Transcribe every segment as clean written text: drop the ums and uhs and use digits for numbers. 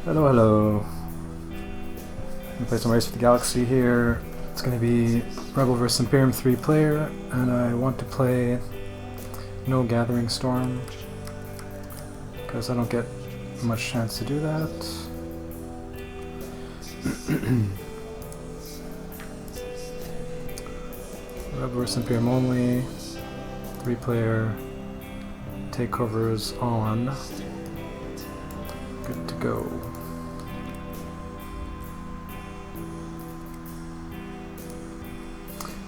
Hello, hello. I'm gonna play some Race for the Galaxy here. It's gonna be Rebel vs Imperium 3-player, and I want to play no Gathering Storm because I don't get much chance to do that. Rebel vs Imperium only, 3-player, takeovers on. Good to go.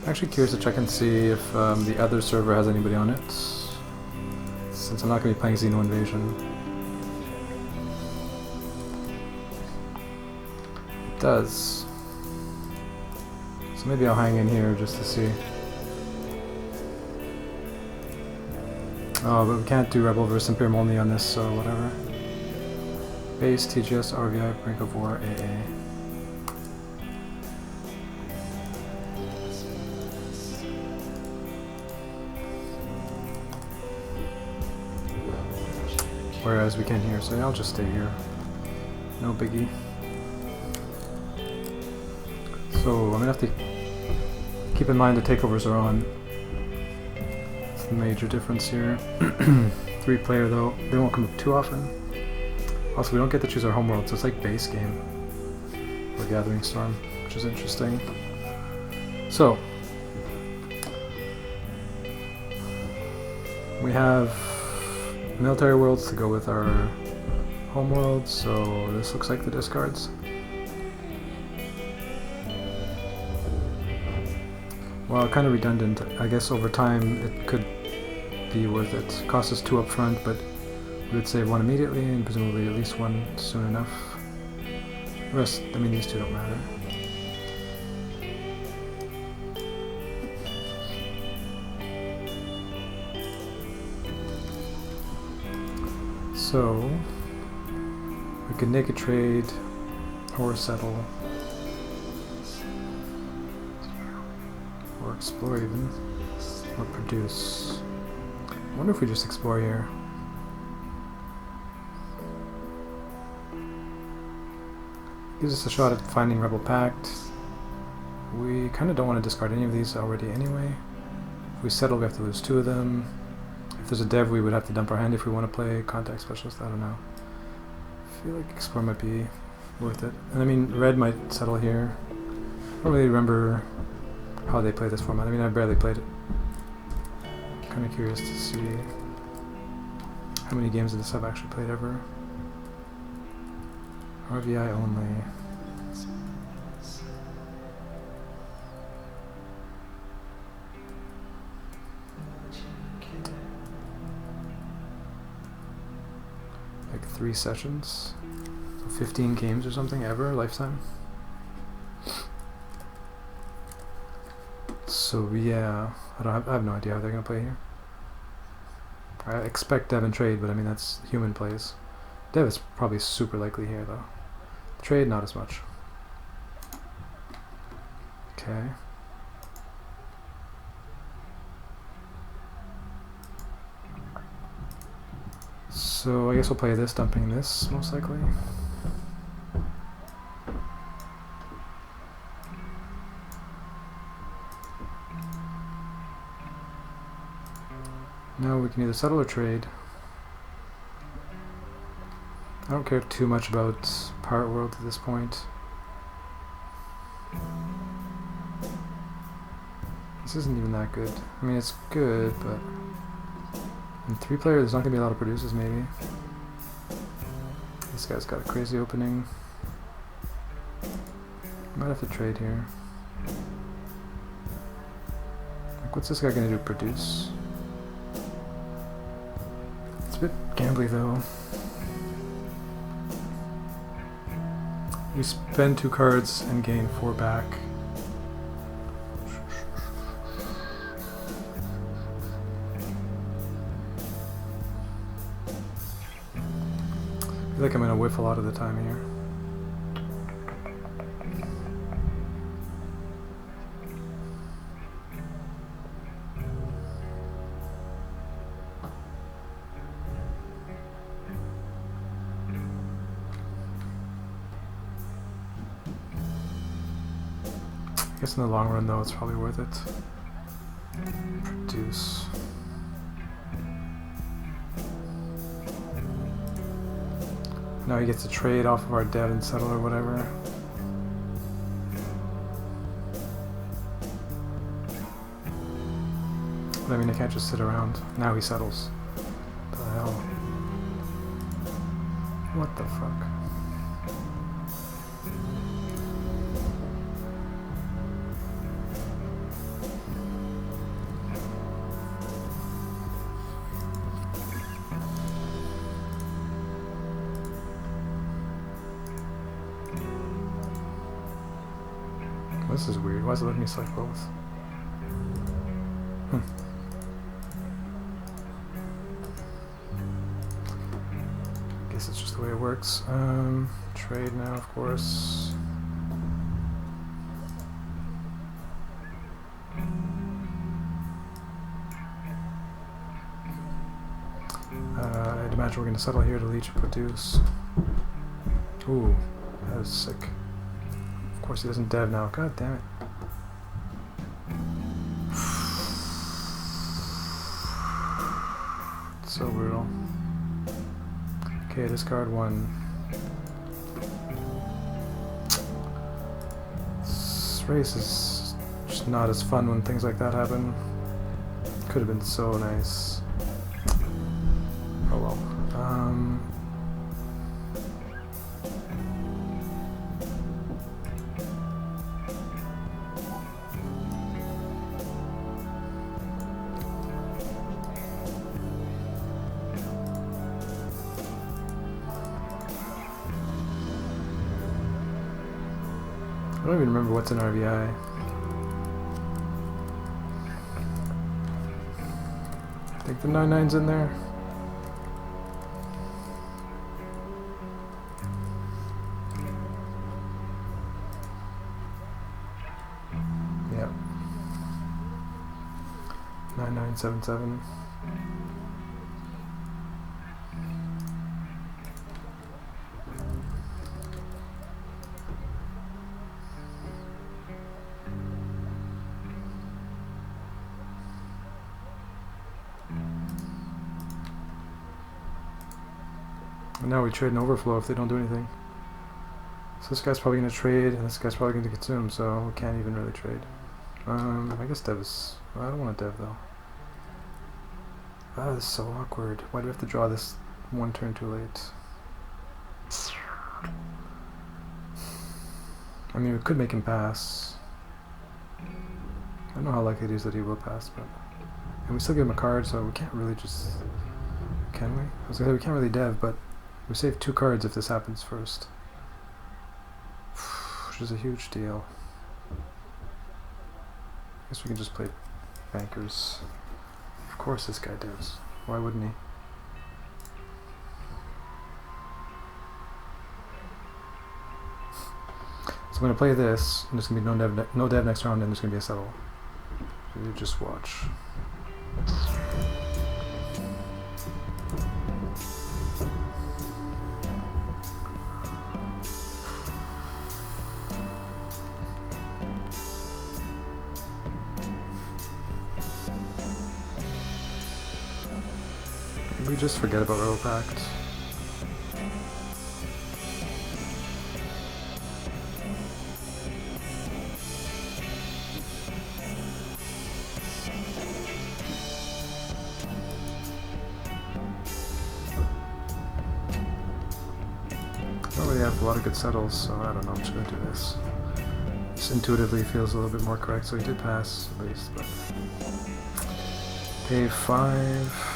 I'm actually curious to check and see if the other server has anybody on it, since I'm not going to be playing Xeno Invasion. It does. So maybe I'll hang in here just to see. Oh, but we can't do Rebel vs Imperium only on this, so whatever. Base, TGS, RVI, Brink of War, AA. Whereas we can here, so yeah, I'll just stay here. No biggie. So I'm gonna have to keep in mind the takeovers are on. It's the major difference here. 3-player though, they won't come up too often. Also, we don't get to choose our homeworld, so it's like base game for Gathering Storm, which is interesting. So we have military worlds to go with our homeworld, so this looks like the discards. Well, kind of redundant. I guess over time it could be worth it. Cost us 2 up front, but we would save 1 immediately, and presumably at least 1 soon enough. The rest, I mean, these 2 don't matter. So we could naked trade or settle or explore even, or produce. I wonder if we just explore here. Gives us a shot at finding Rebel Pact. We kind of don't want to discard any of these already anyway. If we settle, we have to lose 2 of them. If there's a dev, we would have to dump our hand if we want to play Contact Specialist. I don't know. I feel like Explore might be worth it. And I mean, red might settle here. I don't really remember how they play this format. I mean, I barely played it. Kind of curious to see how many games of this I've actually played ever. RVI only. Like 3 sessions? So 15 games or something ever, lifetime? So yeah, I have no idea how they're gonna play here. I expect dev and trade, but I mean that's human plays. Dev is probably super likely here though. Trade, not as much. Okay. So I guess we'll play this, dumping this, most likely. Now we can either settle or trade. I don't care too much about Pirate World at this point. This isn't even that good. I mean, it's good, but in 3-player, there's not gonna be a lot of produces, maybe. This guy's got a crazy opening. Might have to trade here. Like, what's this guy gonna do? Produce? It's a bit gambly, though. You spend 2 cards and gain 4 back. I feel like I'm gonna whiff a lot of the time here. I guess in the long run though, it's probably worth it. Produce. Now he gets to trade off of our dev and settle or whatever. But I mean, I can't just sit around. Now he settles. What the hell? What the fuck? This is weird. Why is it letting me select both? Guess it's just the way it works. Trade now, of course. I'd imagine we're going to settle here to leech and produce. Ooh, that is sick. Of course he doesn't dev now. God damn it. It's so brutal. Okay, discard one. This race is just not as fun when things like that happen. Could have been so nice. Oh well. I don't even remember what's in RVI. I think the 99's in there. Yep. 9977. And now we trade an overflow if they don't do anything. So this guy's probably going to trade, and this guy's probably going to consume, so we can't even really trade. I guess dev is... Well, I don't want to dev though. Ah, this is so awkward. Why do we have to draw this one turn too late? I mean, we could make him pass. I don't know how likely it is that he will pass, but... And we still give him a card, so we can't really just... Can we? I was going to say we can't really dev, but... We save 2 cards if this happens first. Which is a huge deal. I guess we can just play bankers. Of course this guy does. Why wouldn't he? So I'm going to play this, and there's going to be no dev next round, and there's going to be a settle. So you just watch. We just forget about Rebel Pact. I don't really have a lot of good settles, so I don't know, I'm just going to do this. This intuitively feels a little bit more correct, so he did pass, at least, but... Pay 5...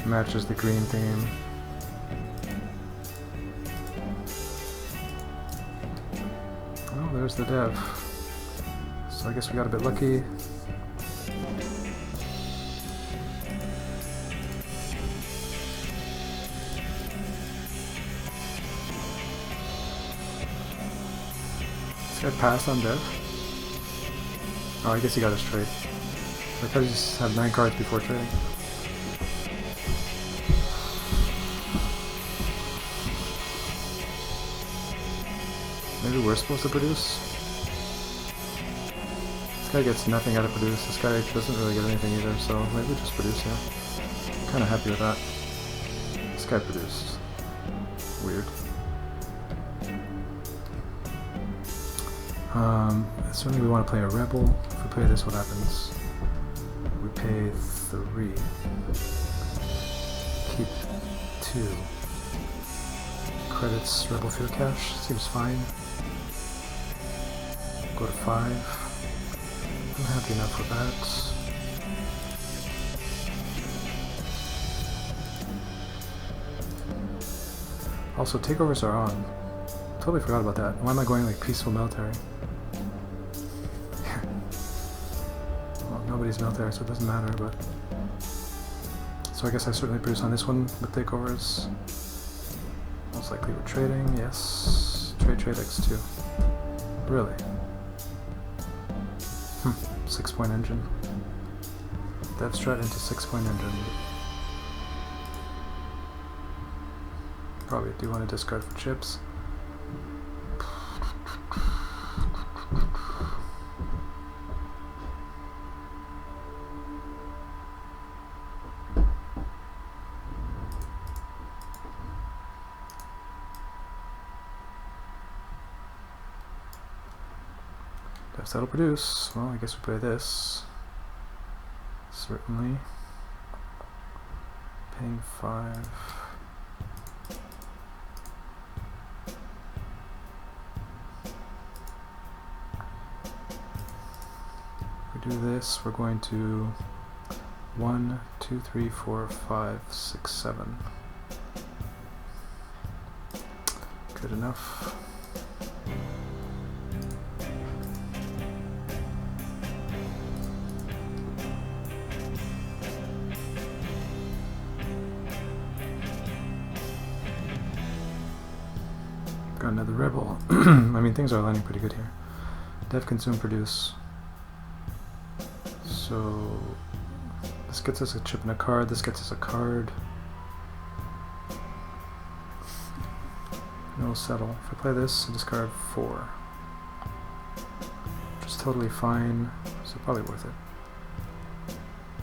Matches the green theme. Oh, there's the dev. So I guess we got a bit lucky. This guy passed on dev. Oh, I guess he got his trade. I thought he just had 9 cards before trading. Maybe we're supposed to produce? This guy gets nothing out of produce. This guy doesn't really get anything either, so maybe we just produce here. I'm kind of happy with that. This guy produced. Weird. Certainly we want to play a rebel. If we play this, what happens? We pay 3. Keep 2. Credits rebel field cash. Seems fine. Go to 5. I'm happy enough with that. Also, takeovers are on. Totally forgot about that. Why am I going like peaceful military? Well, nobody's military, so it doesn't matter, but... So I guess I certainly produce on this one with takeovers. Most likely we're trading, yes. Trade X2. Really? 6-point engine. Dev strat into 6-point engine. Probably do want to discard for chips. That'll produce. Well, I guess we play this. Certainly. Paying 5. If we do this, we're going to 1, 2, 3, 4, 5, 6, 7. Good enough. Got another rebel. I mean, things are lining pretty good here. Dev, consume, produce. So this gets us a chip and a card. This gets us a card. No settle. If I play this, I discard 4. Which is totally fine. So probably worth it.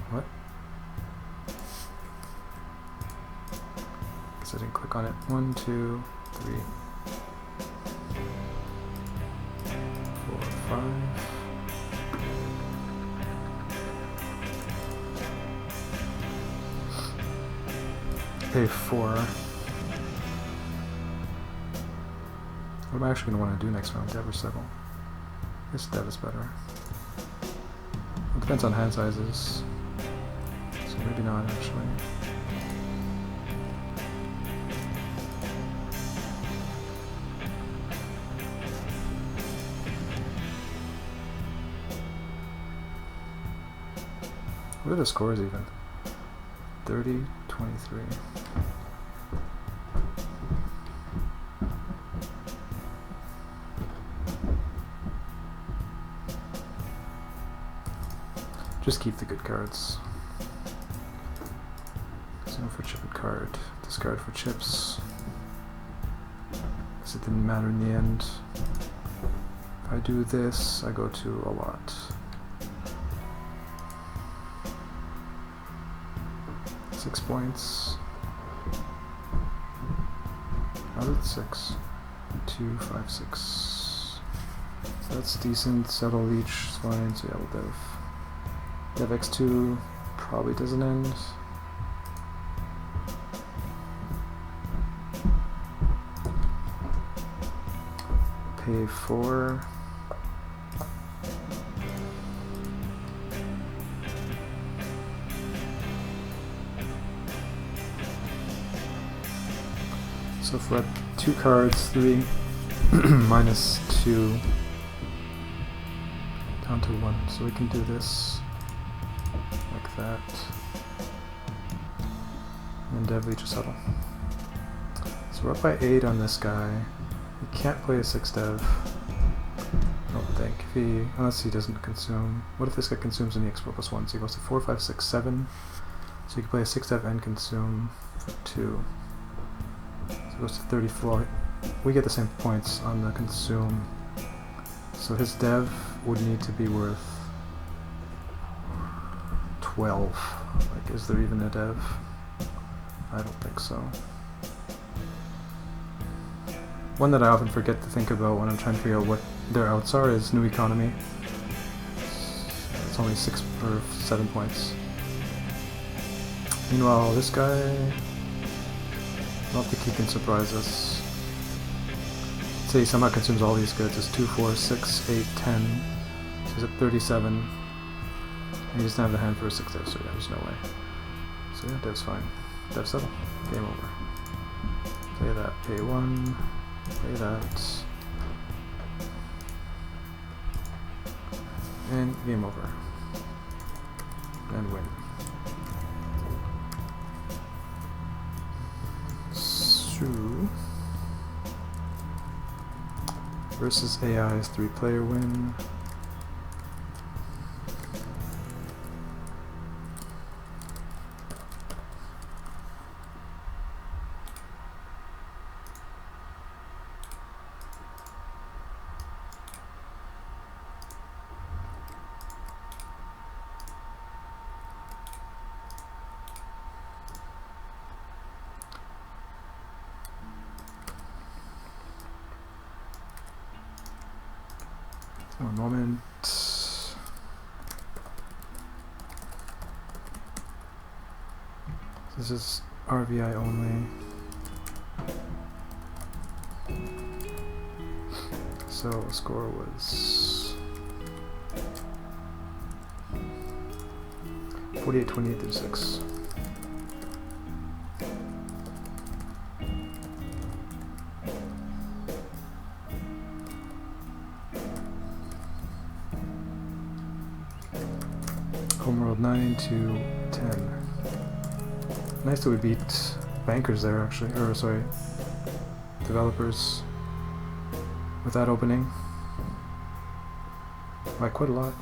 What? Guess I didn't click on it. 1, 2, 3. 5. Pay 4. What am I actually going to want to do next round? Dev or settle? I guess Dev is better. It depends on hand sizes. So maybe not actually. What are the scores even? 30, 23. Just keep the good cards. Consume for chip and card. Discard for chips. Because it didn't matter in the end. If I do this, I go to a lot. 6 points. How did 6? 2, 5, 6. That's decent. Settle each is fine. So yeah, we'll Dev X2 probably doesn't end. Pay 4. So if we're at 2 cards, 3 minus 2 down to 1. So we can do this like that. And Dev each a settle. So we're up by 8 on this guy. We can't play a 6 Dev. Oh, think. If he, unless he doesn't consume. What if this guy consumes and he explore +1? So he goes to 4, 5, 6, 7. So you can play a 6 dev and consume for 2. So it goes to 34. We get the same points on the consume. So his dev would need to be worth 12. Like, is there even a dev? I don't think so. One that I often forget to think about when I'm trying to figure out what their outs are is New Economy. It's only 6 or 7 points. Meanwhile, this guy, I don't think he can surprise us. Say he somehow consumes all these goods. It's 2, 4, 6, 8, 10. So he's at 37. And he doesn't have the hand for a 6 dev, so yeah, there's no way. So yeah, dev's fine. Dev settle. Game over. Play that. Pay 1. Play that. And game over. And win. So versus AI's 3-player win. One moment. This is RVI only. So score was 48-28-6. Homeworld 9-10. Nice that we beat bankers there, actually, or sorry, developers with that opening by quite a lot.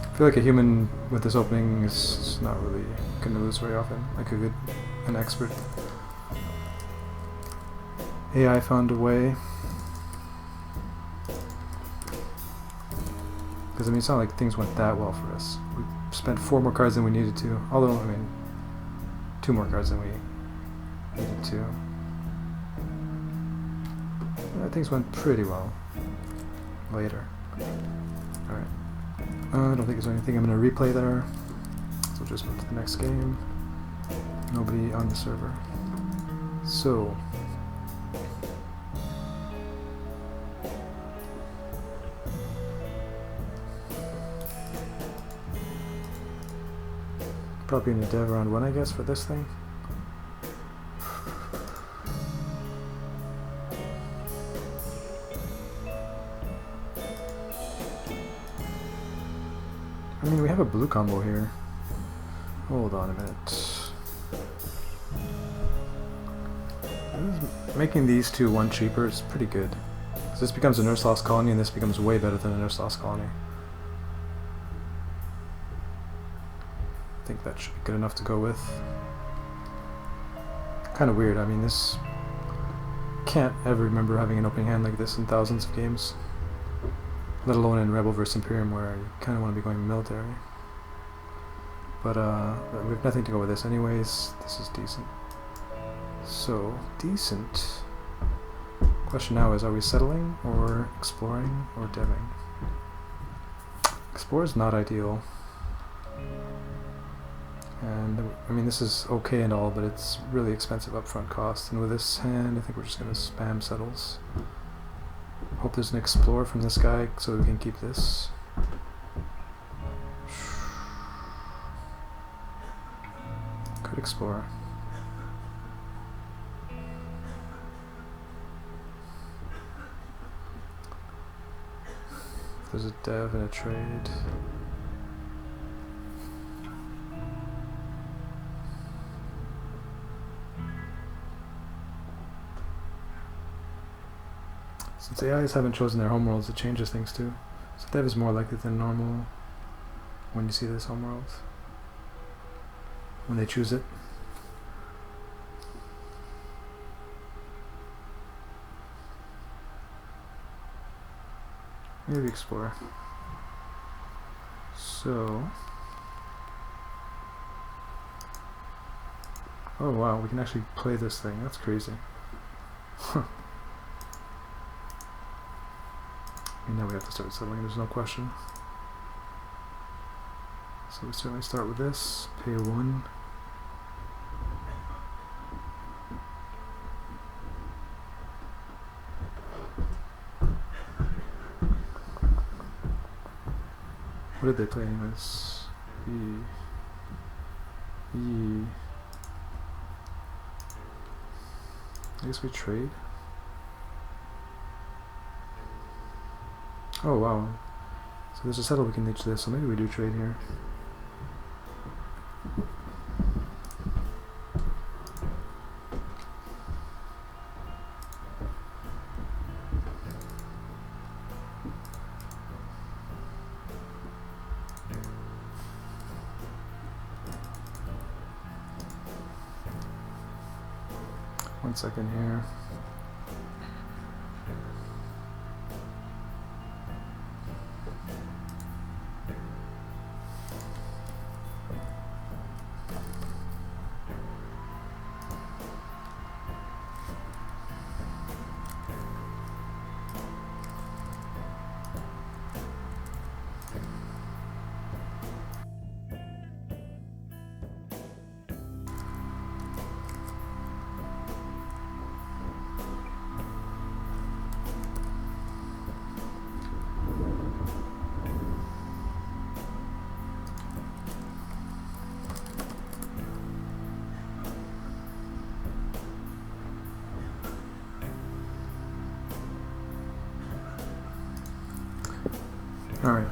I feel like a human with this opening is not really going to lose very often, like an expert. AI found a way. Because I mean, it's not like things went that well for us. We spent 4 more cards than we needed to. Although, I mean, 2 more cards than we needed to. Yeah, things went pretty well later. Alright. I don't think there's anything I'm going to replay there. So we'll just move to the next game. Nobody on the server. So. Probably in a dev round 1, I guess, for this thing. I mean, we have a blue combo here. Hold on a minute. Making these two 1 cheaper is pretty good. So this becomes a Nurse Lost Colony, and this becomes way better than a Nurse Lost Colony. I think that should be good enough to go with. Kind of weird, I mean, this... Can't ever remember having an opening hand like this in thousands of games. Let alone in Rebel vs Imperium, where you kind of want to be going military. But we have nothing to go with this anyways. This is decent. So, decent. Question now is, are we settling, or exploring, or deving? Explore is not ideal. And, I mean, this is okay and all, but it's really expensive upfront cost. And with this hand, I think we're just going to spam settles. Hope there's an explore from this guy so we can keep this. Could explore. If there's a dev and a trade. Since AIs haven't chosen their homeworlds, it changes things too. So dev is more likely than normal when you see this homeworld, when they choose it. Maybe explore. So, oh wow, we can actually play this thing. That's crazy. Huh. And now we have to start settling, there's no question. So we certainly start with this, pay 1. What did they play anyways? I guess we trade. Oh wow. So there's a settle we can reach this, so maybe we do trade here. One second here. All right.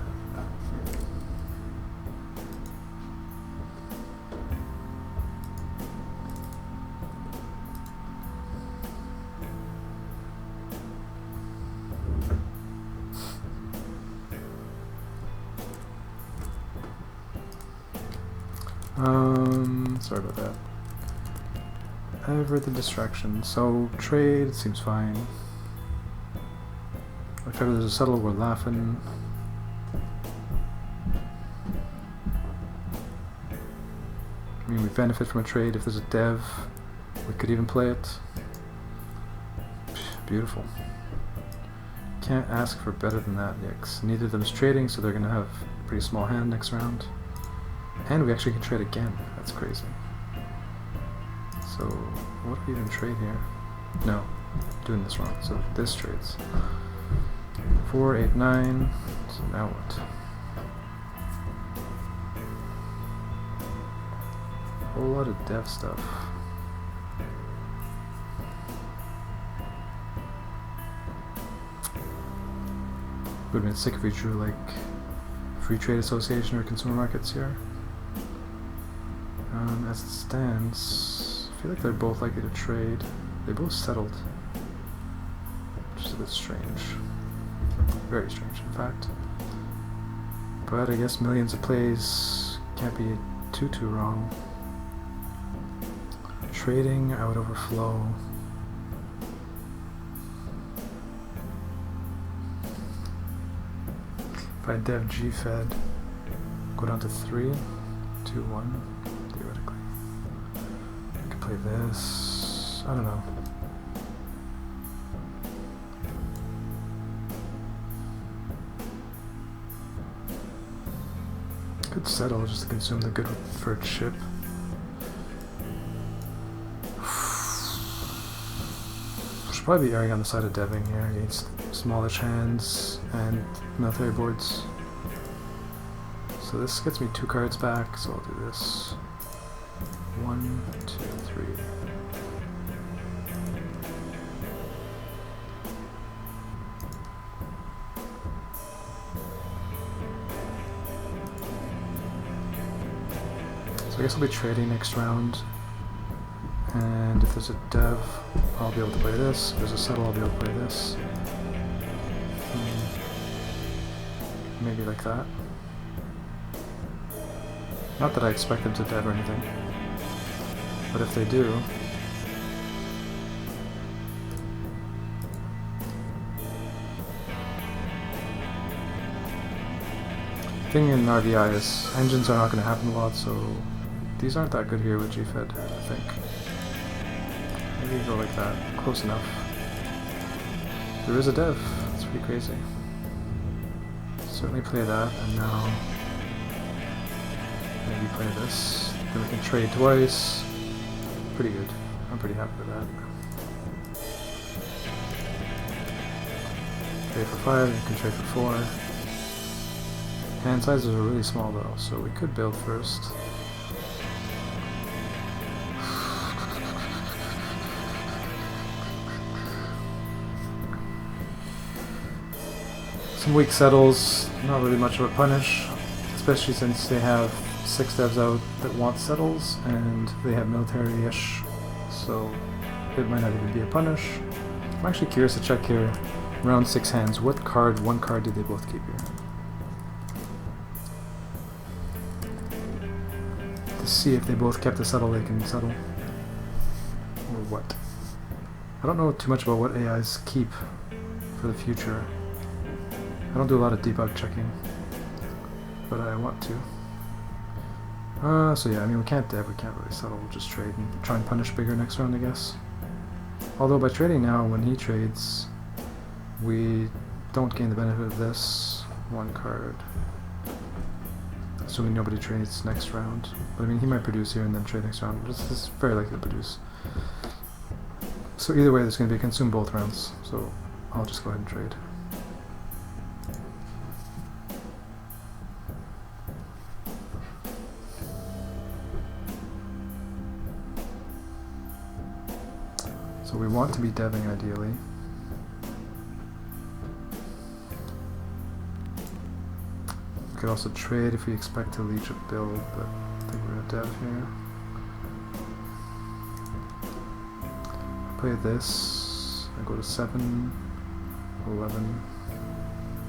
Sorry about that. Ever the distraction. So trade seems fine. If ever there's a settle, we're laughing. I mean, we benefit from a trade. If there's a dev, we could even play it. Beautiful. Can't ask for better than that, Yikes. Neither of them is trading, so they're going to have a pretty small hand next round. And we actually can trade again. That's crazy. So, what do we even trade here? No, doing this wrong. So this trades. 4, 8, 9. So now what? A whole lot of dev stuff. Would have been sick if we drew like Free Trade Association or Consumer Markets here. As it stands, I feel like they're both likely to trade. They both settled, which is a bit strange. Very strange, in fact. But I guess millions of plays can't be too wrong. Trading, I would overflow. If I dev G Fed, go down to 3, 2, 1, theoretically. I could play this. I don't know. Could settle just to consume the good for its ship. Should probably be erring on the side of deving here against smallish hands and military boards. So this gets me 2 cards back, so I'll do this. 1, 2, 3. So I guess I'll be trading next round, and if there's a dev, I'll be able to play this. If there's a settle, I'll be able to play this. Maybe like that. Not that I expect them to dev or anything, but if they do, thing in RVI is engines are not going to happen a lot, so these aren't that good here with GFED, I think. Maybe go like that, close enough. There is a dev, that's pretty crazy. Certainly play that, and now maybe play this. Then we can trade twice. Pretty good. I'm pretty happy with that. Trade for 5, you can trade for 4. Hand sizes are really small though, so we could build first. Some weak settles, not really much of a punish, especially since they have 6 devs out that want settles, and they have military-ish, so it might not even be a punish. I'm actually curious to check here, round 6 hands, what card, one card did they both keep here? To see if they both kept a settle they can settle, or what. I don't know too much about what AIs keep for the future. I don't do a lot of debug checking, but I want to. So yeah, I mean we can't dev, we can't really settle, we'll just trade and try and punish bigger next round, I guess. Although by trading now, when he trades, we don't gain the benefit of this one card. Assuming nobody trades next round. But I mean he might produce here and then trade next round. This is very likely to produce. So either way there's going to be consumed both rounds, so I'll just go ahead and trade. So we want to be deving ideally. We could also trade if we expect to leech a build, but I think we're gonna dev here. Play this, I go to 7, 11,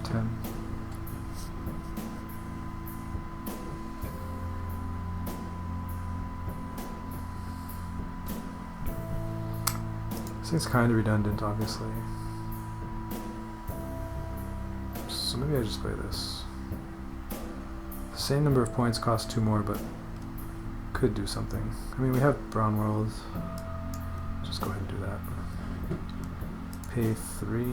10. This thing's kind of redundant, obviously. So maybe I just play this. The same number of points costs 2 more, but could do something. I mean, we have Brown World. Just go ahead and do that. Pay 3.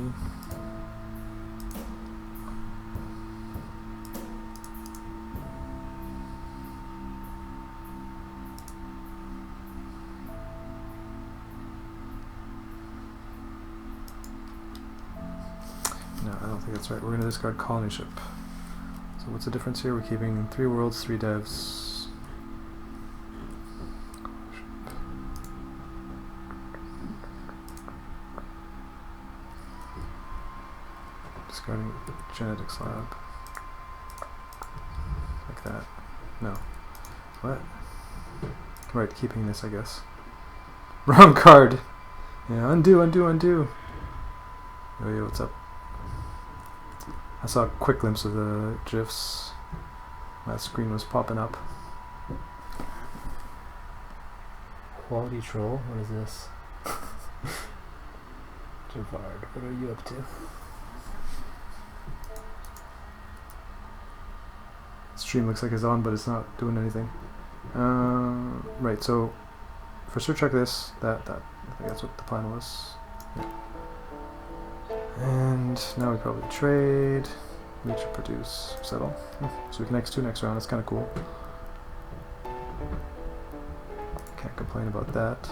No, I don't think that's right. We're going to discard Colony Ship. So what's the difference here? We're keeping 3 worlds, 3 devs. Discarding Genetics Lab. Like that. No. What? Right, keeping this, I guess. Wrong card! Yeah, undo, undo, undo! Yo, yo, what's up? I saw a quick glimpse of the GIFs. My screen was popping up. Quality troll? What is this? Javard, what are you up to? Stream looks like it's on, but it's not doing anything. Right, so first we'll check this. I think that's what the plan was. Yeah. And now we probably trade, reach or produce, settle. So we can X2 next round, that's kind of cool. Can't complain about that.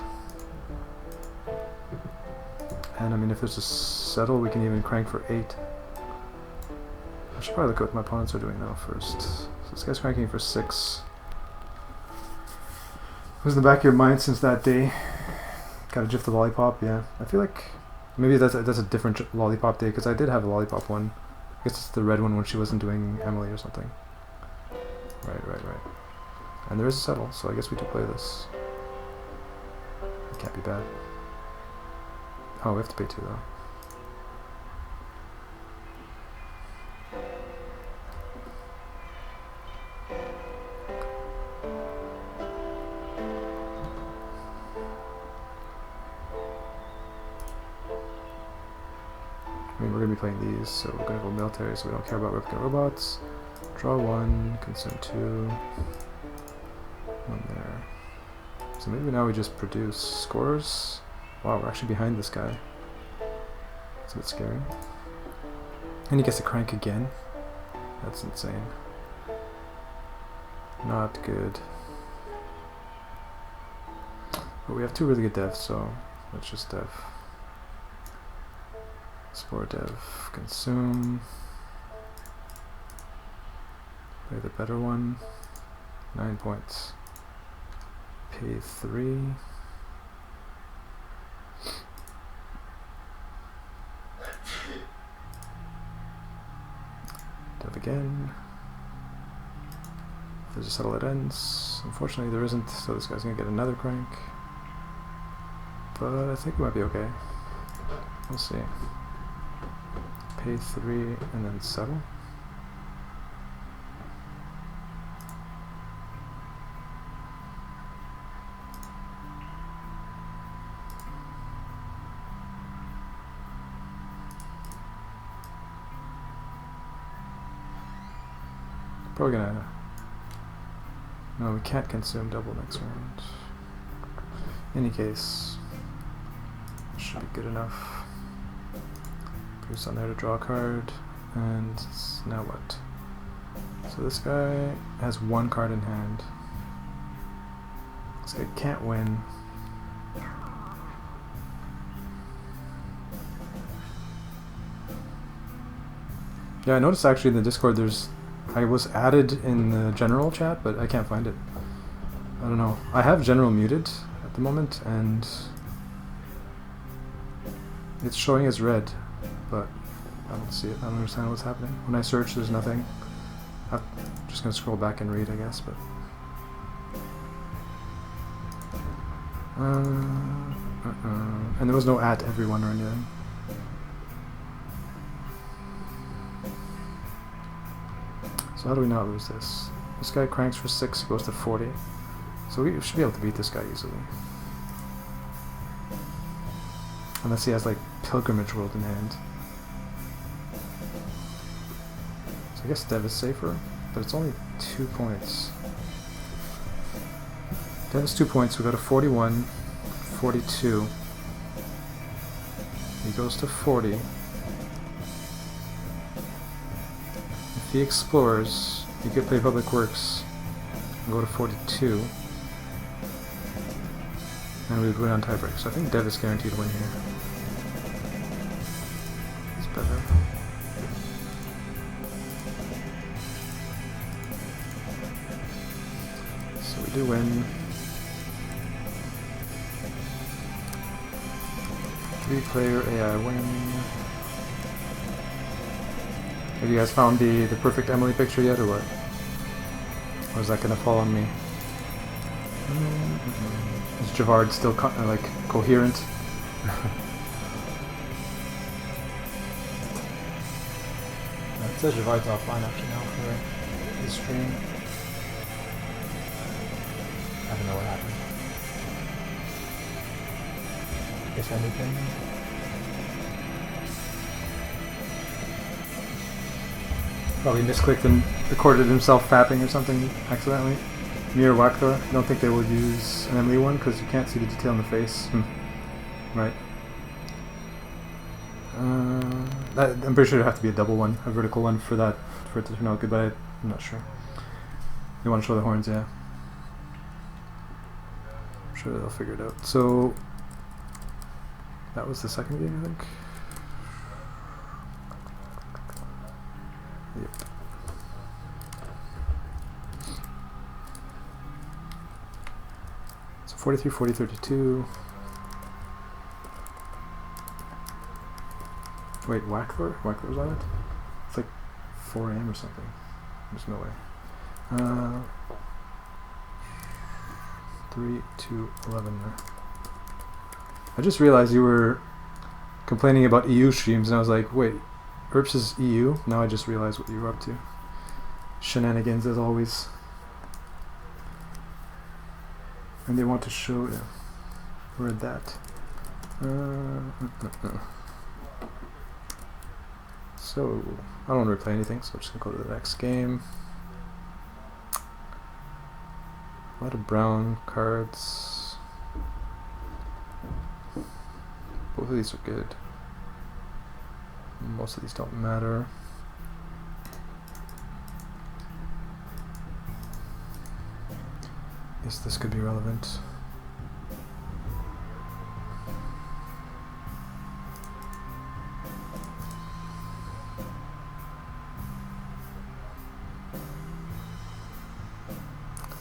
And I mean, if there's a settle, we can even crank for 8. I should probably look at what my opponents are doing now first. So this guy's cranking for 6. Who's in the back of your mind since that day? Gotta GIF the lollipop, yeah. I feel like maybe that's a different lollipop day, because I did have a lollipop one. I guess it's the red one when she wasn't doing Emily or something. Right. And there is a settle, so I guess we do play this. It can't be bad. Oh, we have to pay 2 though. I mean, we're going to be playing these, so we're going to go military, so we don't care about replicant robots. Draw 1, consume 2. 1 there. So maybe now we just produce scores. Wow, we're actually behind this guy. It's a bit scary. And he gets to crank again. That's insane. Not good. But we have 2 really good devs, so let's just dev. Explore dev, consume. Play the better one. 9 points. Pay 3. Dev again. If there's a settle, it ends. Unfortunately, there isn't, so this guy's gonna get another crank. But I think we might be okay. We'll see. Pay 3 and then settle. Probably gonna... No, we can't consume double next round. In any case, should be good enough. Produce on there to draw a card, and now what? So this guy has 1 card in hand. This guy can't win. Yeah, I noticed actually in the Discord I was added in the general chat, but I can't find it. I don't know. I have general muted at the moment, and it's showing as red, but I don't see it. I don't understand what's happening. When I search, there's nothing. I'm just gonna scroll back and read, I guess, but... And there was no at everyone or anything. So how do we not lose this? This guy cranks for 6, goes to 40. So we should be able to beat this guy easily. Unless he has like Pilgrimage World in hand. So I guess Dev is safer, but it's only 2 points. Dev is 2 points, we go to 41, 42. He goes to 40. If he explores, he could play Public Works and go to 42. And we would win on tiebreak. So I think Dev is guaranteed to win here. It's better. So we do win. 3-player AI win. Have you guys found the perfect Emily picture yet, or what? Or is that gonna fall on me? Is Javard still like coherent? It says Javard's offline actually now for his stream. I don't know what happened. If anything. Probably misclicked and recorded himself fapping or something accidentally. Mir Wakthor. I don't think they will use an Emily one because you can't see the detail in the face. Right. I'm pretty sure it'd have to be a double one, a vertical one for that, for it to turn out good, but I'm not sure. You want to show the horns, yeah. I'm sure they'll figure it out. So, that was the second game, I think. Yep. So 43, 40, 32. Wait, Wackler? Wackler's on it? It's like 4 AM or something. There's no way. 3, 2, 11 there. I just realized you were complaining about EU streams, and I was like, wait, Erps is EU? Now I just realized what you were up to. Shenanigans, as always. And they want to show... Yeah. Read that. So, I don't want to replay anything, so I'm just going to go to the next game. A lot of brown cards. Both of these are good. Most of these don't matter. Yes, this could be relevant.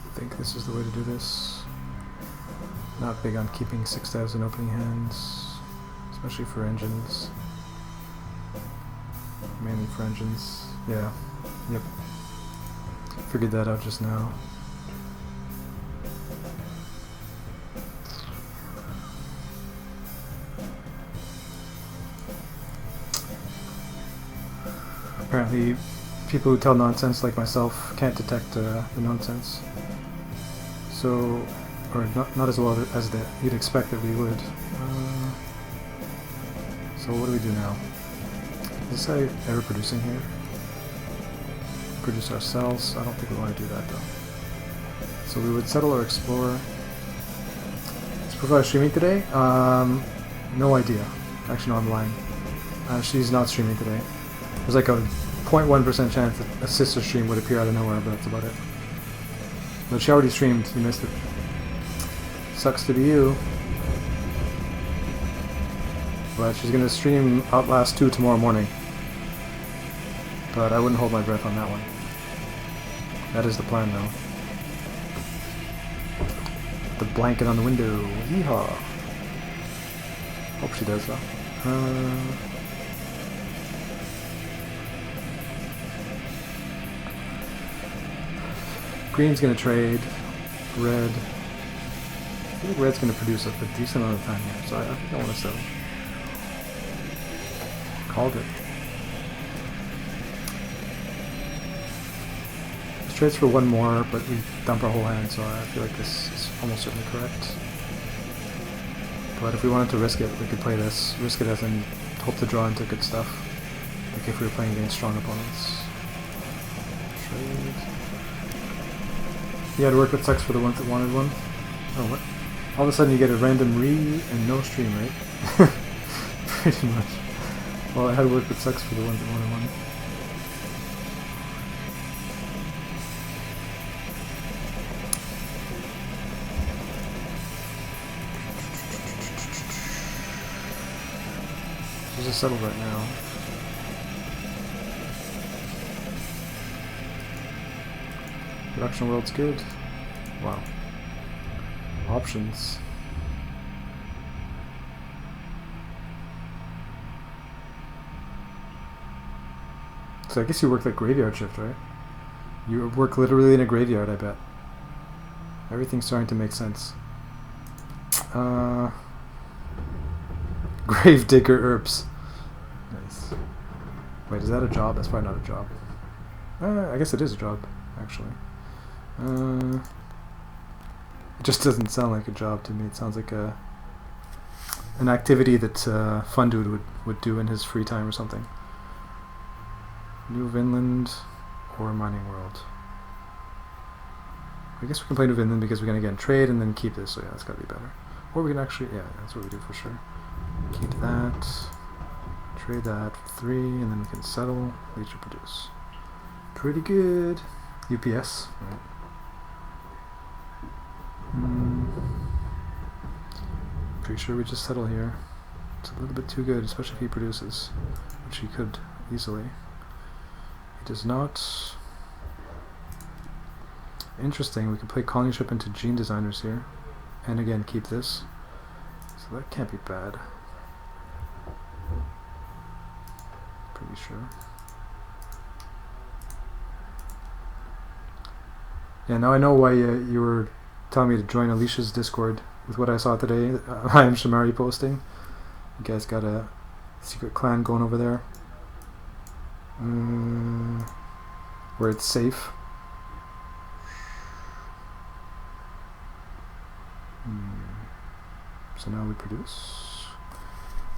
I think this is the way to do this. Not big on keeping 6,000 opening hands, especially for engines. Mainly for engines. Yeah. Yep. Figured that out just now. Apparently, people who tell nonsense like myself can't detect the nonsense. So, or not as well as you'd expect that we would. So what do we do now? Is this guy ever producing here? Produce ourselves? I don't think we want to do that though. So we would settle or explore. Is Profile streaming today? No idea. Actually, no, I'm lying. She's not streaming today. There's like a 0.1% chance that a sister stream would appear out of nowhere, but that's about it. But she already streamed, you missed it. Sucks to be you. But she's gonna stream Outlast 2 tomorrow morning. But I wouldn't hold my breath on that one. That is the plan though. The blanket on the window. Yeehaw. Hope she does though. Green's gonna trade. Red. I think red's gonna produce a decent amount of time here, so I think I want to settle. Called it. This trades for one more, but we dump our whole hand, so I feel like this is almost certainly correct. But if we wanted to risk it, we could play this, risk it as in hope to draw into good stuff. Like if we were playing against strong opponents. Trade. You had to work with sex for the ones that wanted one. Oh, what? All of a sudden you get a random re and no stream, right? Pretty much. Well, I had to work with sex for the ones that wanted one. There's a settle right now. Production world's good. Wow. Options. So I guess you work like graveyard shift, right? You work literally in a graveyard, I bet. Everything's starting to make sense. Gravedigger herbs. Nice. Wait, is that a job? That's probably not a job. I guess it is a job, actually. It just doesn't sound like a job to me. It sounds like an activity that Fun Dude would do in his free time or something. New Vinland or Mining World. I guess we can play New Vinland because we're going to get in trade and then keep this, so yeah, that's got to be better. Or we can actually, yeah, that's what we do for sure. Keep that, trade that for 3, and then we can settle, leech or produce. Pretty good. UPS, right? Pretty sure we just settle here. It's a little bit too good, especially if he produces, which he could easily. He does not. Interesting, we can play colony ship into gene designers here. And again, keep this. So that can't be bad. Pretty sure. Yeah, now I know why you were telling me to join Alicia's Discord with what I saw today. I am Shamari posting. You guys got a secret clan going over there. Where it's safe. So now we produce.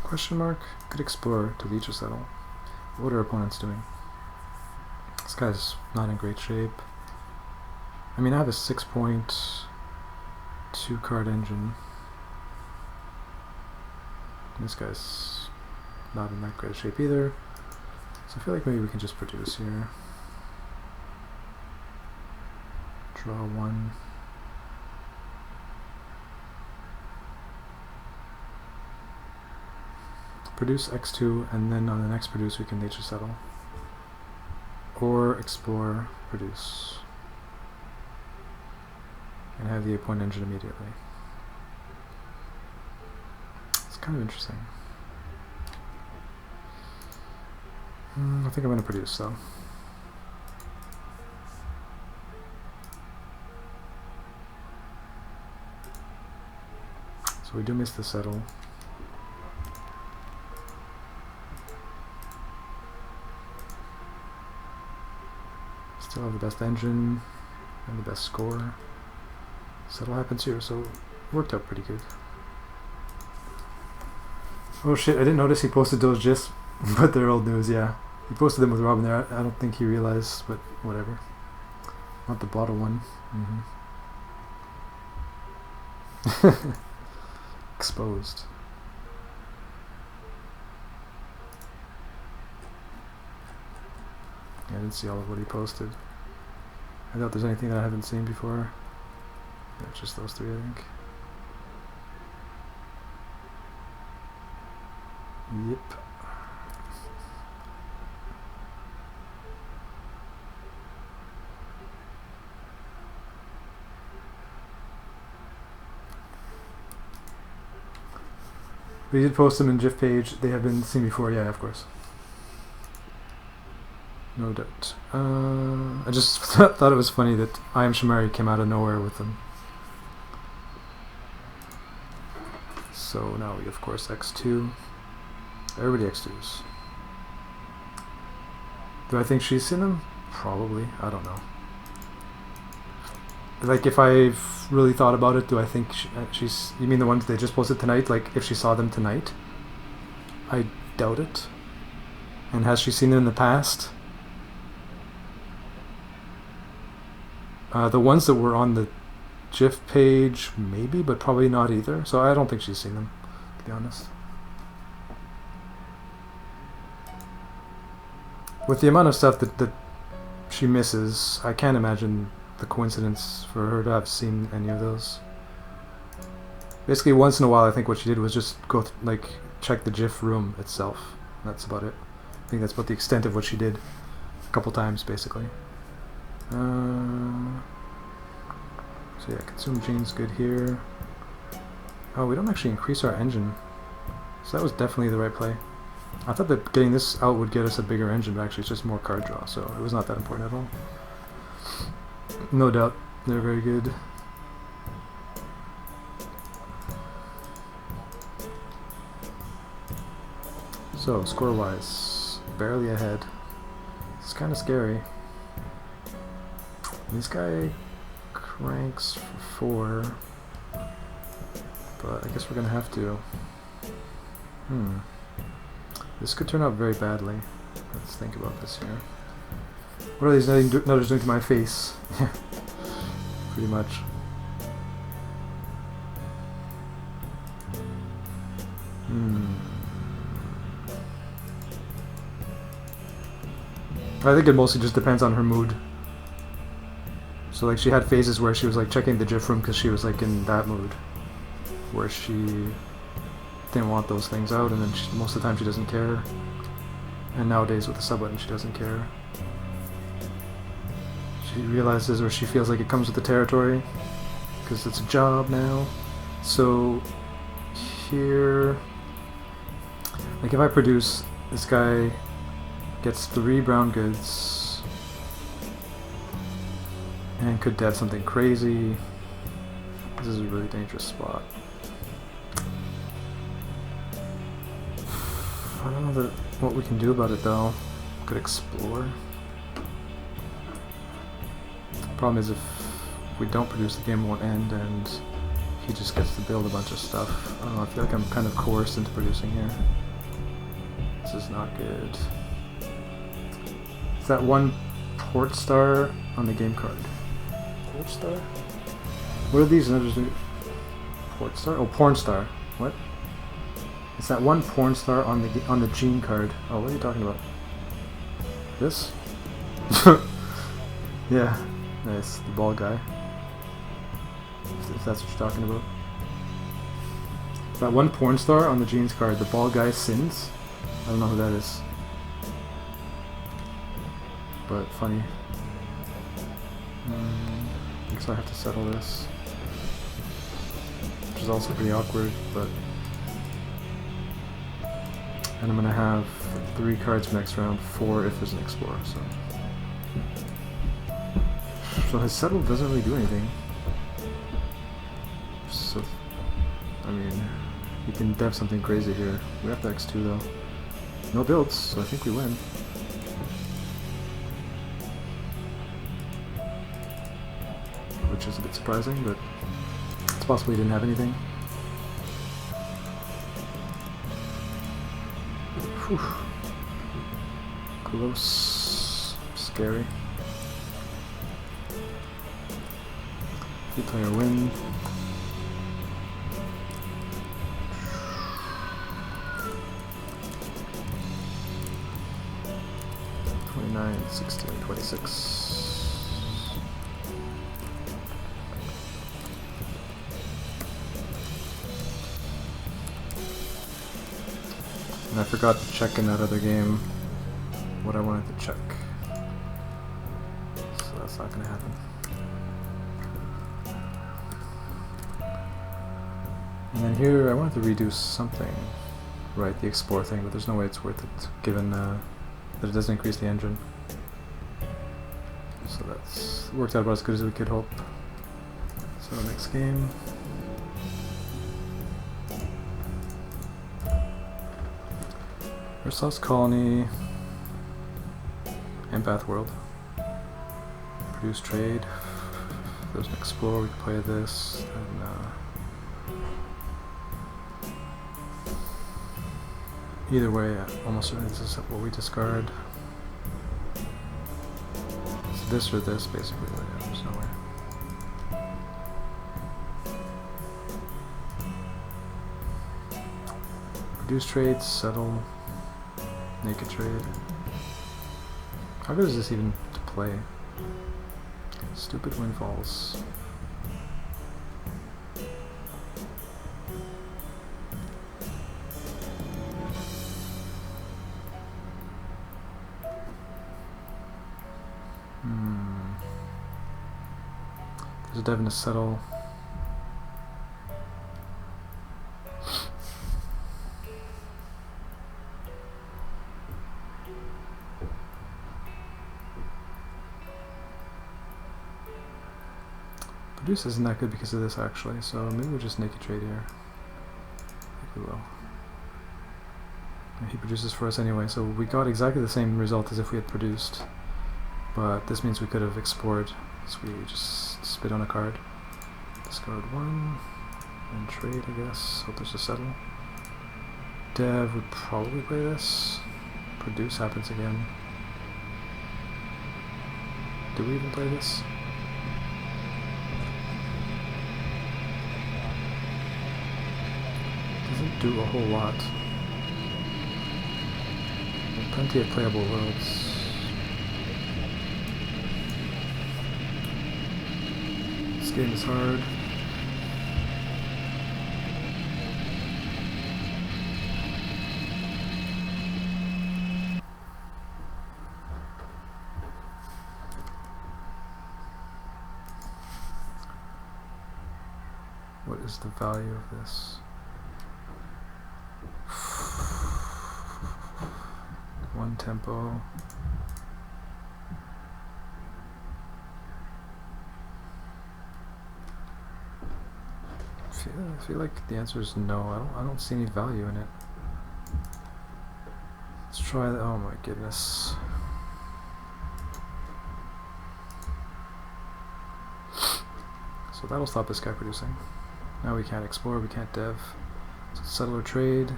Question mark. Could explore to leech or settle. What are opponents doing? This guy's not in great shape. I mean, I have a 6.2 card engine. This guy's not in that great shape either. So I feel like maybe we can just produce here. Draw one. Produce X2, and then on the next produce we can nature settle. Or explore, produce. And have the 8-point engine immediately. It's kind of interesting. I think I'm going to produce though. So we do miss the settle. Still have the best engine and the best score. Settle happens here, so it worked out pretty good. Oh shit, I didn't notice he posted those GIFs, but they're old news, yeah. He posted them with Robin there. I don't think he realized, but whatever. Not the bottle one. Exposed. Yeah, I didn't see all of what he posted. I doubt there's anything that I haven't seen before. Yeah, it's just those three, I think. Yep. We did post them in GIF page. They have been seen before, yeah, of course. No doubt. I just thought it was funny that I Am Shamari came out of nowhere with them. So now we, of course, X2. Everybody X2s. Do I think she's seen them? Probably. I don't know. Like, if I've really thought about it, do I think she's... You mean the ones they just posted tonight? Like, if she saw them tonight? I doubt it. And has she seen them in the past? The ones that were on the GIF page, maybe, but probably not either. So I don't think she's seen them, to be honest. With the amount of stuff that she misses, I can't imagine the coincidence for her to have seen any of those. Basically, once in a while, I think what she did was just go check the GIF room itself. That's about it. I think that's about the extent of what she did. A couple times, basically. So yeah, consume genes good here. Oh, we don't actually increase our engine. So that was definitely the right play. I thought that getting this out would get us a bigger engine, but actually it's just more card draw, so it was not that important at all. No doubt, they're very good. So, score-wise, barely ahead. It's kind of scary. This guy cranks for 4, but I guess we're gonna have to. This could turn out very badly. Let's think about this here. What are these nutters doing to my face? Pretty much. I think it mostly just depends on her mood. So like she had phases where she was like checking the GIF room because she was like in that mood, where she didn't want those things out, and then most of the time she doesn't care. And nowadays with the sub button she doesn't care. She realizes, or she feels like it comes with the territory because it's a job now. So here, like if I produce, this guy gets 3 brown goods and could dev something crazy. This is a really dangerous spot. I don't know what we can do about it though. Could explore. Problem is if we don't produce, the game won't end and he just gets to build a bunch of stuff. I don't know, I feel like I'm kind of coerced into producing here. This is not good. It's that one port star on the game card. Port star? What are these? Port star? Oh, porn star. What? It's that one porn star on the gene card. Oh, what are you talking about? This? Yeah, nice. The bald guy. If that's what you're talking about. That one porn star on the genes card, the bald guy sins. I don't know who that is. But funny. I guess I have to settle this. Which is also pretty awkward, but... And I'm gonna have 3 cards for next round, 4 if there's an explorer, so... So his settle doesn't really do anything. So, I mean, he can dev something crazy here. We have the X2 though. No builds, so I think we win. Which is a bit surprising, but it's possible he didn't have anything. Whew. Close. Scary. 3-player win. $29, $16, $26. And I forgot to check in that other game what I wanted to check. So that's not going to happen. And then here I wanted to redo something. Right, the explore thing, but there's no way it's worth it given that it doesn't increase the engine. So that's worked out about as good as we could hope. So next game. Versus Colony. Empath World. Produce trade. If there's an explorer, we can play this. And, either way, almost certainly this is what we discard. It's this or this, basically. Yeah, there's no way. Produce trade, settle, naked trade. How good is this even to play? Stupid windfalls. There's a dev and a settle. Produce isn't that good because of this actually, so maybe we'll just naked trade here. I think we will. And he produces for us anyway, so we got exactly the same result as if we had produced. But this means we could have explored, so we just spit on a card. Discard 1, and trade I guess, hope there's a settle. Dev would probably play this. Produce happens again. Do we even play this? Doesn't do a whole lot. There are plenty of playable worlds. This game is hard. What is the value of this? One tempo. I feel like the answer is no. I don't see any value in it. Let's try that. Oh my goodness. So that'll stop this guy producing. Now we can't explore, we can't dev. So settle or trade.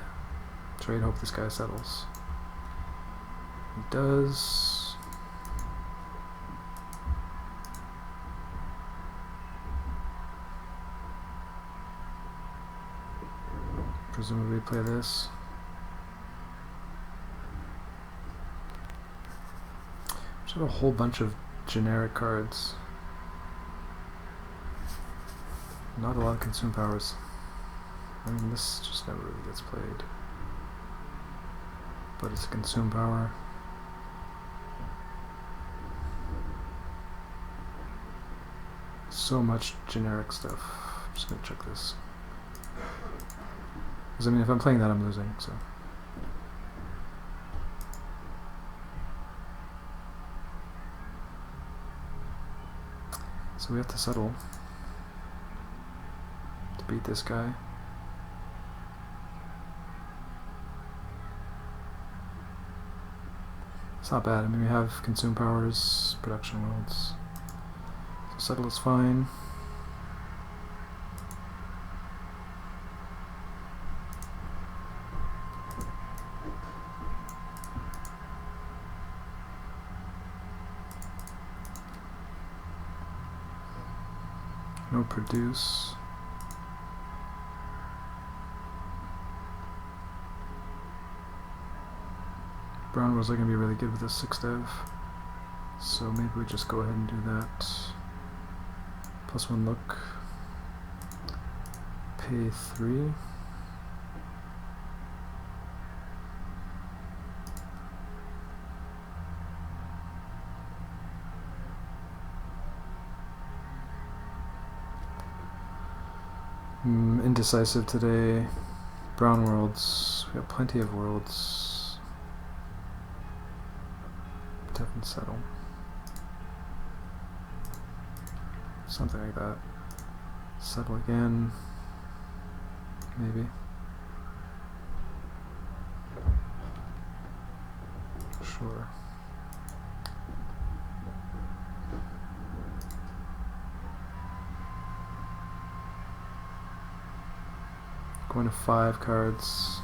Trade, hope this guy settles. He does. Presumably play this. Just have a whole bunch of generic cards. Not a lot of consume powers. I mean, this just never really gets played. But it's a consume power. So much generic stuff. I'm just gonna check this. Because I mean, if I'm playing that, I'm losing, so. So we have to settle to beat this guy. It's not bad. I mean, we have consume powers, production worlds. So settle is fine. No produce. Brown was looking to be really good with this 6 dev, so maybe we just go ahead and do that. +1 look. Pay 3. Indecisive today. Brown worlds. We have plenty of worlds. Definitely settle. Something like that. Settle again. Maybe. Sure. Going to 5 cards.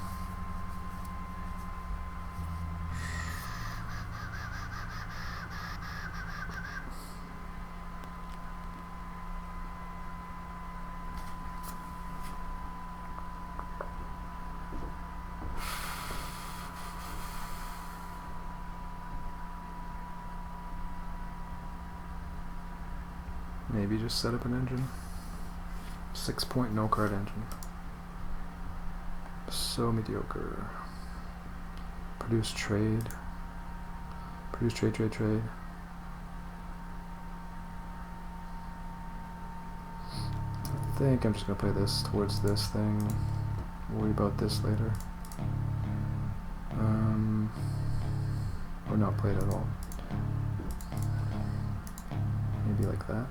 Maybe just set up an engine. 6-point no card engine. So mediocre. Produce trade. Produce trade, trade, trade. I think I'm just gonna play this towards this thing. Worry about this later. Or not play it at all. Maybe like that.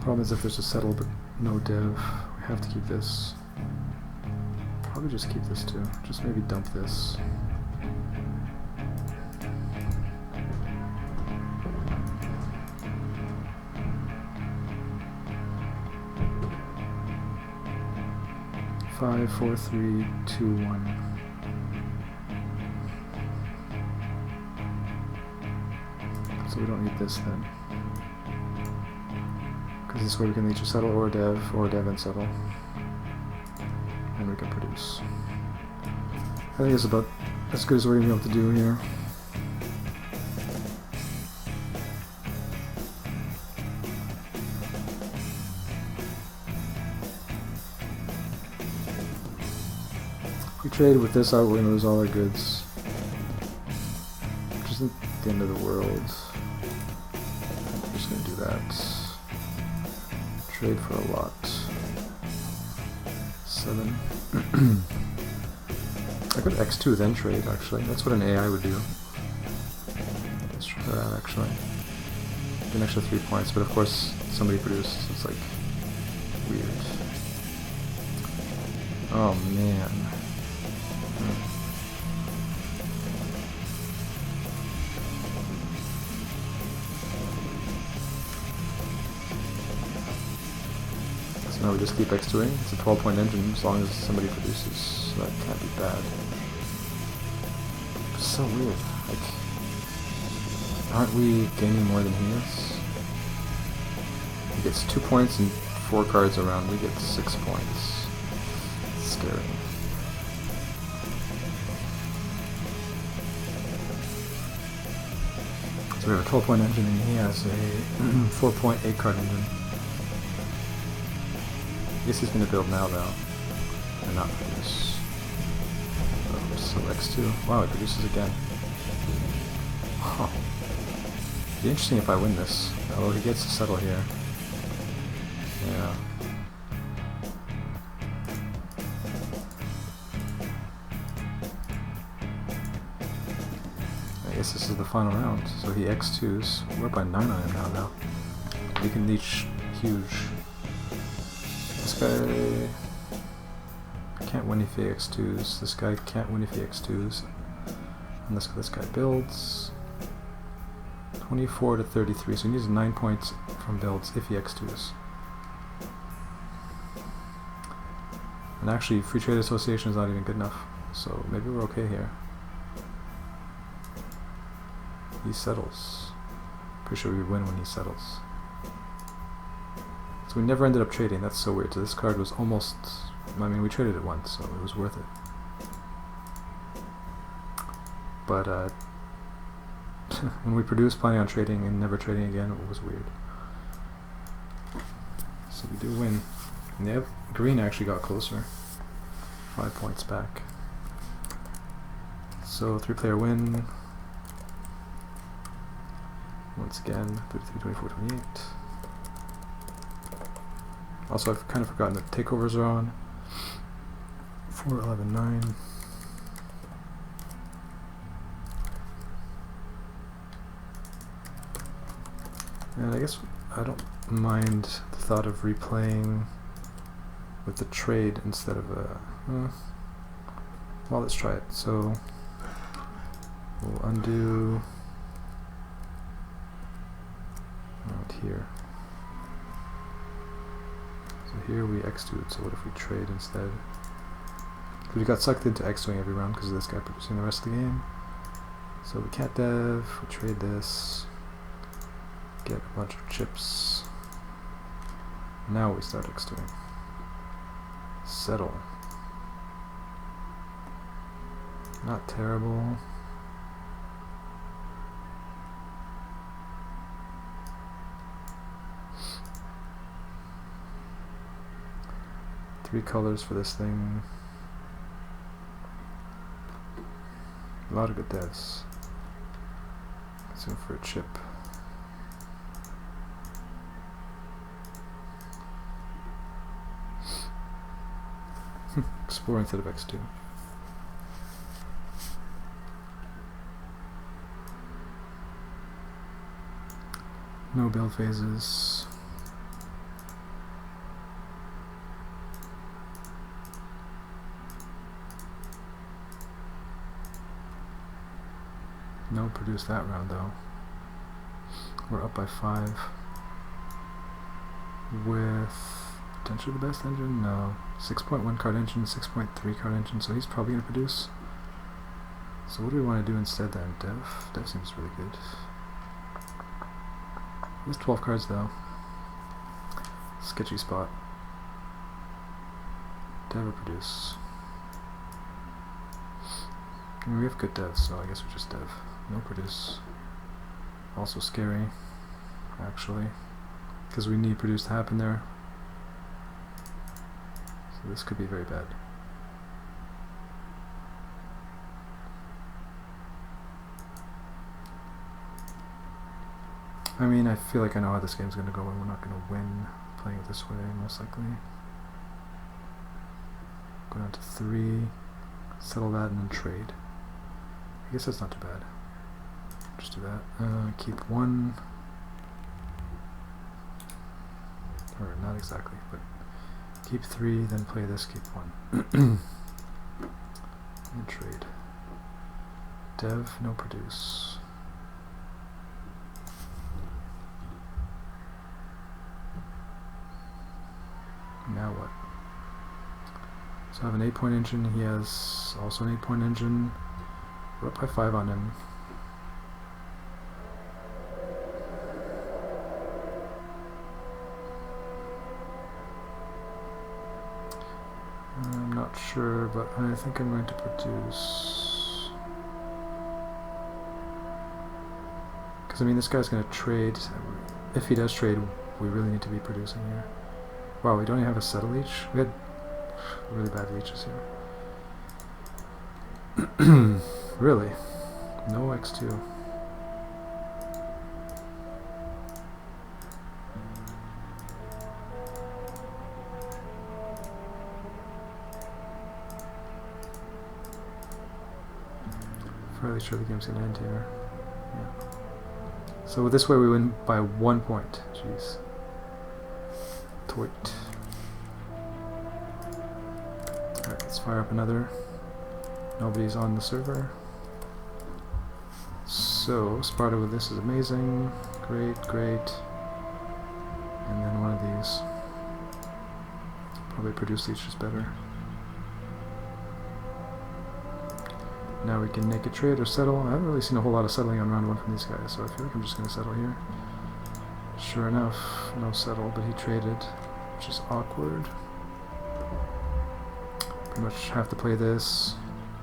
Problem is if there's a settle but no dev, we have to keep this. Probably just keep this too. Just maybe dump this. Five, 4, 3, 2, 1. So we don't need this then. Because this way we can either settle or dev and settle. And we can produce. I think it's about as good as we're going to be able to do here. If we trade with this out, we're going to lose all our goods. Which isn't the end of the world. I'm just going to do that. Trade for a lot. 7. I could X2 then trade, actually. That's what an AI would do. Let's try that, actually. Get an extra 3 points, but of course somebody produced, so it's like weird. Oh man. So now we just keep X2ing. It's a 12-point engine as long as somebody produces, so that can't be bad. It's so weird. Like, aren't we gaining more than he is? He gets 2 points and 4 cards around. We get 6 points. scary. So we have a 12-point engine and he has a 4.8 card engine. I guess he's going to build now though, and not produce. So X2, wow, it produces again. Huh. It'd be interesting if I win this. Oh, he gets to settle here. Yeah. I guess this is the final round. So he X2s. We're up by 9 on him now though. We can reach huge. This guy can't win if he X2s. This guy can't win if he X2s. And this guy builds. 24 to 33, so he needs 9 points from builds if he X2s. And actually, Free Trade Association is not even good enough, so maybe we're okay here. He settles. Pretty sure we win when he settles. So we never ended up trading, that's so weird. So this card was almost, I mean we traded it once, so it was worth it. But when we produced planning on trading and never trading again, it was weird. So we do win. And yeah, green actually got closer. 5 points back. So 3-player win. Once again, 33, 24, 28. Also, I've kind of forgotten that takeovers are on. 4, 11, 9. And I guess I don't mind the thought of replaying with the trade instead of a... well, let's try it. So we'll undo right here. So here we X2'd, so what if we trade instead? We got sucked into X-doing every round because of this guy producing the rest of the game. So we can't dev, we trade this, get a bunch of chips. Now we start X2'ing. Settle. Not terrible. Three colors for this thing. A lot of good devs. Let's go for a chip. Explore instead of X2. No build phases. No produce that round though. We're up by 5. With potentially the best engine? No. 6.1 card engine, 6.3 card engine, so he's probably going to produce. So what do we want to do instead then? Dev? Dev seems really good. He has 12 cards though. Sketchy spot. Dev or produce? I mean, we have good devs, so I guess we just dev. No produce. Also scary, actually, because we need produce to happen there. So this could be very bad. I mean, I feel like I know how this game's going to go, and we're not going to win playing it this way, most likely. Go down to 3, settle that, and then trade. I guess that's not too bad. Just do that. Keep 1. Or not exactly, but keep 3, then play this, keep 1. And trade. Dev, no produce. Now what? So I have an 8-point engine, he has also an 8-point engine. We're up by 5 on him. I'm not not sure, but I think I'm going to produce. Because, I mean, this guy's going to trade. If he does trade, we really need to be producing here. Wow, we don't even have a settle leech? We had really bad leeches here. Really? No X2. Fairly sure the game's gonna end here. Yeah. So this way we win by 1 point. Jeez. Toit. Alright, let's fire up another. Nobody's on the server. So, Sparta with this is amazing. Great, great. And then one of these. Probably produce leeches better. Now we can make a trade or settle. I haven't really seen a whole lot of settling on round 1 from these guys, so I feel like I'm just going to settle here. Sure enough, no settle, but he traded, which is awkward. Pretty much have to play this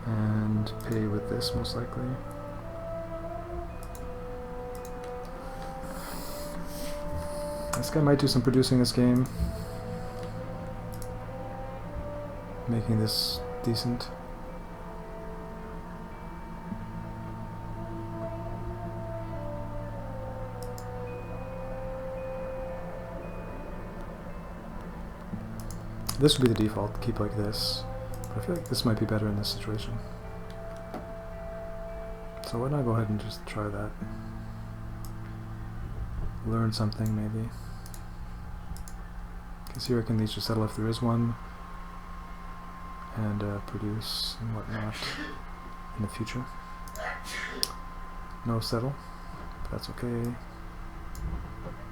and pay with this, most likely. This guy might do some producing this game, making this decent. This would be the default, keep like this, but I feel like this might be better in this situation. So why not go ahead and just try that? Learn something, maybe. Because here I can at least just settle if there is one, and produce and whatnot in the future. No settle, but that's okay.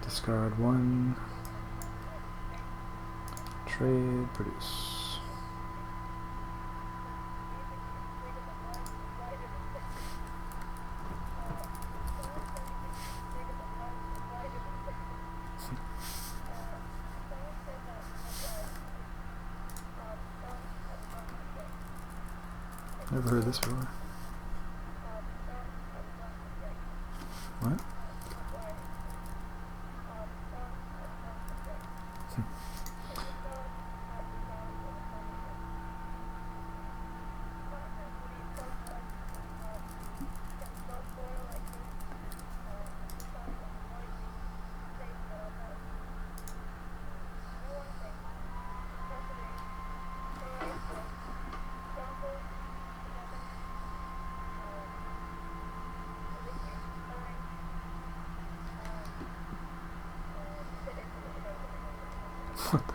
Discard 1. Trade, produce. Never heard this before. What? What the fuck?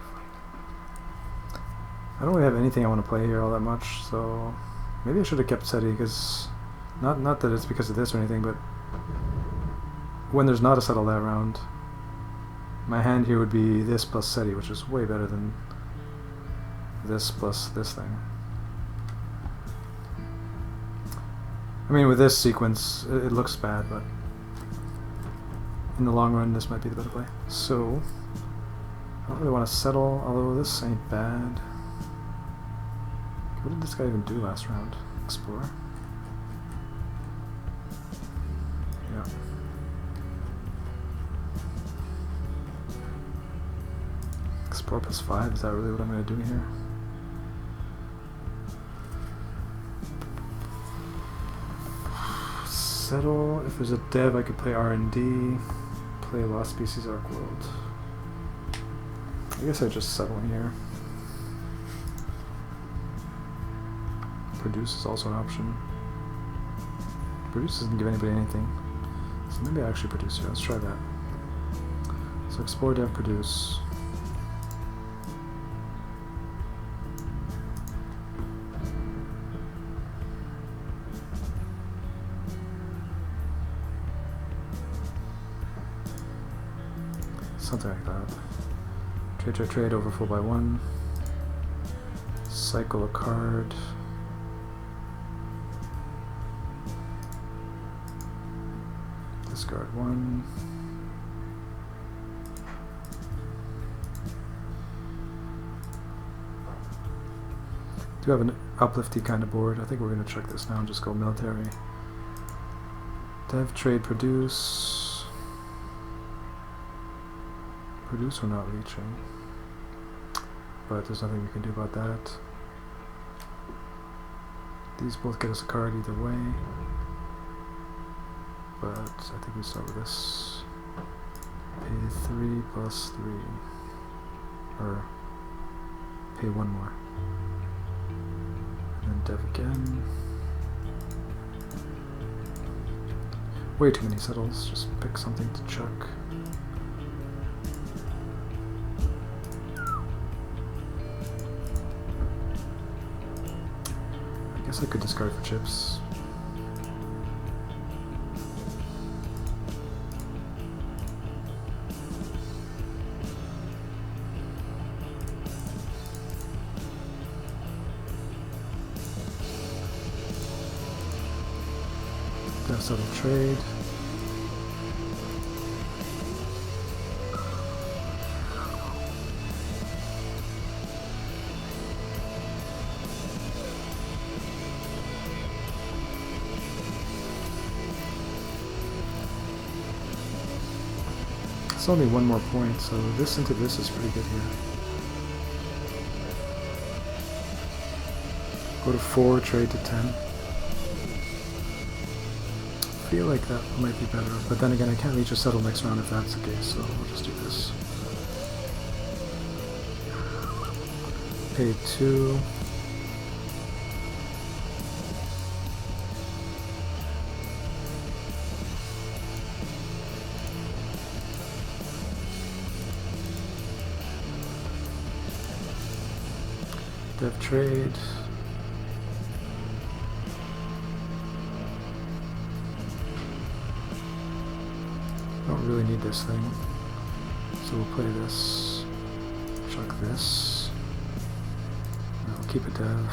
I don't really have anything I want to play here all that much, so maybe I should have kept SETI, because not that it's because of this or anything, but when there's not a settle that round, my hand here would be this plus SETI, which is way better than this plus this thing. I mean, with this sequence, it looks bad, but in the long run, this might be the better play. So, I don't really want to settle, although this ain't bad. What did this guy even do last round? Explore? Yeah. Explore plus 5, is that really what I'm going to do here? Settle, if there's a dev I could play R&D, play Lost Species Ark World. I guess I just settle here. Produce is also an option. Produce doesn't give anybody anything, so maybe I actually produce here. Let's try that. So explore, dev, produce. Something like that. Trade, trade, trade, overfull by 1. Cycle a card. Discard 1. Do have an uplifty kind of board. I think we're going to check this now and just go military. Dev, trade, produce. Produce we're not reaching. But there's nothing we can do about that. These both get us a card either way. But I think we start with this. Pay 3 plus 3. Or pay 1 more. And then dev again. Way too many settles. Just pick something to chuck. I guess I could discard for chips. Settle trade. It's only 1 more point, so this into this is pretty good here. Go to 4, trade to 10. I feel like that might be better, but then again I can't reach a settle next round if that's the case, so we'll just do this. Pay 2. Dev trade. Don't really need this thing, so we'll play this, chuck this, I'll keep a dev,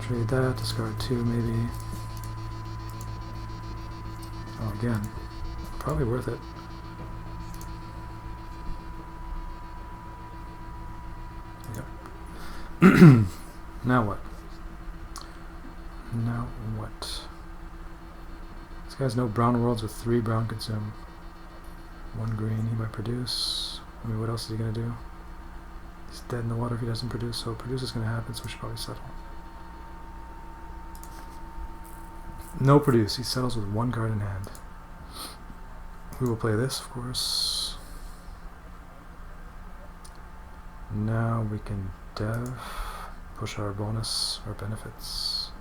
trade that, discard 2 maybe. Oh, again, probably worth it. Yep. Now what? Now what? This guy has no brown worlds with 3 brown consume. 1 green he might produce. I mean, what else is he going to do? He's dead in the water if he doesn't produce, so produce is going to happen, so we should probably settle. No produce, he settles with 1 card in hand. We will play this, of course. Now we can dev, push our bonus, our benefits.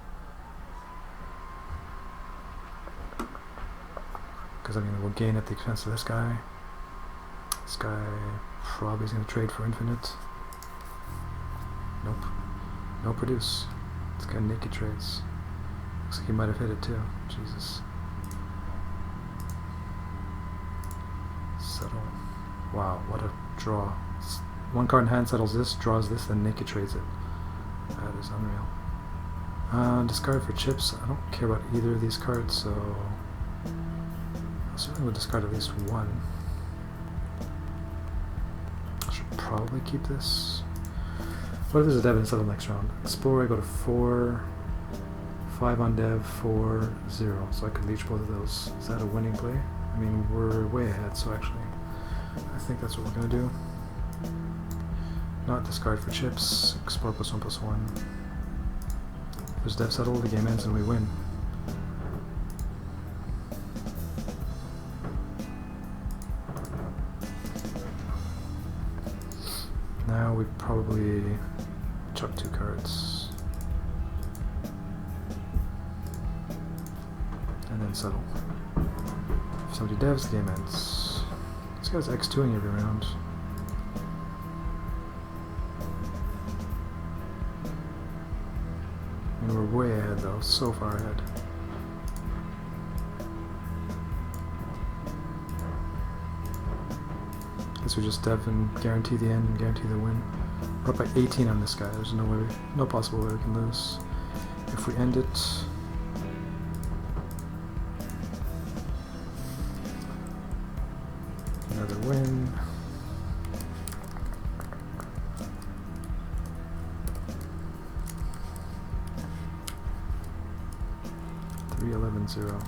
Because I mean, we'll gain at the expense of this guy. This guy probably is going to trade for infinite. Nope. No produce. This guy naked trades. Looks like he might have hit it too. Jesus. Settle. Wow, what a draw. 1 card in hand settles this, draws this, then naked trades it. That is unreal. Discard for chips. I don't care about either of these cards, so I certainly would discard at least 1. I should probably keep this. What if there's a dev and settle next round? Explore, I go to 4, 5 on dev, 4, 0. So I can leech both of those. Is that a winning play? I mean, we're way ahead, so actually, I think that's what we're going to do. Not discard for chips, explore +1/+1. If there's dev settle, the game ends and we win. Now we probably chuck 2 cards. And then settle. If somebody devs, the game ends. This guy's X2ing every round. And we're way ahead though, so far ahead. Guess we just dev and guarantee the end and guarantee the win. We're up by 18 on this guy. There's no way, no possible way we can lose. If we end it, another win. 311-0.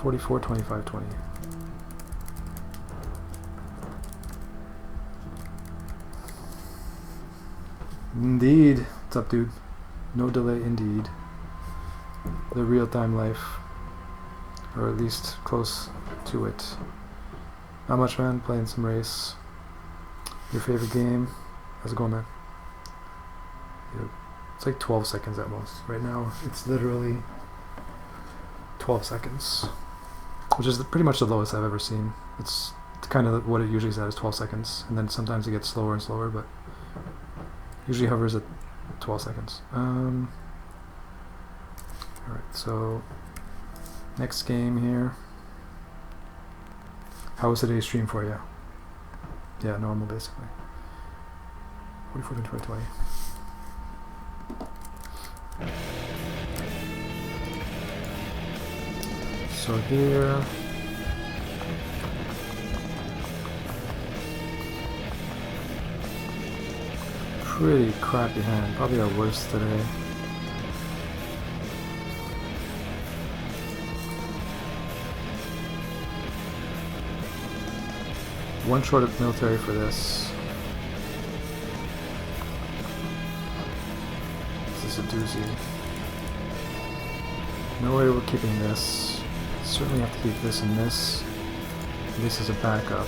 $44, $25, $20. Indeed. What's up, dude? No delay, indeed. The real-time life. Or at least close to it. Not much, man. Playing some race. Your favorite game? How's it going, man? Yep. It's like 12 seconds at most. Right now, it's literally 12 seconds. Which is pretty much the lowest I've ever seen. It's kind of what it usually is at, is 12 seconds. And then sometimes it gets slower and slower, but usually hovers at 12 seconds. Alright, so next game here. How was today's stream for you? Yeah, normal basically. 44 to 2020. So here, pretty crappy hand, probably our worst today. One short of military for this. This is a doozy. No way we're keeping this. Certainly have to keep this and this. This is a backup.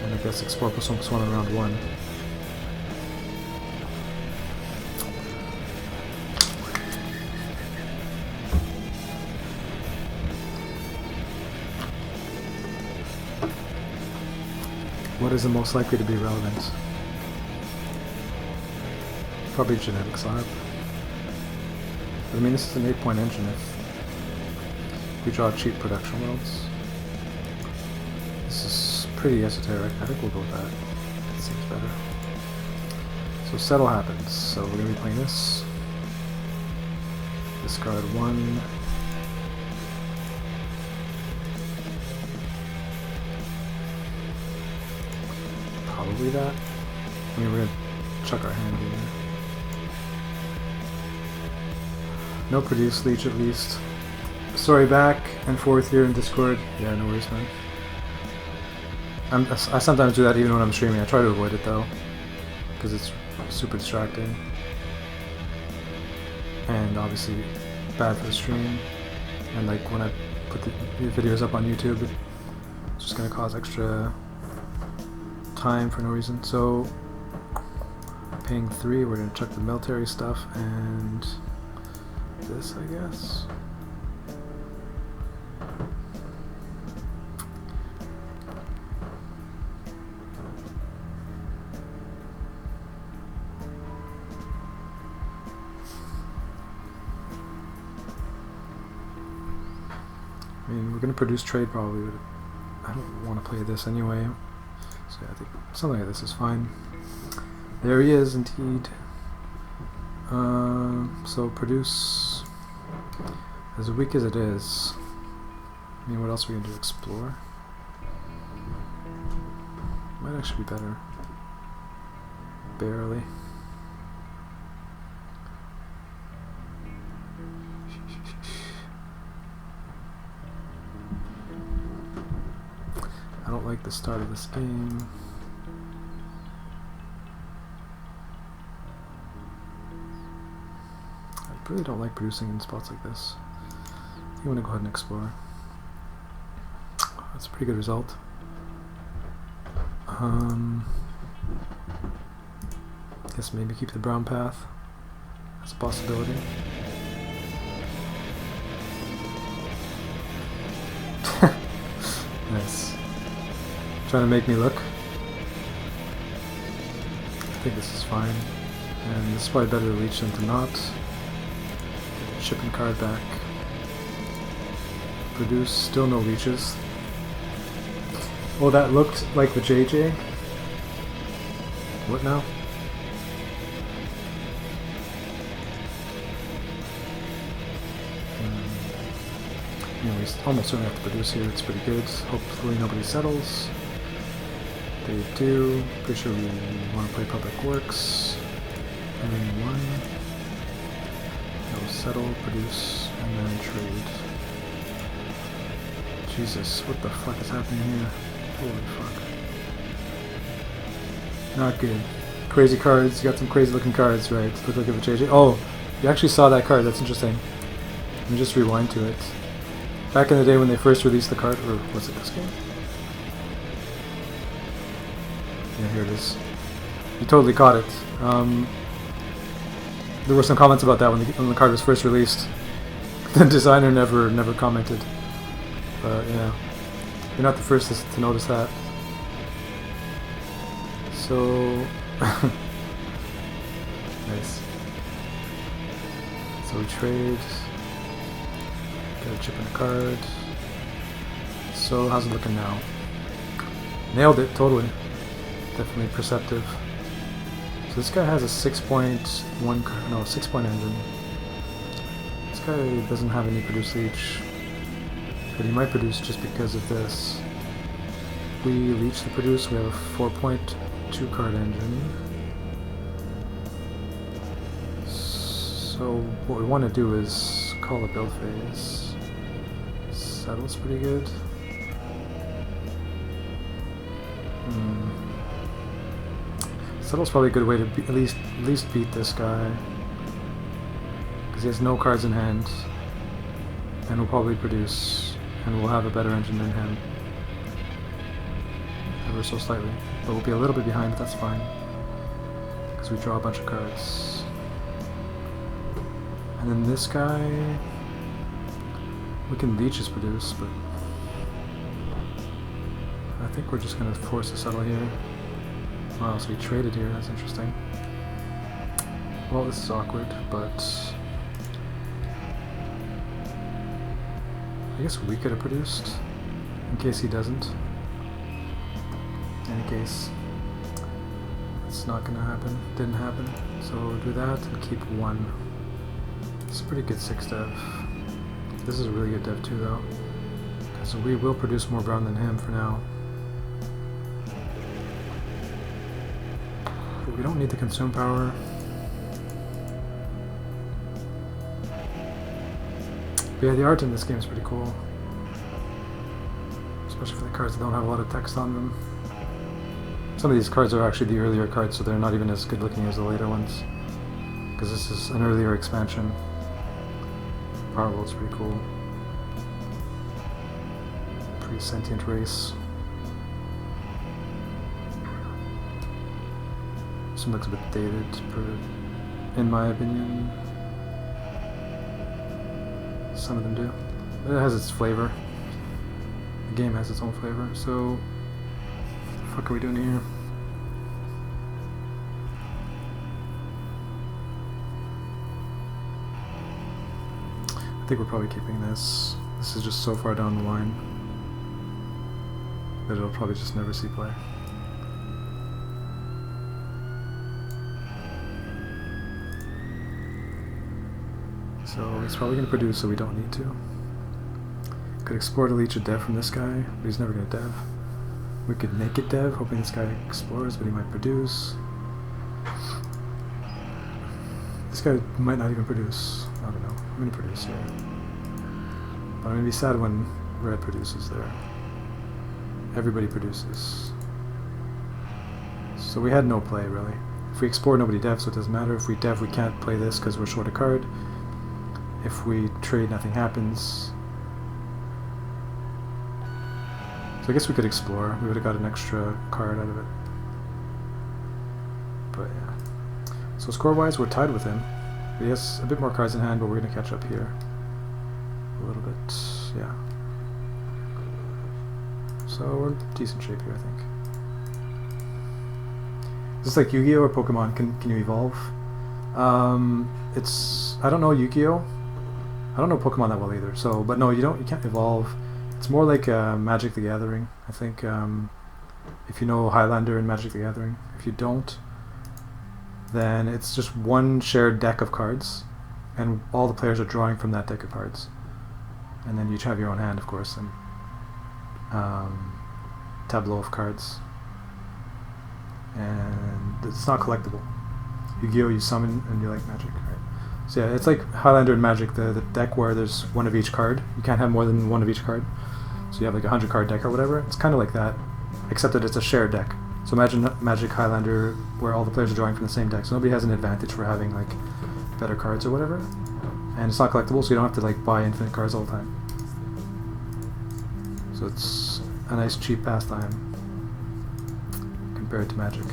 And I guess explore +1/+1 on round 1. What is the most likely to be relevant? Probably genetics lab. But I mean, this is an 8-point engine if we draw cheap production worlds. This is pretty esoteric. I think we'll go with that. It seems better. So settle happens. So we're going to be playing this. Discard 1. Probably that. I mean, we're going to chuck our hand here. No produce leech at least. Sorry, back and forth here in Discord. Yeah, no worries, man. I sometimes do that even when I'm streaming. I try to avoid it though, because it's super distracting. And obviously bad for the stream. And like when I put the videos up on YouTube, it's just going to cause extra time for no reason. So, paying 3, we're going to chuck the military stuff and this, I guess. I mean, we're going to produce trade probably, but I don't want to play this anyway. So yeah, I think something like this is fine. There he is, indeed. So produce, as weak as it is. I mean, what else are we going to do? Explore? Might actually be better. Barely. I don't like the start of this game. I really don't like producing in spots like this. You want to go ahead and explore. That's a pretty good result. Guess maybe keep the brown path. That's a possibility. Nice. Trying to make me look. I think this is fine. And this is probably better to leech than to not. Get the shipping card back. Produce, still no leeches. Oh, that looked like the JJ. What now? You know, we almost certainly have to produce here. It's pretty good. Hopefully nobody settles. They do. Pretty sure we want to play Public Works. And then 1. No, settle, produce, and then trade. Jesus, what the fuck is happening here? Holy fuck. Not good. Crazy cards. You got some crazy looking cards, right? Look like a JJ. Oh, you actually saw that card. That's interesting. Let me just rewind to it. Back in the day when they first released the card, or was it this game? Yeah, here it is. You totally caught it. There were some comments about that when the card was first released. The designer never commented. But yeah, you're not the first to notice that. So nice. So we trade. Get a chip and a card. So how's it looking now? Nailed it, totally. Definitely perceptive. So this guy has a 6-point engine. This guy doesn't have any produce leech, but he might produce just because of this. We leech the produce. We have a 4.2 card engine. So what we want to do is call a build phase. Settle's pretty good. Settle's probably a good way to at least beat this guy, because he has no cards in hand, and will probably produce, and we'll have a better engine than him, ever so slightly. But we'll be a little bit behind, but that's fine, because we draw a bunch of cards. And then this guy, we can leech his produce, but I think we're just going to force a settle here. Wow, so we traded here, that's interesting. Well, this is awkward, but I guess we could have produced, in case he doesn't. In any case, it's not gonna happen, didn't happen, so we'll do that and keep 1. It's a pretty good 6 dev. This is a really good dev too though, so we will produce more brown than him for now. We don't need to consume power. But yeah, the art in this game is pretty cool. Especially for the cards that don't have a lot of text on them. Some of these cards are actually the earlier cards, so they're not even as good looking as the later ones. Because this is an earlier expansion. Power World's pretty cool. Pretty sentient race. This one looks a bit dated, in my opinion. Some of them do. But it has its flavor. The game has its own flavor, so what the fuck are we doing here? I think we're probably keeping this. This is just so far down the line that it'll probably just never see play. So he's probably going to produce, so we don't need to. Could explore to leech a dev from this guy, but he's never going to dev. We could naked dev, hoping this guy explores, but he might produce. This guy might not even produce. I don't know. I'm going to produce here. But I'm going to be sad when red produces there. Everybody produces. So we had no play, really. If we explore, nobody devs, so it doesn't matter. If we dev, we can't play this because we're short a card. If we trade, nothing happens. So I guess we could explore. We would have got an extra card out of it. But yeah. So score-wise, we're tied with him. He has a bit more cards in hand, but we're going to catch up here. A little bit, yeah. So we're in decent shape here, I think. Is this like Yu-Gi-Oh or Pokemon? Can you evolve? It's, I don't know Yu-Gi-Oh. I don't know Pokemon that well either. So, but no, you can't evolve. It's more like Magic the Gathering, I think. If you know Highlander and Magic the Gathering. If you don't, then it's just one shared deck of cards, and all the players are drawing from that deck of cards. and then you each have your own hand, of course, and tableau of cards. And it's not collectible. Yu-Gi-Oh! You summon and you like Magic, right? So yeah, it's like Highlander and Magic, the deck where there's one of each card. You can't have more than one of each card. So you have like a 100 card deck or whatever. It's kind of like that, except that it's a shared deck. So imagine Magic Highlander where all the players are drawing from the same deck. So nobody has an advantage for having like better cards or whatever. And it's not collectible, so you don't have to like buy infinite cards all the time. So it's a nice cheap pastime compared to Magic.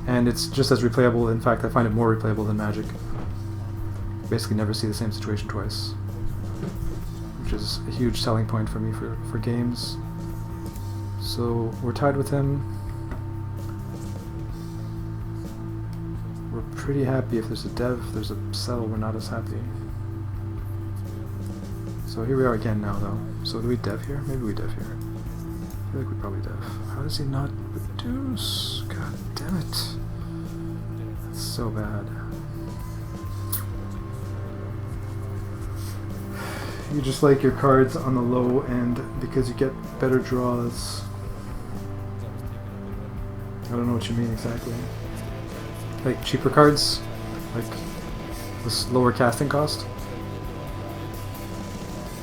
And it's just as replayable. In fact, I find it more replayable than Magic. Basically never see the same situation twice, which is a huge selling point for me for games. So we're tied with him. We're pretty happy if there's a dev. If there's a settle, we're not as happy. So here we are again now, though. So do we dev here? Maybe we dev here. I feel like we probably dev. How does he not reduce? God damn it. That's so bad. You just like your cards on the low end because you get better draws. I don't know what you mean exactly. Like cheaper cards? Like this lower casting cost?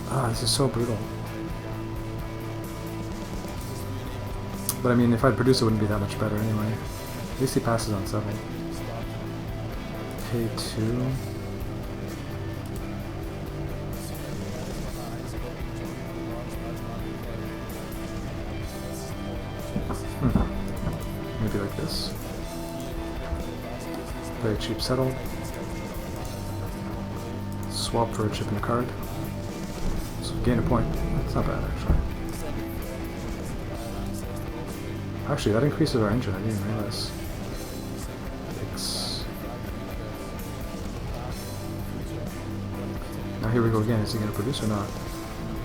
Ah, this is so brutal. But I mean, if I'd produce it, wouldn't be that much better anyway. At least he passes on 7. Pay 2. Maybe like this. Play a cheap settle. Swap for a chip and a card. So gain a point. That's not bad, actually. Actually, that increases our engine. I didn't even realize. X. Now here we go again. Is he going to produce or not?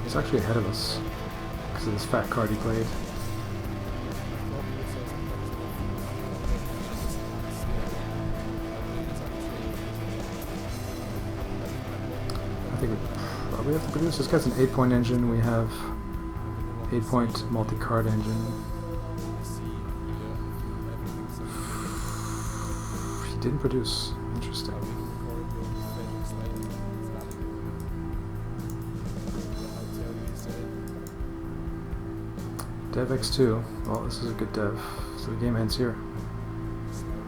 He's actually ahead of us because of this fat card he played. I think we probably have to produce. This guy's an 8-point engine. We have 8-point multi-card engine. He didn't produce. Interesting. Dev X2. Well, this is a good dev. So the game ends here.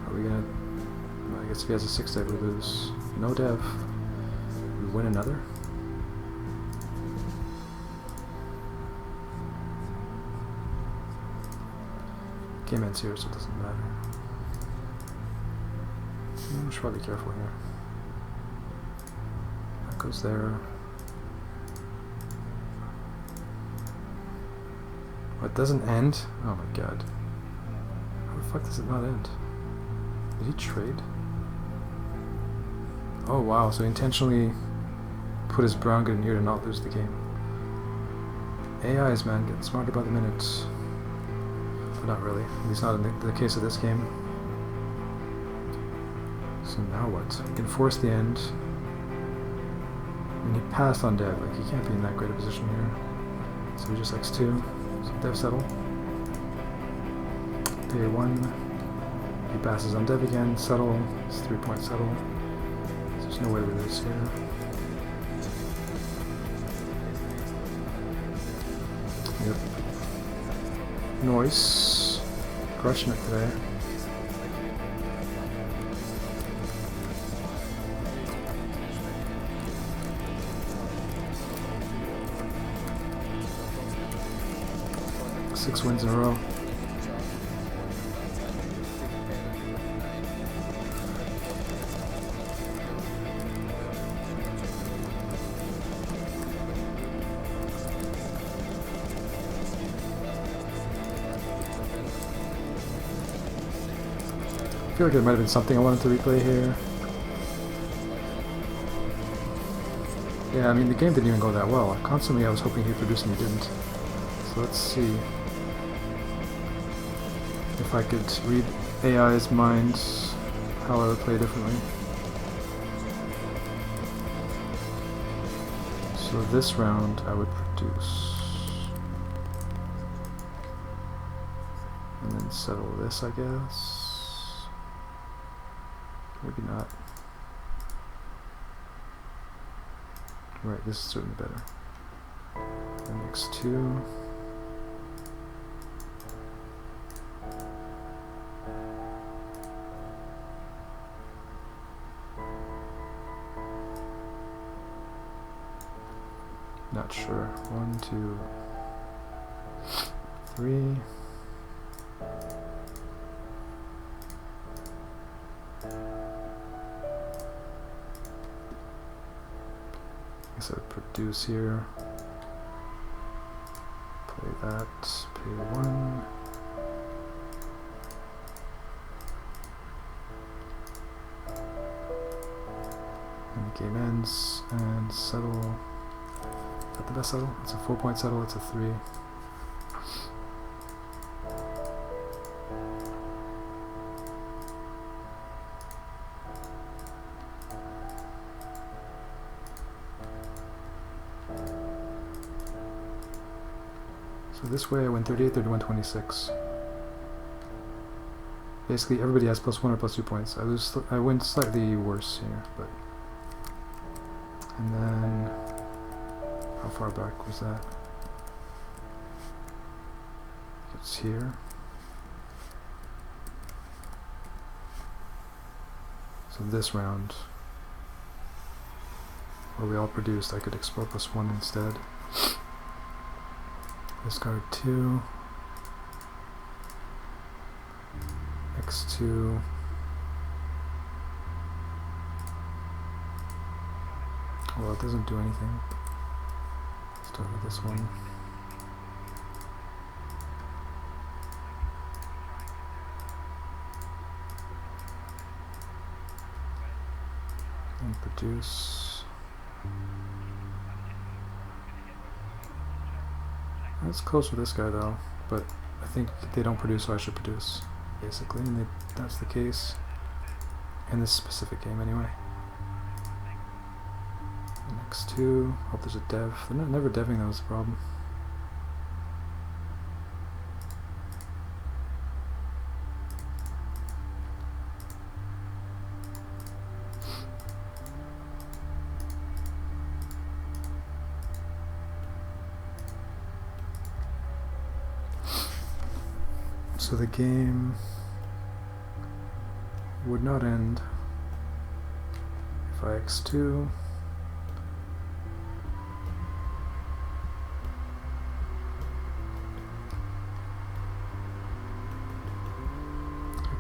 Are we gonna... Well, I guess if he has a 6 dev, we lose. No dev. We win another. Game ends here, so it doesn't matter. We should probably be careful here. That goes there. Oh, it doesn't end? Oh my god. How the fuck does it not end? Did he trade? Oh wow, so he intentionally put his brown good in here to not lose the game. AIs, man, getting smarter by the minute. But not really. At least not in the case of this game. So now what? We can force the end. And he passed on dev. Like, he can't be in that great a position here. So we just X2. So dev settle. Pay 1. He passes on dev again. Settle. It's 3-point settle. So there's no way we lose here. Yep. Noise. Crushing it today. Six wins in a row. I feel like there might have been something I wanted to replay here. Yeah, I mean the game didn't even go that well. Constantly I was hoping he'd produce and he didn't. So let's see if I could read AI's minds, how I would play differently. So this round I would produce. And then settle this, I guess. Maybe not. Right, this is certainly better. And next two. Not sure. 1, 2, 3. I guess I would produce here. Play that. Pay 1. And the game ends. And settle. Is that the best settle? It's a 4-point settle. It's a 3. So this way I win 38, 31, 26. Basically everybody has +1 or +2 points. I win slightly worse here, but... And then... How far back was that? It's here. So this round, where we all produced, I could explore +1 instead. Discard 2. X2. Well, it doesn't do anything. Start with this one. And produce. That's close with this guy though, but I think they don't produce, so I should produce, basically, and that's the case in this specific game anyway. Next two. Hope there's a dev. They're never deving, that was the problem. So the game would not end if I x2.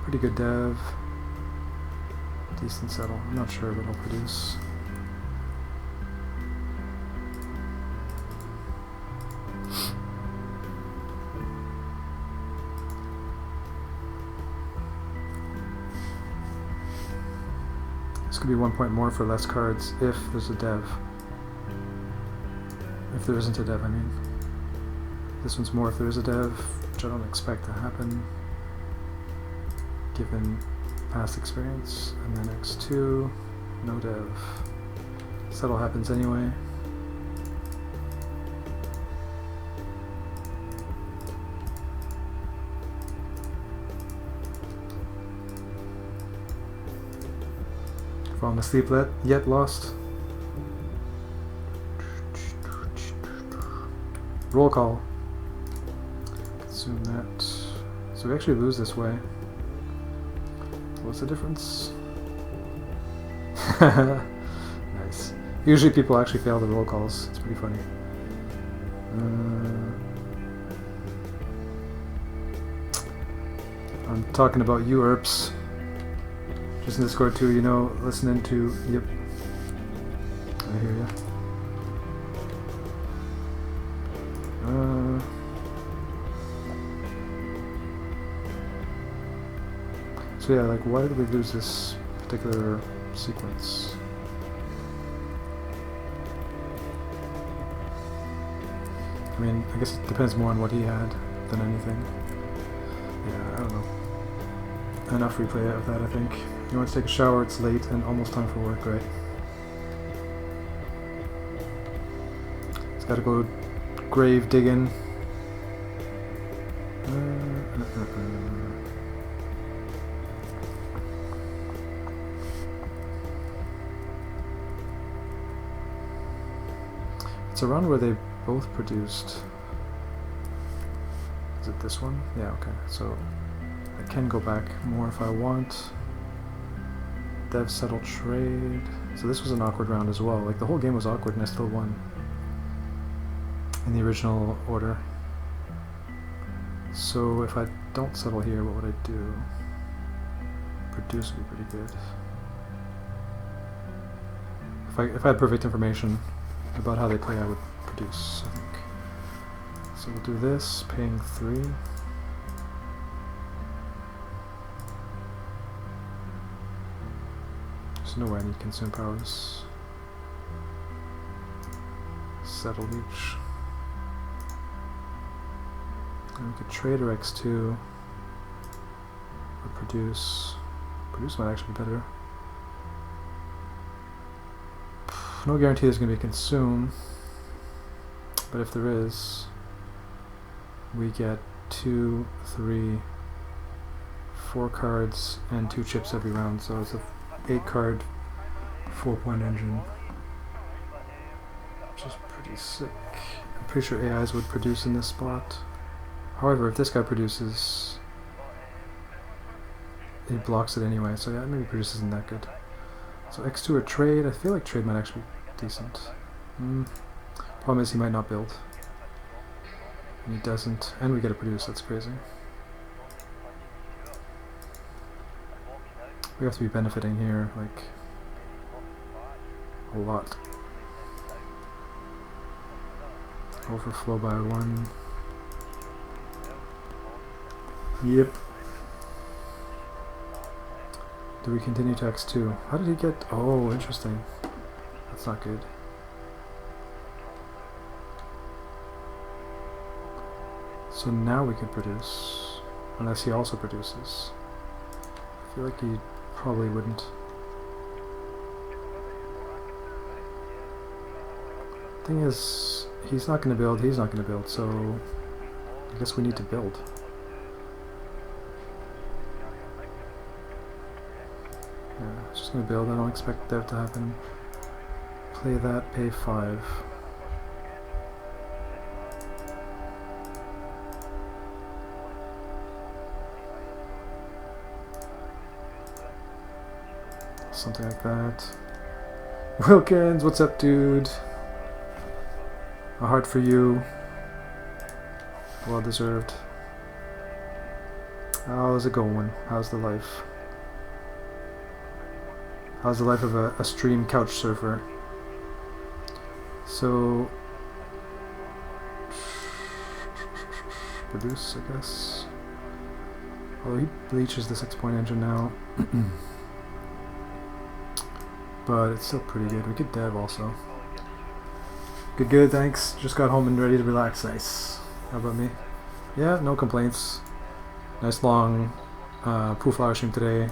Pretty good dev. Decent settle. I'm not sure what it'll produce. This could be 1 point more for less cards if there's a dev. If there isn't a dev, I mean. This one's more if there is a dev, which I don't expect to happen, given past experience. And then x2, no dev. Settle happens anyway. Falling asleep yet lost. Roll call. Consume that. So we actually lose this way. What's the difference? Nice. Usually people actually fail the roll calls. It's pretty funny. I'm talking about you, ERPs. Just in Discord too, you know, listening to... Yep. I hear ya. So yeah, like, why did we lose this particular sequence? I mean, I guess it depends more on what he had than anything. Yeah, I don't know. Enough replay of that, I think. You want to take a shower, it's late and almost time for work, right? Gotta go grave digging. It's around where they both produced. Is it this one? Yeah, okay. So I can go back more if I want. Dev settle trade. So this was an awkward round as well. Like the whole game was awkward and I still won. In the original order. So if I don't settle here, what would I do? Produce would be pretty good. If I had perfect information about how they play, I would produce, I think. So we'll do this, paying 3. There's no way I need consume powers. Settle each. And we could trade or X2. Or produce. Produce might actually be better. No guarantee there's going to be a consume, but if there is, we get 2, 3, 4 cards and 2 chips every round, so it's a 8 card 4-point engine, which is pretty sick. I'm pretty sure AIs would produce in this spot. However, if this guy produces, he blocks it anyway, so yeah, maybe produce isn't that good. So X2 or trade. I feel like trade might actually be decent. Problem is he might not build. And he doesn't. And we get a produce, that's crazy. We have to be benefiting here, like, a lot. Overflow by 1. Yep. Do we continue to X2? How did he get... Oh, interesting. That's not good. So now we can produce. Unless he also produces. I feel like he probably wouldn't. Thing is, he's not going to build, he's not going to build, so I guess we need to build. Yeah, just gonna build. I don't expect that to happen. Play that, pay 5. Something like that. Wilkins, what's up, dude? A heart for you. Well deserved. How's it going? How's the life? How's the life of a stream couch surfer? So produce, I guess. Although he bleaches the 6-point engine now. But it's still pretty good. We could dev also. Good, thanks. Just got home and ready to relax. Nice. How about me? Yeah, no complaints. Nice long pool flower stream today.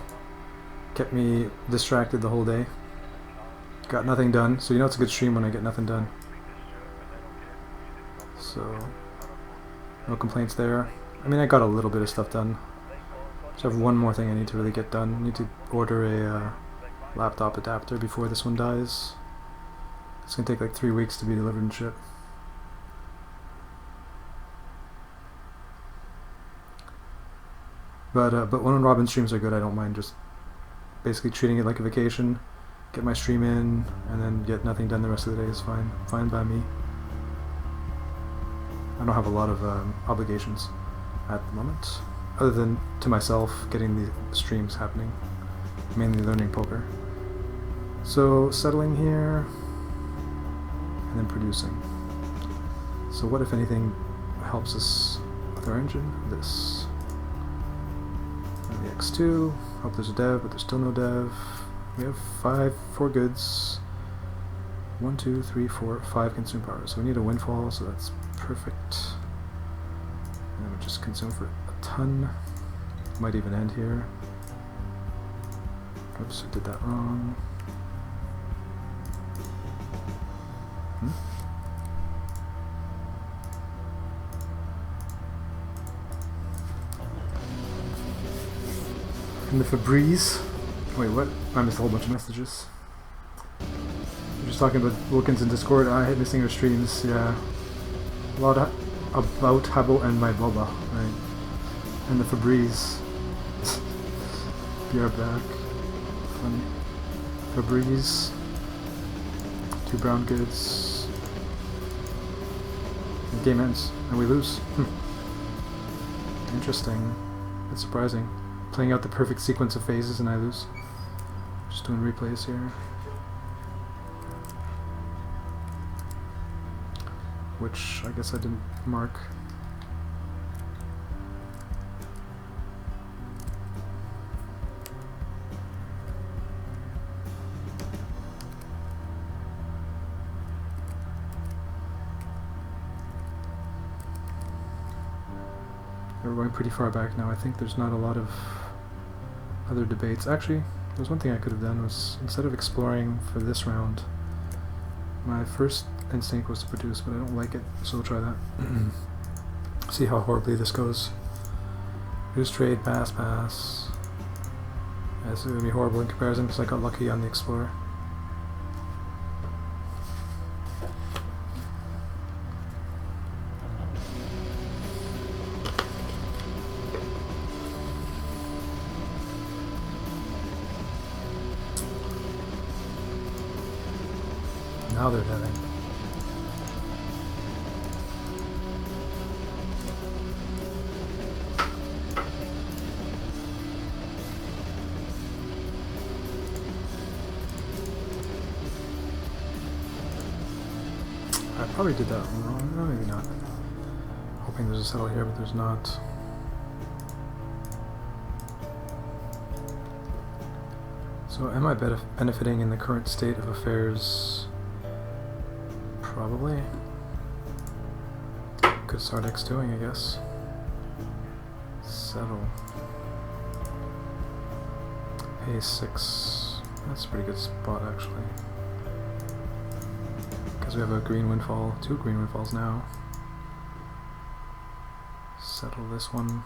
Kept me distracted the whole day. Got nothing done. So you know it's a good stream when I get nothing done. So no complaints there. I mean, I got a little bit of stuff done. Just have one more thing I need to really get done. I need to order a laptop adapter before this one dies. It's gonna take like 3 weeks to be delivered and ship. But when Robin streams are good, I don't mind just basically treating it like a vacation. Get my stream in, and then get nothing done the rest of the day is fine. Fine by me. I don't have a lot of obligations at the moment, other than to myself, getting the streams happening. Mainly learning poker. So settling here, and then producing. So what, if anything, helps us with our engine? This. Maybe X2. Hope there's a dev, but there's still no dev. We have 4 goods. 1, 2, 3, 4, 5 consume power. So we need a windfall, so that's perfect. And we just consume for a ton. Might even end here. Oops, I did that wrong. And the Febreze. Wait, what? I missed a whole bunch of messages. We're just talking about Wilkins in Discord. I hate missing your streams. Yeah. A lot about Habo and my Boba, right? And the Febreze. Be back. Funny. Febreze. 2 brown goods. And game ends. And we lose. Interesting. That's surprising. Playing out the perfect sequence of phases and I lose. Just doing replays here. Which I guess I didn't mark. We're going pretty far back now. I think there's not a lot of other debates. Actually, there's one thing I could have done was, instead of exploring for this round, my first instinct was to produce, but I don't like it, so we'll try that. See how horribly this goes. Produce, trade, pass, pass. Yeah, this is going to be horrible in comparison because I got lucky on the Explorer. Now they're having. I probably did that wrong. No, maybe not. Hoping there's a settle here, but there's not. So am I benefiting in the current state of affairs? Probably. Could start X2ing, I guess. Settle. A6. That's a pretty good spot, actually. Because we have a green windfall, 2 green windfalls now. Settle this one.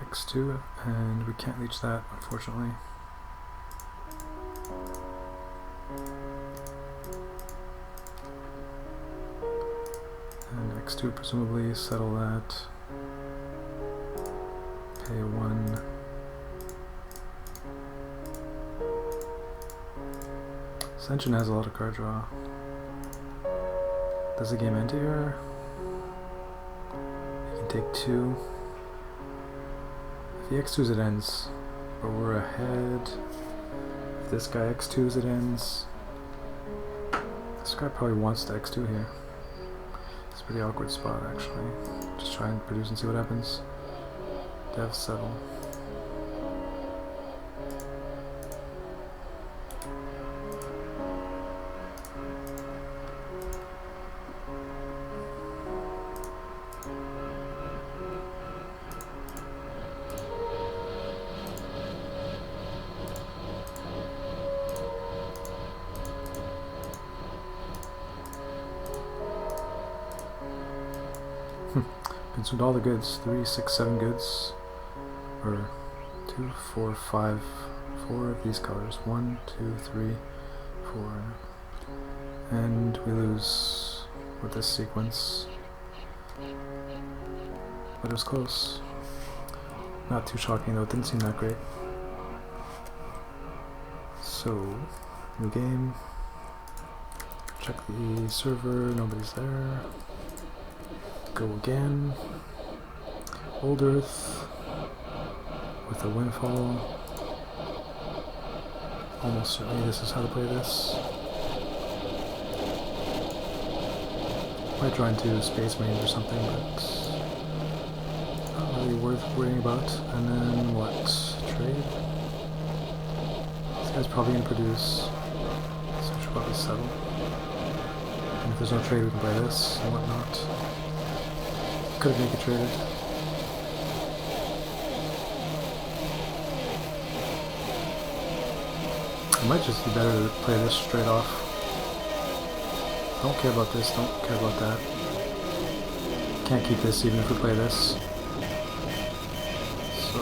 X2, and we can't reach that, unfortunately. And X2 presumably settle that. Pay 1. Ascension has a lot of card draw. Does the game end here? You can take 2. If he X2s, it ends. But we're ahead. If this guy X2s, it ends. This guy probably wants to X2 here. It's a pretty awkward spot, actually. Just try and produce and see what happens. Dev settle. Consumed all the goods. 3, 6, 7 goods. Or 2, 4, 5. 4 of these colors. 1, 2, 3, 4. And we lose with this sequence. But it was close. Not too shocking though, it didn't seem that great. So, new game. Check the server, nobody's there. Go again. Old Earth with a windfall. Almost certainly this is how to play this. Might draw into Space Marines or something, but not really worth worrying about. And then what? Trade? This guy's probably going to produce, so we should probably settle. And if there's no trade, we can play this and whatnot. Could have make it traded. It might just be better to play this straight off. Don't care about this, don't care about that. Can't keep this even if we play this. So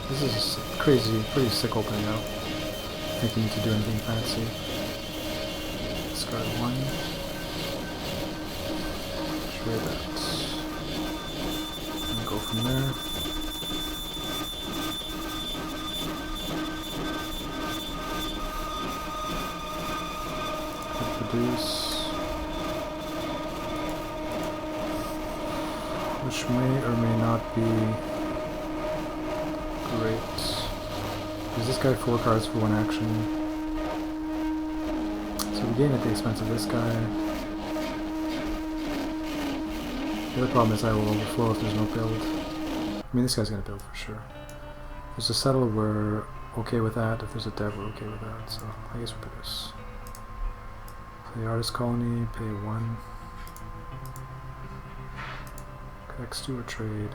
This is crazy, pretty sick opening now. Thinking to do anything fancy. Discard 1. Trade that. And go from there. Produce. Which may or may not be great. Gives this guy 4 cards for 1 action. So we gain at the expense of this guy. The other problem is I will overflow if there's no build. I mean, this guy's gonna build for sure. If there's a settle, we're okay with that. If there's a dev, we're okay with that. So I guess we produce. Play Artist Colony, pay 1. X2 or trade.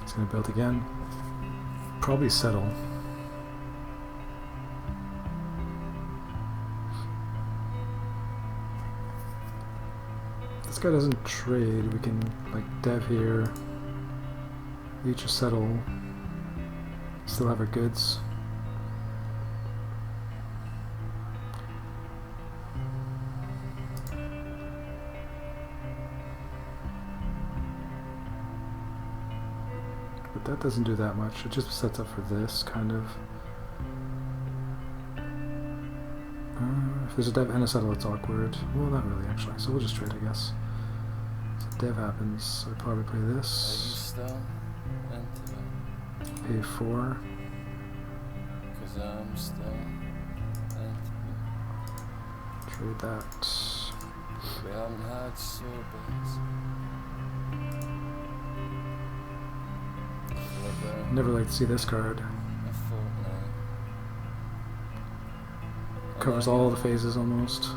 He's gonna build again. Probably settle. If this guy doesn't trade, we can like dev here, leech or settle, still have our goods. But that doesn't do that much. It just sets up for this, kind of. If there's a dev and a settle, it's awkward. Well, not really, actually. So we'll just trade, I guess. So dev happens. So we probably play this. Pay 4. Trade that. We haven't had sorbets. Never like to see this card. Covers all the phases almost.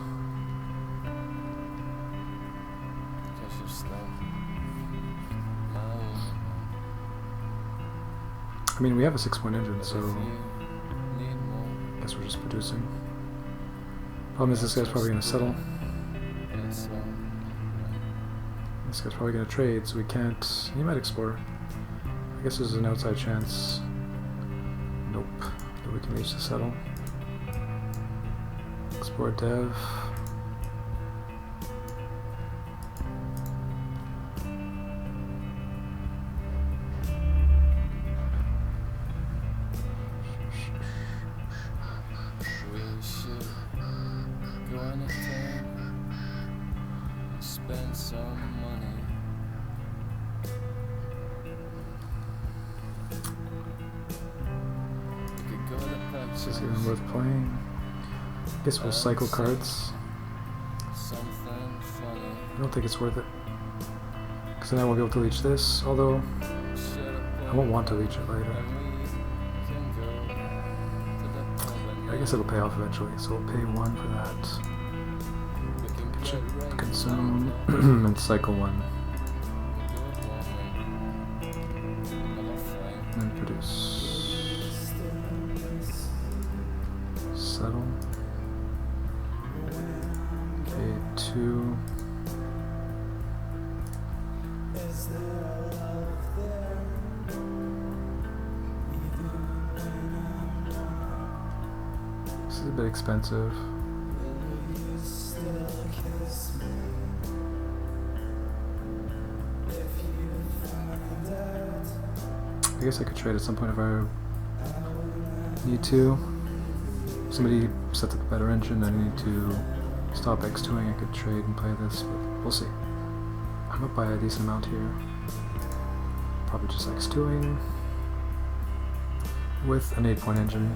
I mean, we have a 6-point engine, so I guess we're just producing. Problem is, this guy's probably going to settle. This guy's probably going to trade, so we can't. He might explore. I guess there's an outside chance. Nope. That we can reach the settle. Explore dev. We should go in a town, spend some money. This is even worth playing. I guess we'll cycle cards. I don't think it's worth it. Because then I won't be able to leech this, although I won't want to leech it later. I guess it'll pay off eventually, so we'll pay 1 for that. Consume and cycle 1. And produce. Settle. Okay, 2. This is a bit expensive. I guess I could trade at some point if I need to. If somebody sets up a better engine, I need to stop X2ing, I could trade and play this, but we'll see. I'm up by a decent amount here. Probably just X2ing with an 8-point engine.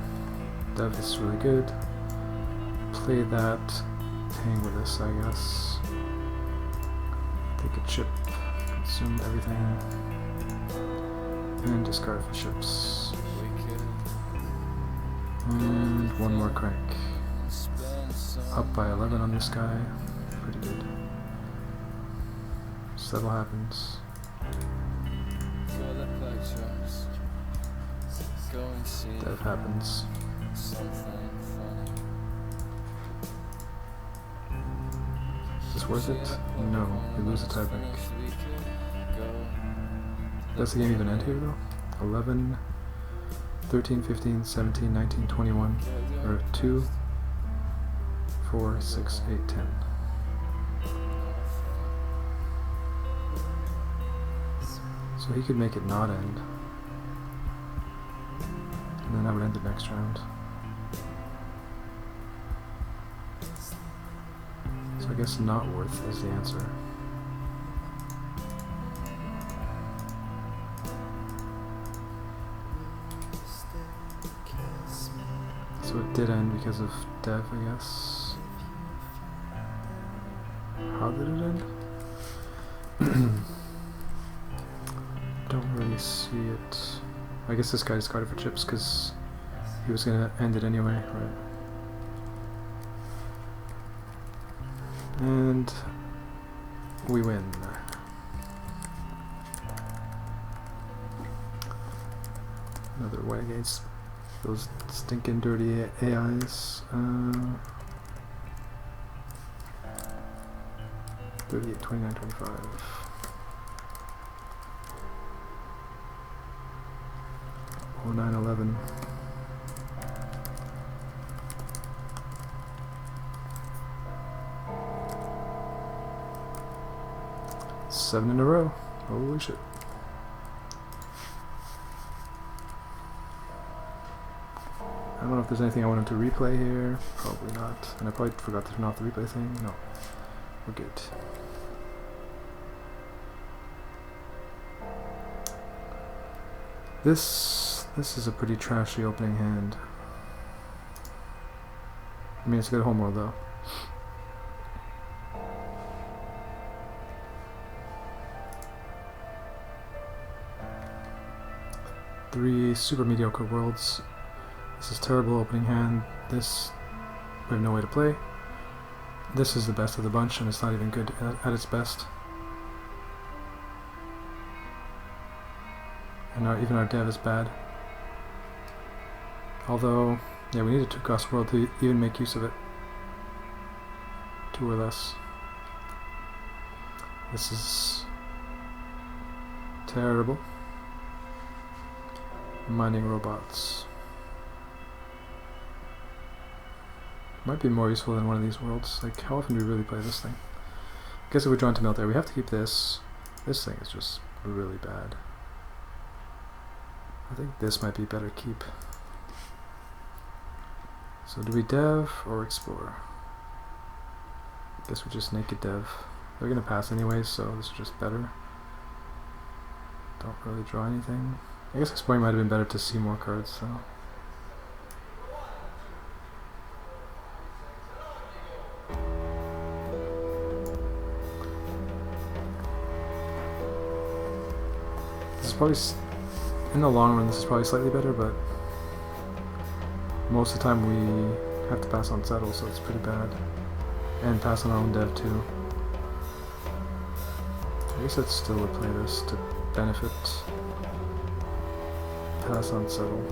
Dev is really good. Play that, hang with this, I guess. Take a chip, consume everything, and discard for ships. And 1 more crank. Up by 11 on this guy. Pretty good. Settle happens. Dev happens. This this worth it? No, we lose a tiebreak. Does the game even end here though? 11, 13, 15, 17, 19, 21, or 2, 4, 6, 8, 10. So he could make it not end. And then that would end the next round. So I guess not worth is the answer. So it did end because of Dev, I guess. How did it end? Don't really see it. I guess this guy discarded for chips because he was gonna end it anyway, right? And we win. Another way against those stinking dirty AIs. 38, 29, 25. Oh, 9, 11. Seven in a row. Holy shit. I don't know if there's anything I wanted to replay here. Probably not. And I probably forgot to turn off the replay thing. No. We're good. This is a pretty trashy opening hand. I mean, it's a good homeworld though. Three super mediocre worlds. This is terrible opening hand. This, we have no way to play. This is the best of the bunch, and it's not even good at its best. And even our dev is bad. Although, yeah, we need a 2-cost world to even make use of it. 2 or less. This is terrible. Mining robots. Might be more useful than one of these worlds. Like, how often do we really play this thing? I guess if we're drawn to melt there, we have to keep this. This thing is just really bad. I think this might be better keep. So do we dev or explore? I guess we just naked dev. They're gonna pass anyways, so this is just better. Don't really draw anything. I guess exploring might have been better to see more cards, though. This is probably, in the long run, this is probably slightly better, but most of the time we have to pass on settle, so it's pretty bad. And pass on our own dev, too. I guess I'd still would play this to benefit. Pass on settle.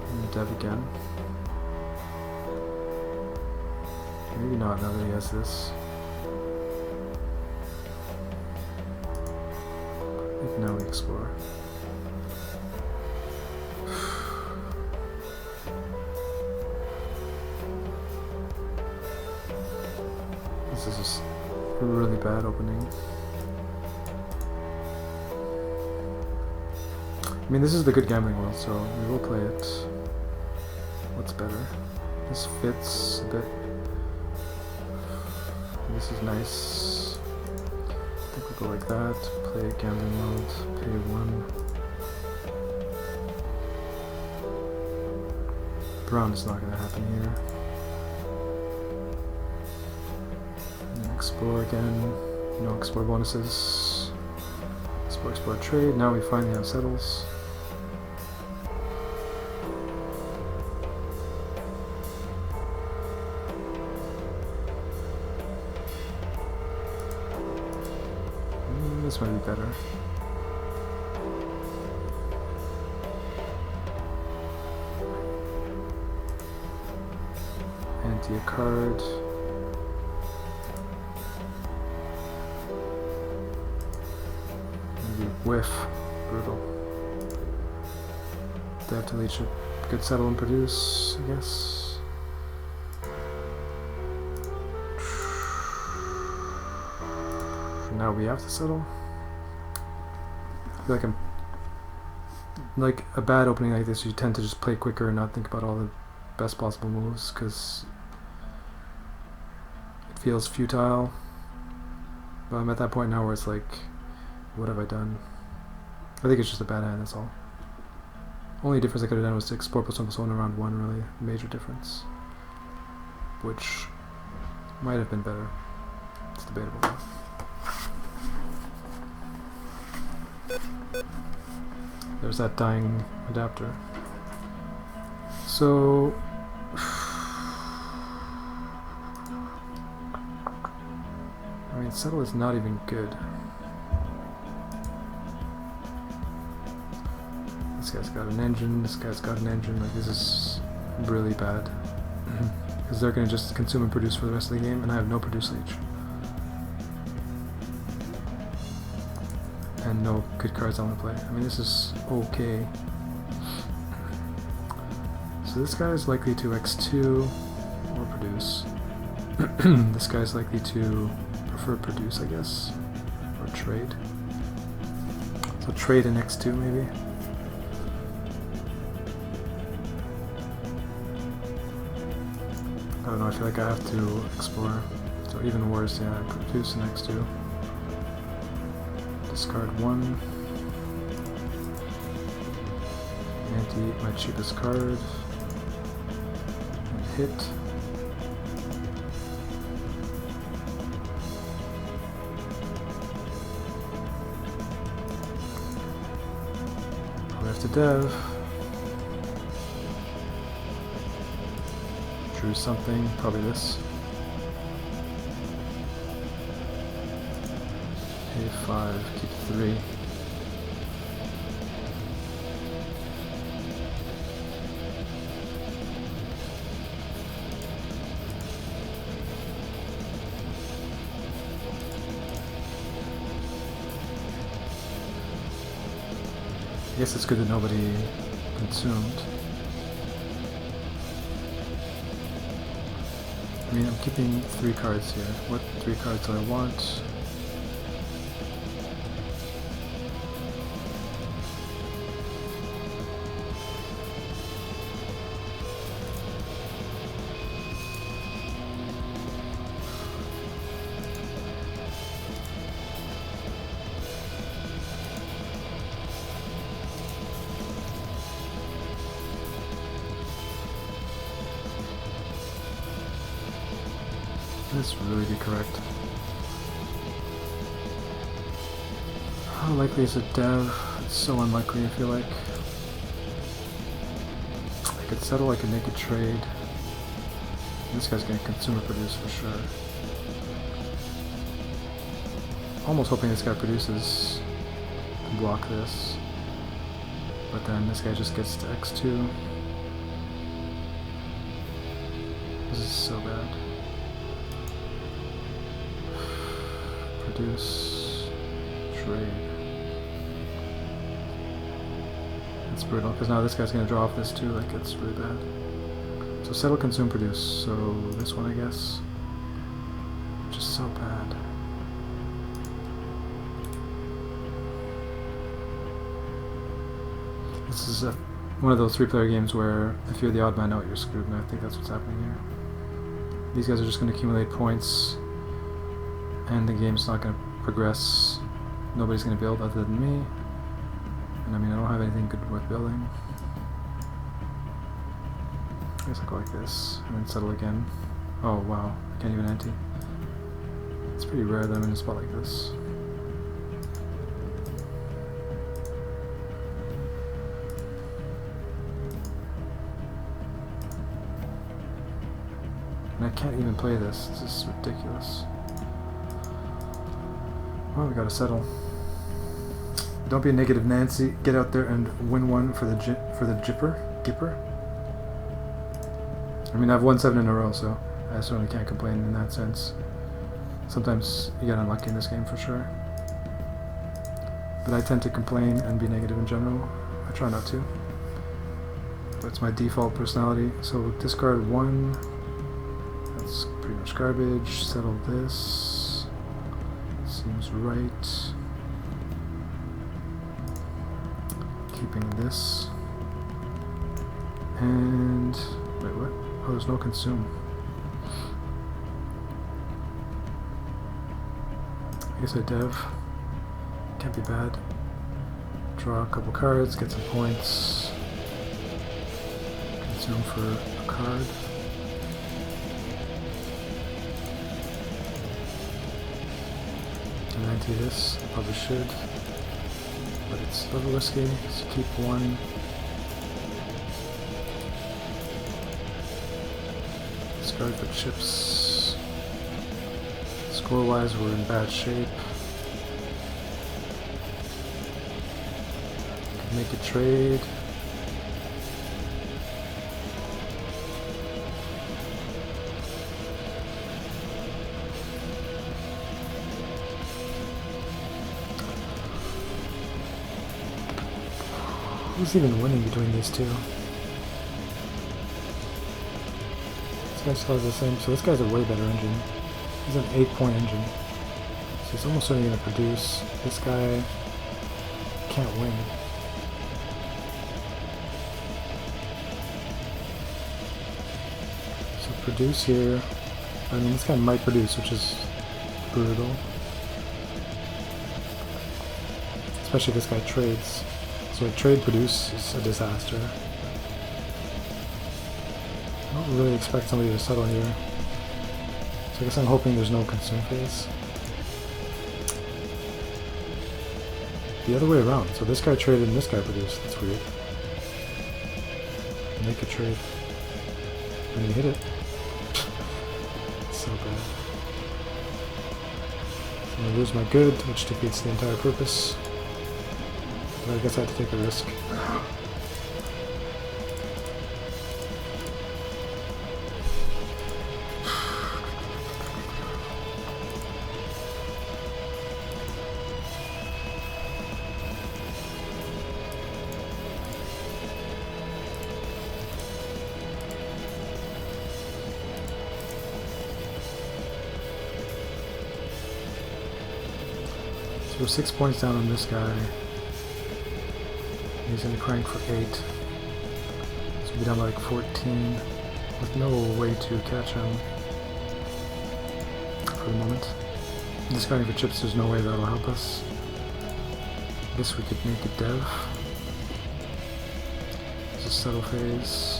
And dev again. Maybe not now that he has this. I think now we explore. This is just a really bad opening. I mean, this is the good gambling world, so we will play it. What's better? This fits a bit. This is nice. I think we'll go like that. Play gambling world. Pay 1. Brown is not going to happen here. And then explore again. No explore bonuses. Explore trade. Now we finally have settles. This might be better. Anti a card. Whiff. Brutal. They have to leech a good settle and produce, I guess. Now we have to settle. I feel like I'm like a bad opening like this, you tend to just play quicker and not think about all the best possible moves because it feels futile. But I'm at that point now where it's like, what have I done? I think it's just a bad hand, that's all. Only difference I could have done was to explore +1/+1 around 1, really. Major difference. Which might have been better. It's debatable. There's that dying adapter. So I mean, settle is not even good. This guy's got an engine, this guy's got an engine, like this is really bad. Because they're going to just consume and produce for the rest of the game, and I have no produce leech. And no good cards I want to play. I mean, this is okay. So this guy is likely to x2 or produce. This guy's likely to prefer produce, I guess, or trade. So trade in x2 maybe. I don't know, I feel like I have to explore. So even worse, yeah, produce in x2. Discard 1. Anti my cheapest card. And hit. We have to dev. Drew something, probably this. A5, keep 3. I guess it's good that nobody consumed. I mean, I'm keeping 3 cards here. What 3 cards do I want? This really be correct. How likely is a dev? It's so unlikely, I feel like. I could settle, I could make a trade. This guy's gonna consumer produce for sure. Almost hoping this guy produces to block this. But then this guy just gets to x2. This is so bad. Produce, trade. It's brutal, because now this guy's going to draw off this too, like it's really bad. So settle, consume, produce, so this one I guess. Which is so bad. This is one of those 3-player games where if you're the odd man out, you're screwed, and I think that's what's happening here. These guys are just going to accumulate points, and the game's not going to progress. Nobody's going to build other than me. And I mean, I don't have anything good worth building. I guess I'll go like this, and then settle again. Oh wow, I can't even anti. It's pretty rare that I'm in a spot like this. And I can't even play this. This is ridiculous. Well, we gotta settle. Don't be a negative Nancy. Get out there and win one for the Gipper. I mean, I've won 7 in a row, so I certainly can't complain in that sense. Sometimes you get unlucky in this game for sure. but I tend to complain and be negative in general. I try not to, but it's my default personality. So discard 1, that's pretty much garbage. Settle this, seems right. Keeping this, and wait, what? Oh, there's no consume. I guess I dev. Can't be bad. Draw a couple cards, get some points. Consume for a card. And anti this, I probably should. But it's a little risky, so keep 1. Discard for chips. Score-wise, we're in bad shape. Could make a trade. Who's even winning between these two? This guy still has the same, so this guy's a way better engine. He's an 8-point engine. So he's almost certainly going to produce. This guy can't win. So produce here. I mean, this guy might produce, which is brutal. Especially if this guy trades. So a trade produce is a disaster. I don't really expect somebody to settle here. So I guess I'm hoping there's no consume phase. The other way around. So this guy traded and this guy produced. That's weird. Make a trade. And you hit it. So bad. So I'm gonna lose my good, which defeats the entire purpose. But I guess I have to take a risk. So we're 6 points down on this guy. He's going to crank for 8. So we'll be down by like 14 with no way to catch him for the moment. Discarding for chips, there's no way that'll help us. I guess we could make a dev. There's a settle phase.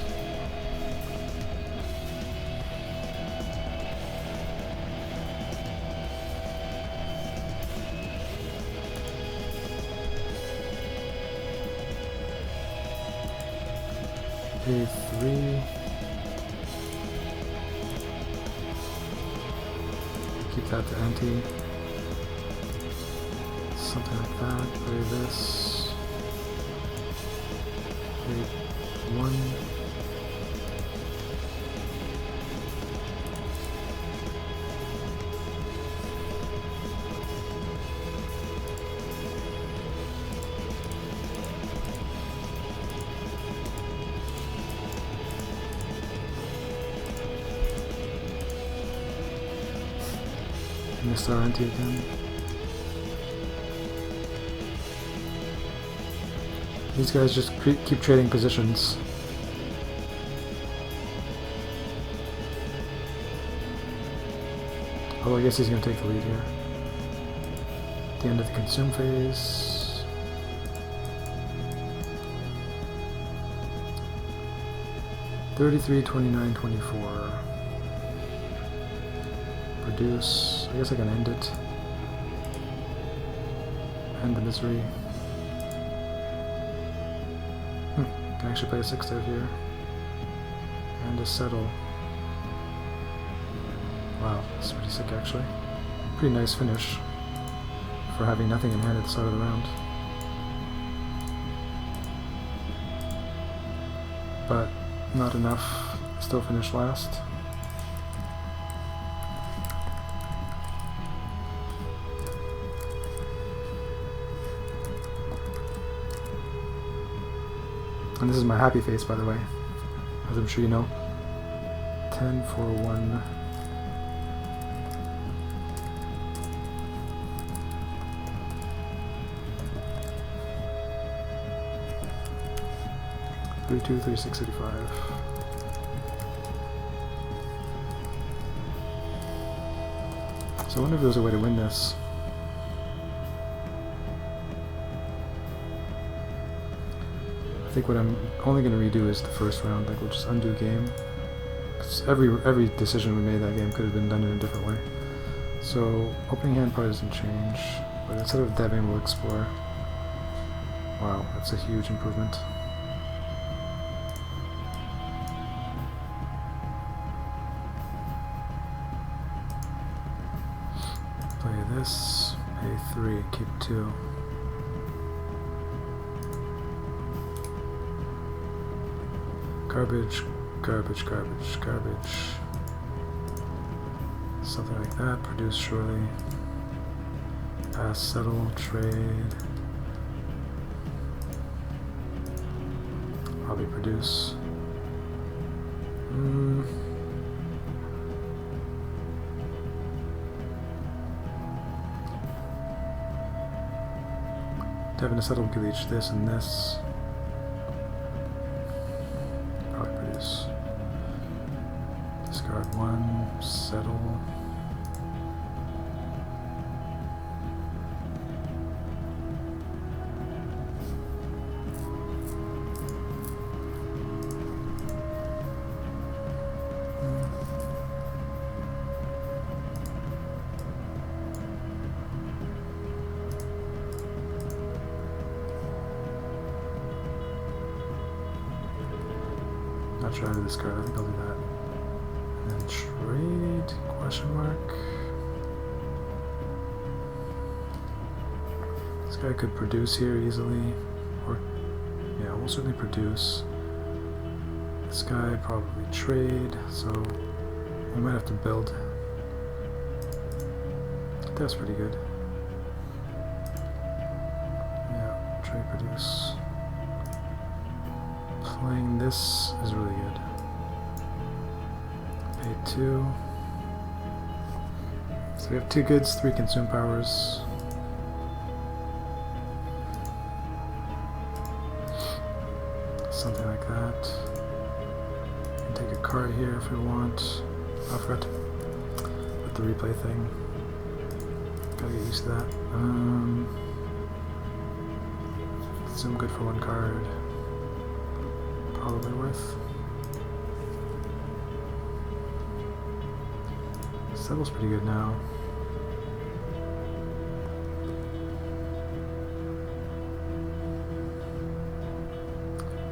A3. Keep that to ante. Something like that. Play this. Play 1. Missed our ante again. These guys just keep trading positions. Although I guess he's going to take the lead here. At the end of the consume phase. $33, $29, $24. Produce. I guess I can end it. End the misery. Can actually play a 6 out here. And a settle. Wow, that's pretty sick actually. Pretty nice finish for having nothing in hand at the start of the round. But not enough. Still finished last. And this is my happy face, by the way, as I'm sure you know. 10 for 1. Three, 2, 3, 6, 85. So I wonder if there's a way to win this. I think what I'm only going to redo is the first round. Like, we'll just undo game. 'Cause every decision we made that game could have been done in a different way. So opening hand probably doesn't change, but instead of deving, we'll explore. Wow, that's a huge improvement. Play this, pay 3, keep 2. Garbage, garbage, garbage, garbage. Something like that. Produce surely. Pass, settle, trade. Probably produce. Having to settle kill each this and this. Probably produce. Discard 1, settle. Not sure how to discard. I think I'll do that. And then trade? Question mark. This guy could produce here easily, or yeah, we'll certainly produce. This guy probably trade, so we might have to build. That's pretty good. Yeah, trade, produce. Playing this is really good. Pay 2. So we have 2 goods, 3 consume powers. Something like that. We can take a card here if we want. Oh, I forgot to put the replay thing. Gotta get used to that. Consume good for 1 card. Probably worth. Settle's pretty good now.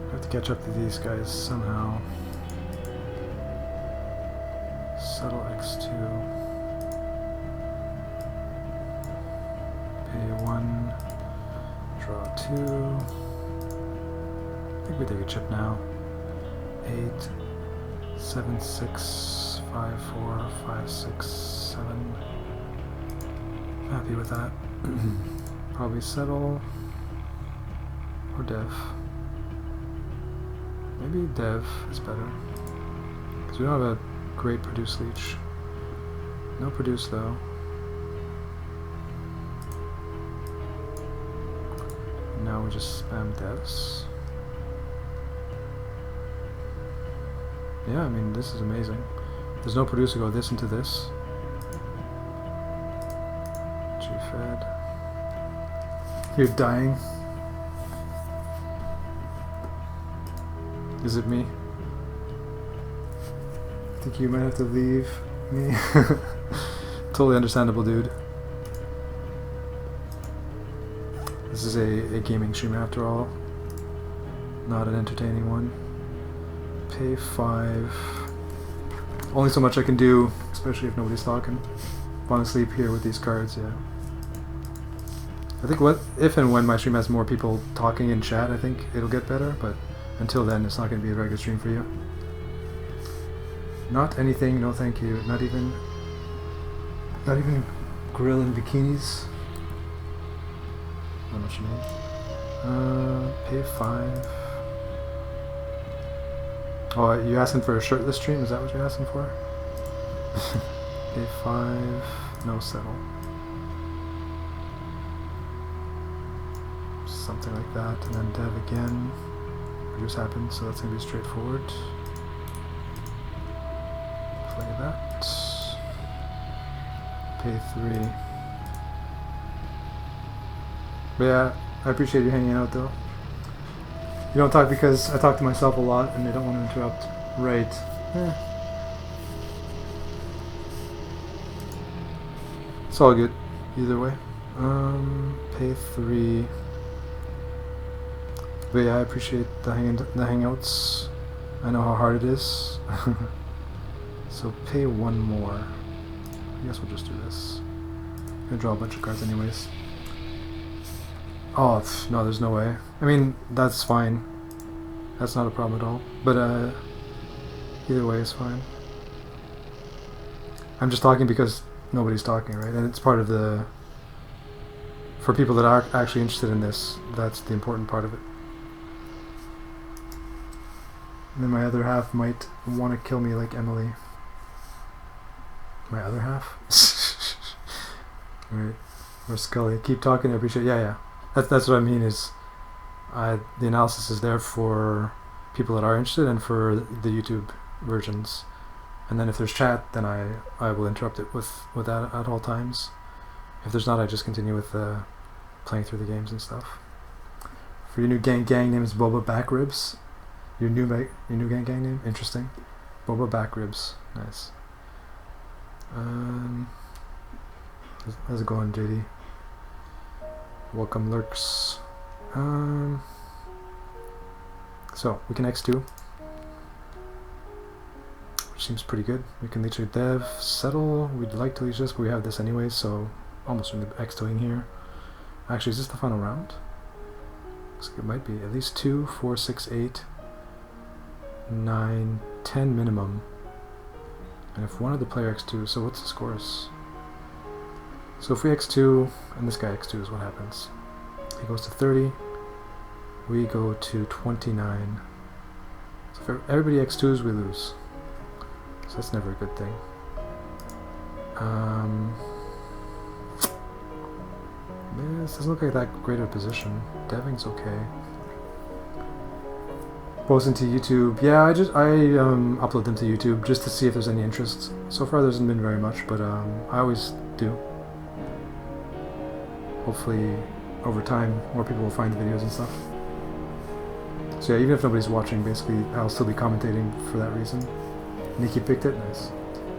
I have to catch up to these guys somehow. Settle x2. Pay 1. Draw 2. I think we take a chip now. 8, 7, 6, 5, 4, 5, 6, 7. Happy with that. Probably settle or dev. Maybe dev is better. Because we don't have a great produce leech. No produce though. Now we just spam devs. Yeah, I mean, this is amazing. There's no producer, go this into this. G-Fed. You're dying. Is it me? I think you might have to leave me. Totally understandable, dude. This is a gaming stream after all. Not an entertaining one. Pay 5. Only so much I can do, especially if nobody's talking. Falling asleep here with these cards, yeah. I think if and when my stream has more people talking in chat, I think it'll get better, but until then, it's not going to be a very good stream for you. Not anything, no thank you. Not even grill and bikinis. How much you need? Pay 5. Oh, you asking for a shirtless stream? Is that what you're asking for? A5, no settle. Something like that, and then dev again. Reduce happens, so that's going to be straightforward. Play that. Pay 3. But yeah, I appreciate you hanging out though. You don't talk because I talk to myself a lot and they don't want to interrupt. Right. It's all good. Either way. Pay 3. But yeah, I appreciate the hangouts. I know how hard it is. So pay 1 more. I guess we'll just do this. I'm gonna draw a bunch of cards anyways. Oh, no, there's no way. I mean, that's fine. That's not a problem at all. But, either way is fine. I'm just talking because nobody's talking, right? And it's part of the... For people that are actually interested in this, that's the important part of it. And then my other half might want to kill me like Emily. My other half? Right. Or Scully. Keep talking, I appreciate it. Yeah. That's what I mean is the analysis is there for people that are interested and for the YouTube versions. And then if there's chat, then I will interrupt it with that at all times. If there's not, I just continue with playing through the games and stuff. For your new gang name is Boba Backribs. Your new gang name? Interesting. Boba Backribs. Nice. How's it going, JD? Welcome, lurks. So we can X2, which seems pretty good. We can leech dev, settle. We'd like to leech this, but we have this anyway, so almost from the X2ing here. Actually, is this the final round? Looks like it might be. At least 2, 4, 6, 8, 9, 10 minimum. And if one of the player X2, so what's the scores? So if we X2, and this guy X2 is what happens. He goes to 30, we go to 29. So if everybody X2s, we lose. So that's never a good thing. This doesn't look like that great of a position. Deving's okay. Posting to YouTube. Yeah, I upload them to YouTube just to see if there's any interest. So far there hasn't been very much, but I always do. Hopefully over time more people will find the videos and stuff. So yeah, even if nobody's watching, basically I'll still be commentating for that reason. Nikki picked it, nice.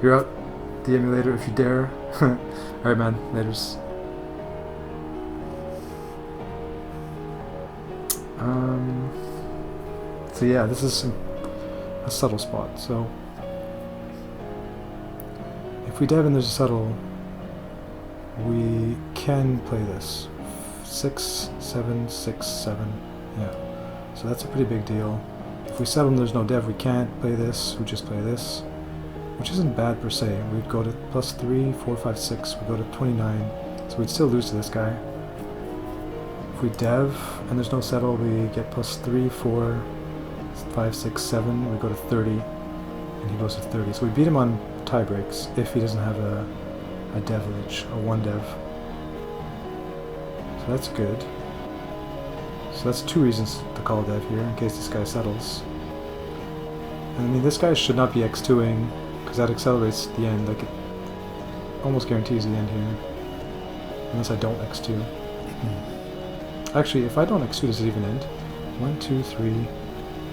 You're out the emulator if you dare. Alright man, laters. So yeah, this is a subtle spot. So if we dev and there's a subtle, we can play this. 6, 7, 6, 7. Yeah. So that's a pretty big deal. If we settle and there's no dev, we can't play this. We just play this, which isn't bad per se. We'd go to plus 3, 4, 5, 6. We go to 29. So we'd still lose to this guy. If we dev and there's no settle, we get plus 3, 4, 5, 6, 7. We go to 30, and he goes to 30. So we beat him on tie breaks if he doesn't have a dev leech, a 1 dev. So that's good. So that's 2 reasons to call dev here, in case this guy settles. And I mean, this guy should not be X2ing, because that accelerates the end, like it almost guarantees the end here. Unless I don't X2. Actually, if I don't X2, does it even end? 1, 2, 3...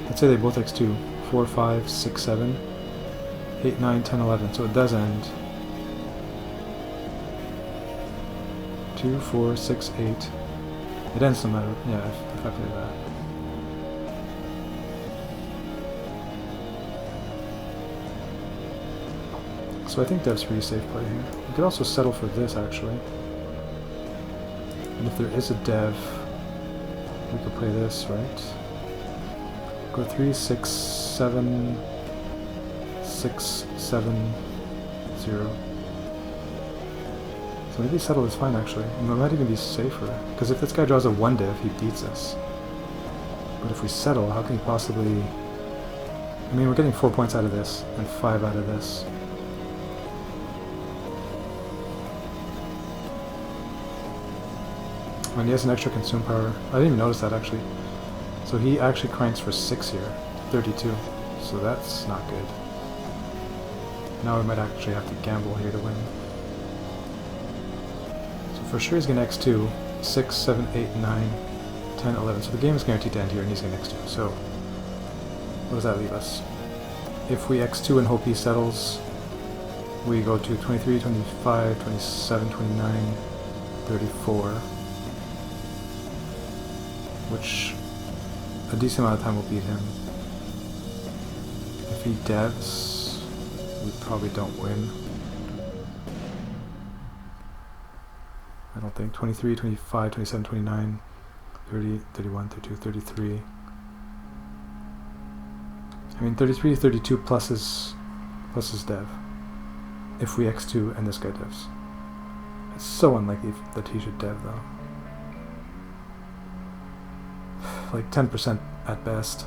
Let's say they both X2. 4, 5, 6, 7, 8, 9, 10, 11. So it does end. 2, 4, 6, 8. It ends no matter, yeah, if I play that. So I think that's pretty safe play here. We could also settle for this, actually. And if there is a dev, we could play this, right? Go 3, 6, 7, 6, 7, 0. So maybe settle is fine actually. It might even be safer. Because if this guy draws a 1 dev, he beats us. But if we settle, how can he possibly I mean, we're getting 4 points out of this, and 5 out of this. And he has an extra consume power. I didn't even notice that, actually. So he actually cranks for 6 here. 32. So that's not good. Now we might actually have to gamble here to win. So for sure he's going to X2. 6, 7, 8, 9, 10, 11. So the game is guaranteed to end here, and he's going to X2. So what does that leave us? If we X2 and hope he settles, we go to 23, 25, 27, 29, 34. Which a decent amount of time will beat him. If he devs, we probably don't win. I don't think. 23, 25, 27, 29, 30, 31, 32, 33. I mean 33, 32 plus his dev. If we X2 and this guy devs. It's so unlikely that he should dev though. Like 10% at best.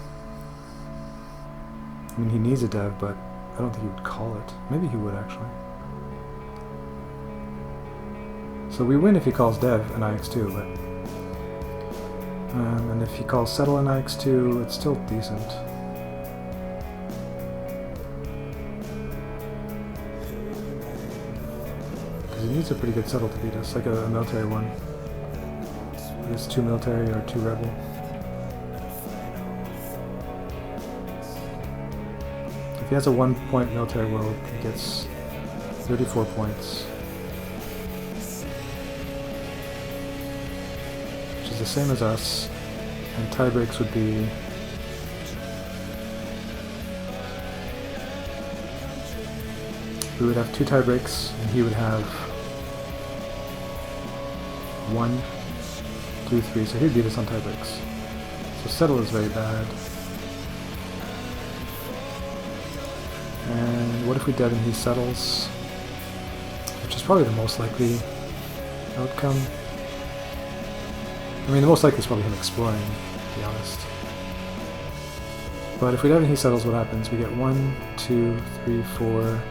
I mean, he needs a dev, but I don't think he would call it. Maybe he would, actually. So we win if he calls dev and IX2, but... and if he calls settle and IX2, it's still decent. Because he needs a pretty good settle to beat us, like a military one. It's 2 military or 2 rebel. If he has a 1-point military world, he gets 34 points. Which is the same as us. And tie breaks would be... we would have 2 tie breaks, and he would have 1, 2, 3. So he'd beat us on tie breaks. So settle is very bad. And what if we dev and he settles? Which is probably the most likely outcome. I mean, the most likely is probably him exploring, to be honest. But if we dev and he settles, what happens? We get 1, 2, 3, 4,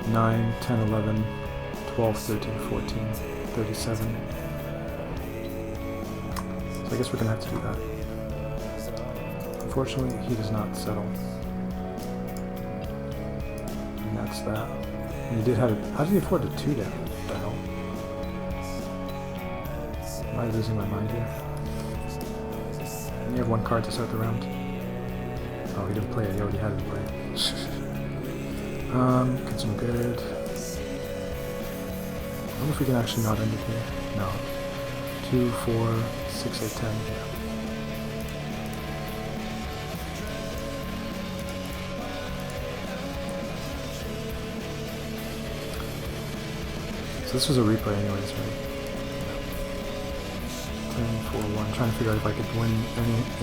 9, 10, 11, 12, 13, 14, 37. So I guess we're going to have to do that. Unfortunately, he does not settle. That's that. And he did have it. How did he afford to 2 down? What the hell? Am I losing my mind here? And you have 1 card to start the round. Oh, he didn't play it. He already had it in play. Consume good. I wonder if we can actually not end it here. No. 2, 4, 6, 8, 10. Yeah. So this was a replay anyways, right? 10, 4, 1. Trying to figure out if I could win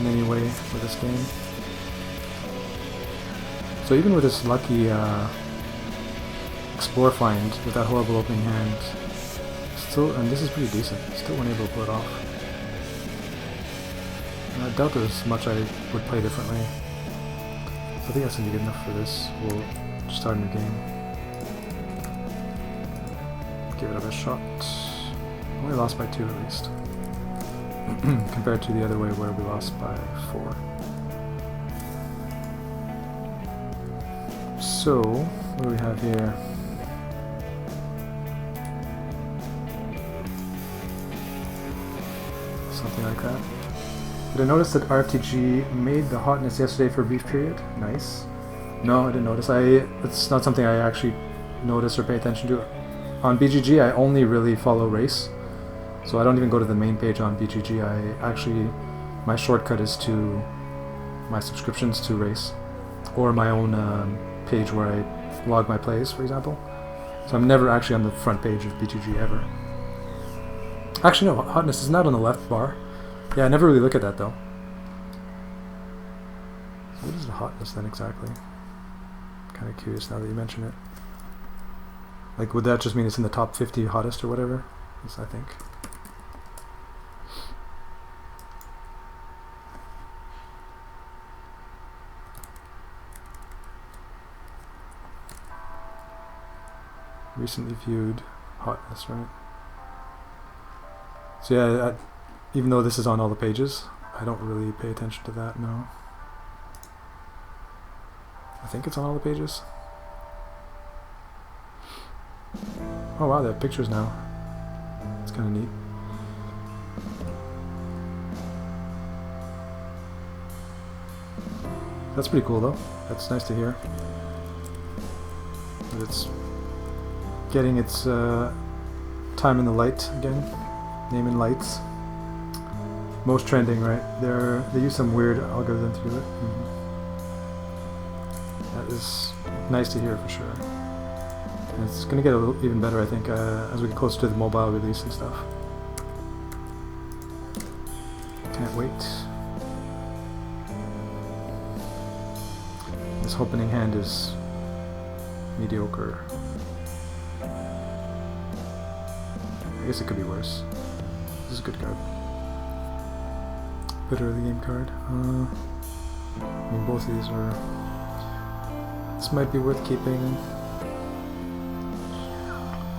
in any way with this game. So even with this lucky Explore find with that horrible opening hand, still, and this is pretty decent, still unable to pull it off. I doubt there's much I would play differently. So I think that's going to be good enough for this. We'll start a new game. Give it a best shot. Only lost by 2 at least. Compared to the other way where we lost by 4. So, what do we have here? Something like that. Did I notice that RTG made the hotness yesterday for a brief period? Nice. No, I didn't notice. It's not something I actually notice or pay attention to. On BGG, I only really follow race. So I don't even go to the main page on BGG. My shortcut is to my subscriptions to race. Or my own page where I log my plays, for example. So I'm never actually on the front page of BGG ever. Actually, no, hotness is not on the left bar. Yeah, I never really look at that though. So what is the hotness then exactly? Kind of curious now that you mention it. Like, would that just mean it's in the top 50 hottest or whatever? Yes, I think. Recently viewed. Hotness, right? So yeah, even though this is on all the pages, I don't really pay attention to that, no. I think it's on all the pages. Oh wow, they have pictures now. It's kind of neat. That's pretty cool though. That's nice to hear. That it's getting its time in the light again. Name in lights. Most trending, right? They use some weird algorithm to do it. That is nice to hear for sure. And it's going to get even better, I think, as we get closer to the mobile release and stuff. Can't wait. This opening hand is mediocre. I guess it could be worse. This is a good card. Bit early game card. I mean, both of these are... This might be worth keeping.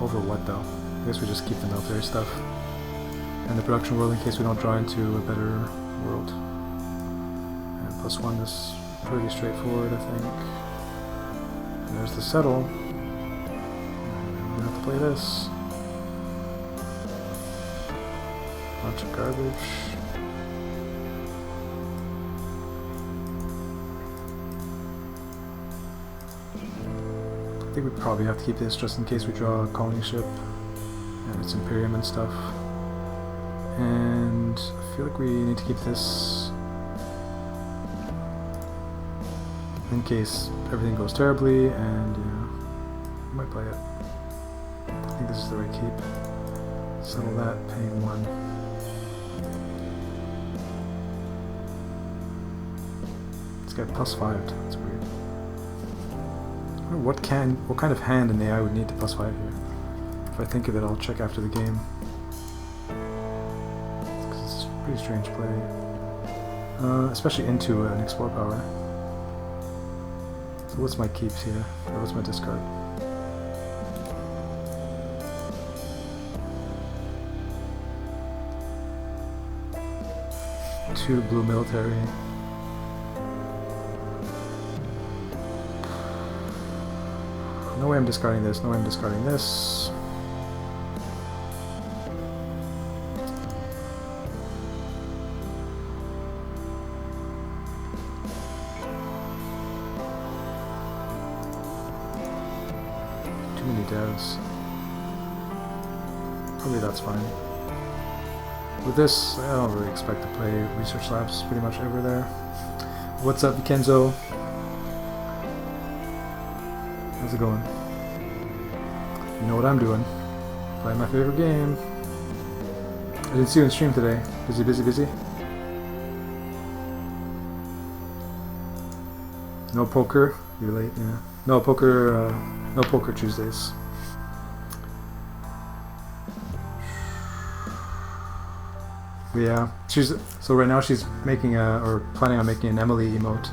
Over what though? I guess we just keep the military stuff. And the production world in case we don't draw into a better world. And +1 is pretty straightforward, I think. And there's the settle. We have to play this. Bunch of garbage. I think we probably have to keep this just in case we draw a colony ship and it's Imperium and stuff. And I feel like we need to keep this in case everything goes terribly, and yeah, we might play it. I think this is the right keep. Settle that, paying 1. Let's get +5. That's weird. What kind of hand an AI would need to +5 here? If I think of it, I'll check after the game. It's a pretty strange play. Especially into an explore power. So what's my keeps here? Or what's my discard? Two blue military. No way I'm discarding this, no way I'm discarding this. Too many devs. Probably that's fine. With this, I don't really expect to play research labs pretty much ever there. What's up, Kenzo? How's it going? You know what I'm doing. Playing my favorite game. I didn't see you in stream today. Busy, busy, busy. No poker? You're late, yeah. No poker, no poker Tuesdays. Yeah, so right now she's making or planning on making an Emily emote.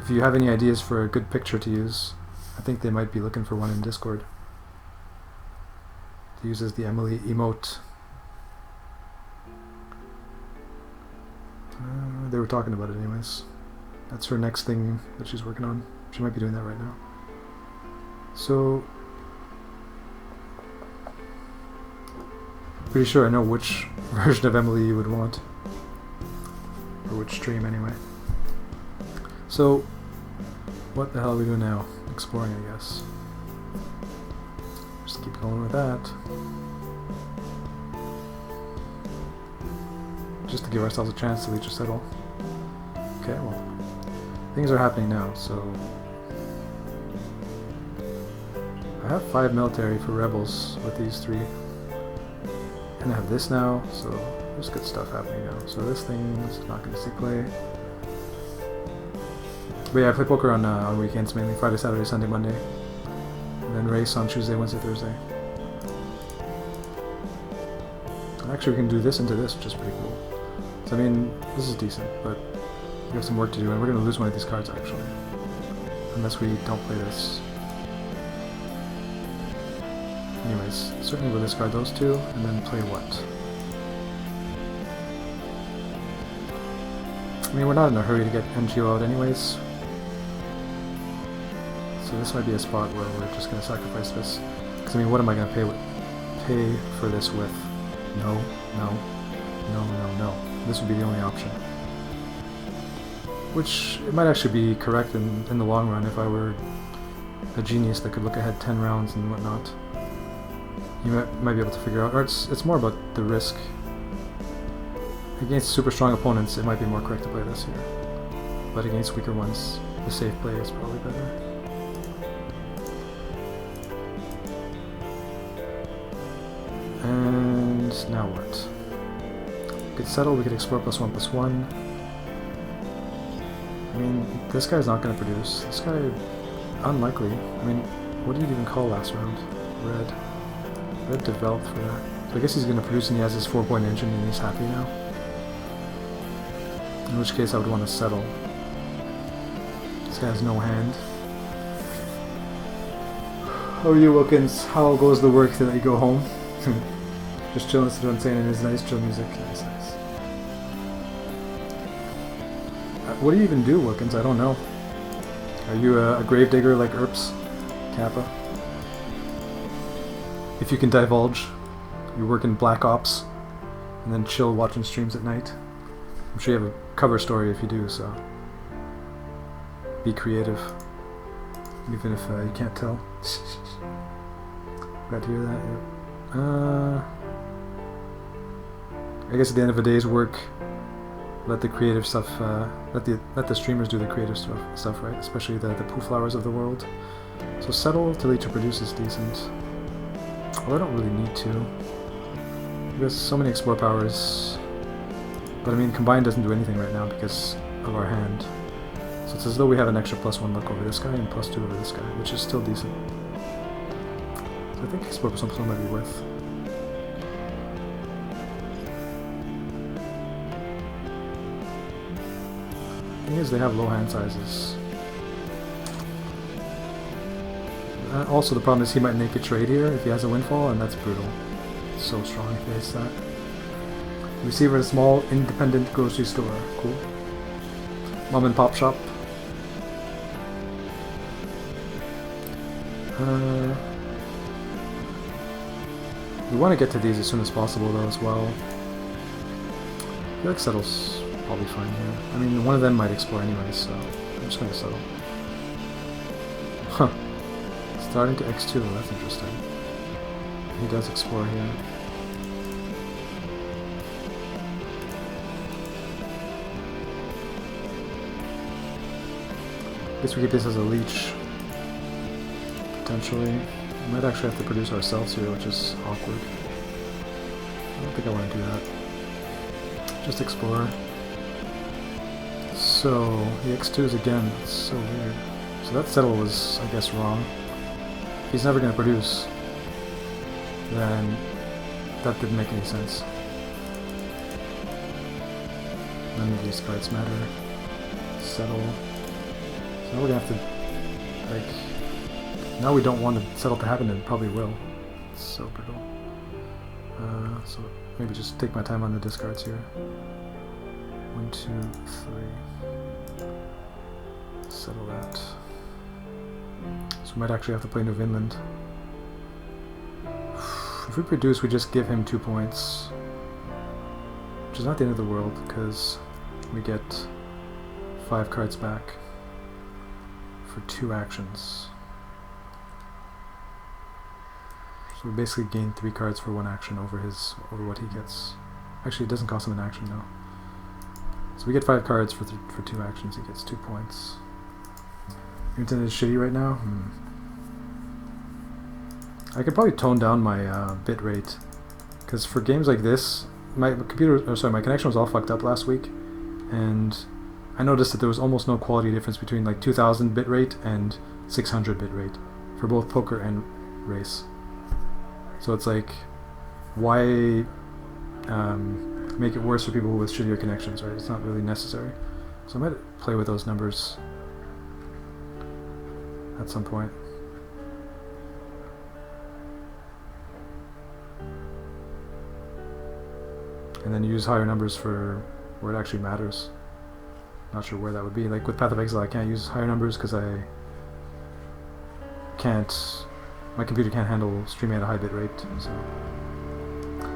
If you have any ideas for a good picture to use, I think they might be looking for one in Discord. To use as the Emily emote. They were talking about it anyways. That's her next thing that she's working on. She might be doing that right now. So, pretty sure I know which version of Emily you would want. Or which stream anyway. So, what the hell are we doing now? Exploring, I guess. Just keep going with that. Just to give ourselves a chance to reach a settle. Okay, well, things are happening now, so... I have 5 military for rebels with these 3. And I have this now, so there's good stuff happening now. So this thing's not going to see play. But yeah, I play poker on weekends mainly. Friday, Saturday, Sunday, Monday. And then race on Tuesday, Wednesday, Thursday. And actually we can do this into this, which is pretty cool. So I mean, this is decent, but we have some work to do, and we're going to lose one of these cards actually. Unless we don't play this. Anyways, certainly we'll discard those two, and then play what? I mean, we're not in a hurry to get NGO out anyways. So this might be a spot where we're just going to sacrifice this. Because I mean, what am I going to pay for this with? No, no, no, no, no. This would be the only option. Which, it might actually be correct in the long run if I were a genius that could look ahead 10 rounds and whatnot. You might be able to figure out, or it's more about the risk. Against super strong opponents, it might be more correct to play this here. But against weaker ones, the safe play is probably better. And now what? We could settle, we could explore +1/+1. I mean, this guy's not going to produce. This guy, unlikely. I mean, what did you even call last round? Red. Red developed for that. So I guess he's going to produce and he has his 4-point engine and he's happy now. In which case I would want to settle. This guy has no hand. How are you, Wilkins? How goes the work till you go home? Just chilling, doing saying in his nice chill music. Nice, nice. What do you even do, Wilkins? I don't know. Are you a gravedigger like Erps? Kappa? If you can divulge, you work in Black Ops and then chill watching streams at night. I'm sure you have a cover story if you do, so be creative, even if you can't tell. Glad to hear that. Yep. I guess at the end of a day's work, let the creative stuff, let the streamers do the creative stuff, right? Especially the poo flowers of the world. So settle till each produce is decent. Well, I don't really need to. There's so many explore powers. But I mean, combine doesn't do anything right now because of our hand. So it's as though we have an extra +1 luck over this guy and +2 over this guy, which is still decent. So I think explore +1/+1 might be worth. The thing is, they have low hand sizes. Also, the problem is he might make a trade here if he has a windfall, and that's brutal. It's so strong if he has that. Receiver at a small independent grocery store. Cool. Mom and pop shop. We want to get to these as soon as possible though as well. I feel like settle's probably fine here. I mean, one of them might explore anyway, so I'm just going to settle. Huh. Starting to X2, that's interesting. He does explore here. I guess we keep this as a leech. Potentially. We might actually have to produce ourselves here, which is awkward. I don't think I want to do that. Just explore. So, the X2s again. That's so weird. So that settle was, I guess, wrong. If he's never going to produce, then that didn't make any sense. None of these cards matter. Settle. So now we're going to have to, like, now we don't want to settle to happen, and it probably will. It's so brutal. So maybe just take my time on the discards here. 1, 2, 3. Settle that. So we might actually have to play New Vinland. If we produce, we just give him 2 points. Which is not the end of the world, because we get 5 cards back for 2 actions. So we basically gain 3 cards for 1 action over what he gets. Actually, it doesn't cost him an action though. So we get 5 cards for 2 actions. He gets 2 points. Internet is shitty right now. I could probably tone down my bit rate, because for games like this, my connection was all fucked up last week, and I noticed that there was almost no quality difference between like 2000 bit rate and 600 bit rate for both poker and race. So it's like, why make it worse for people with shittier connections, right? It's not really necessary. So I might play with those numbers at some point. and then use higher numbers for where it actually matters. Not sure where that would be. Like with Path of Exile, I can't use higher numbers because I can't. My computer can't handle streaming at a high bit rate. So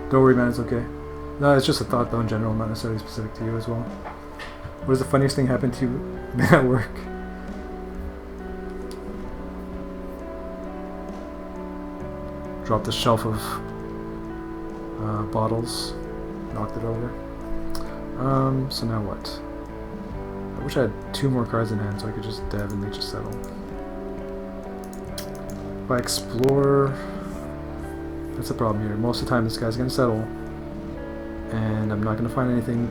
don't worry, man. It's okay. No, it's just a thought though in general, not necessarily specific to you as well. What is the funniest thing happened to you at work? Dropped a shelf of bottles, knocked it over. So now what? I wish I had 2 more cards in hand so I could just dev and they just settle. If I explore, that's the problem here. Most of the time this guy's gonna settle, and I'm not gonna find anything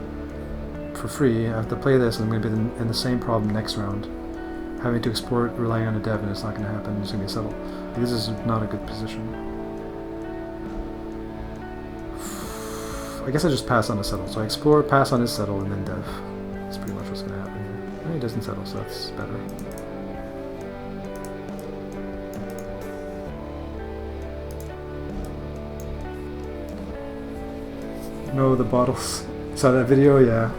for free. I have to play this, and I'm gonna be in the same problem next round. Having to explore it, relying on a dev, and it's not gonna happen. It's gonna be a settle. This is not a good position. I guess I just pass on a settle. So I explore, pass on his settle, and then dev. That's pretty much what's going to happen here. And he doesn't settle, so that's better. No, the bottles. Saw that video? Yeah.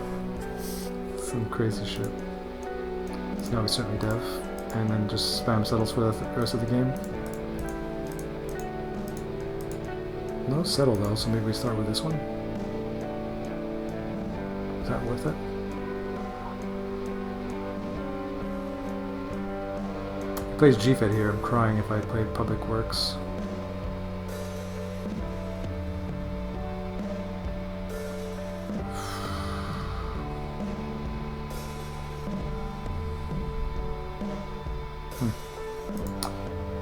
Some crazy shit. So now we certainly dev. And then just spam settles for the rest of the game. No settle though, so maybe we start with this one. Is that worth it? He plays GFED here. I'm crying if I played Public Works.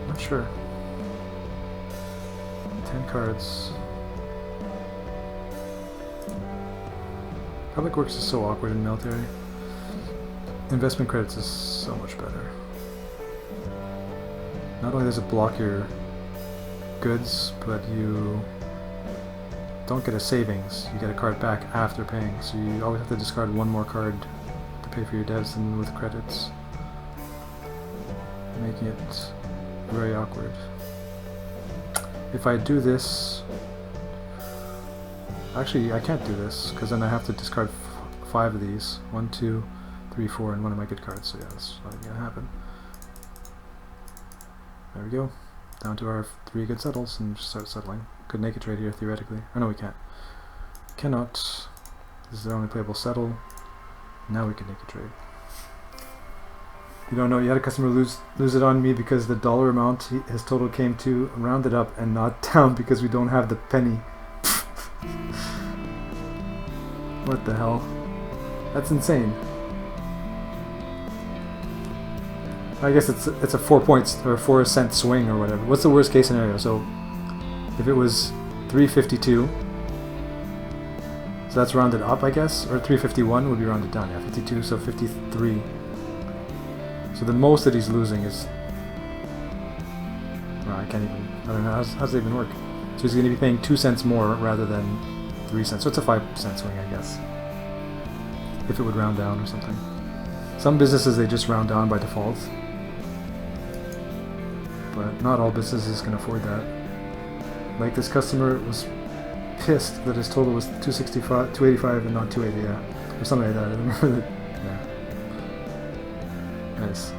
Not sure. 10 cards. Public Works is so awkward in military. Investment credits is so much better. Not only does it block your goods, but you don't get a savings. You get a card back after paying, so you always have to discard 1 more card to pay for your devs and with credits, making it very awkward. If I do this, actually I can't do this because then I have to discard 5 of these. 1, 2, 3, 4, and 1 of my good cards. So yeah, that's not gonna happen. There we go. Down to our 3 good settles and just start settling. Could naked trade here theoretically. Oh no, we can't. Cannot. This is the only playable settle. Now we can naked trade. You don't know, you had a customer lose it on me because the dollar amount his total came to rounded up and not down because we don't have the penny. What the hell? That's insane. I guess it's a 4 points or 4 cent swing or whatever. What's the worst case scenario? So if it was 352, so that's rounded up, I guess, or 351 would be rounded down. Yeah, 52, so 53. So the most that he's losing is, I can't even, I don't know, how's it even work? So he's going to be paying 2 cents more rather than 3 cents. So it's a 5 cent swing, I guess, if it would round down or something. Some businesses, they just round down by default, but not all businesses can afford that. Like this customer was pissed that his total was 285 and not 280, yeah, or something like that. I remember that. Yeah. Nice.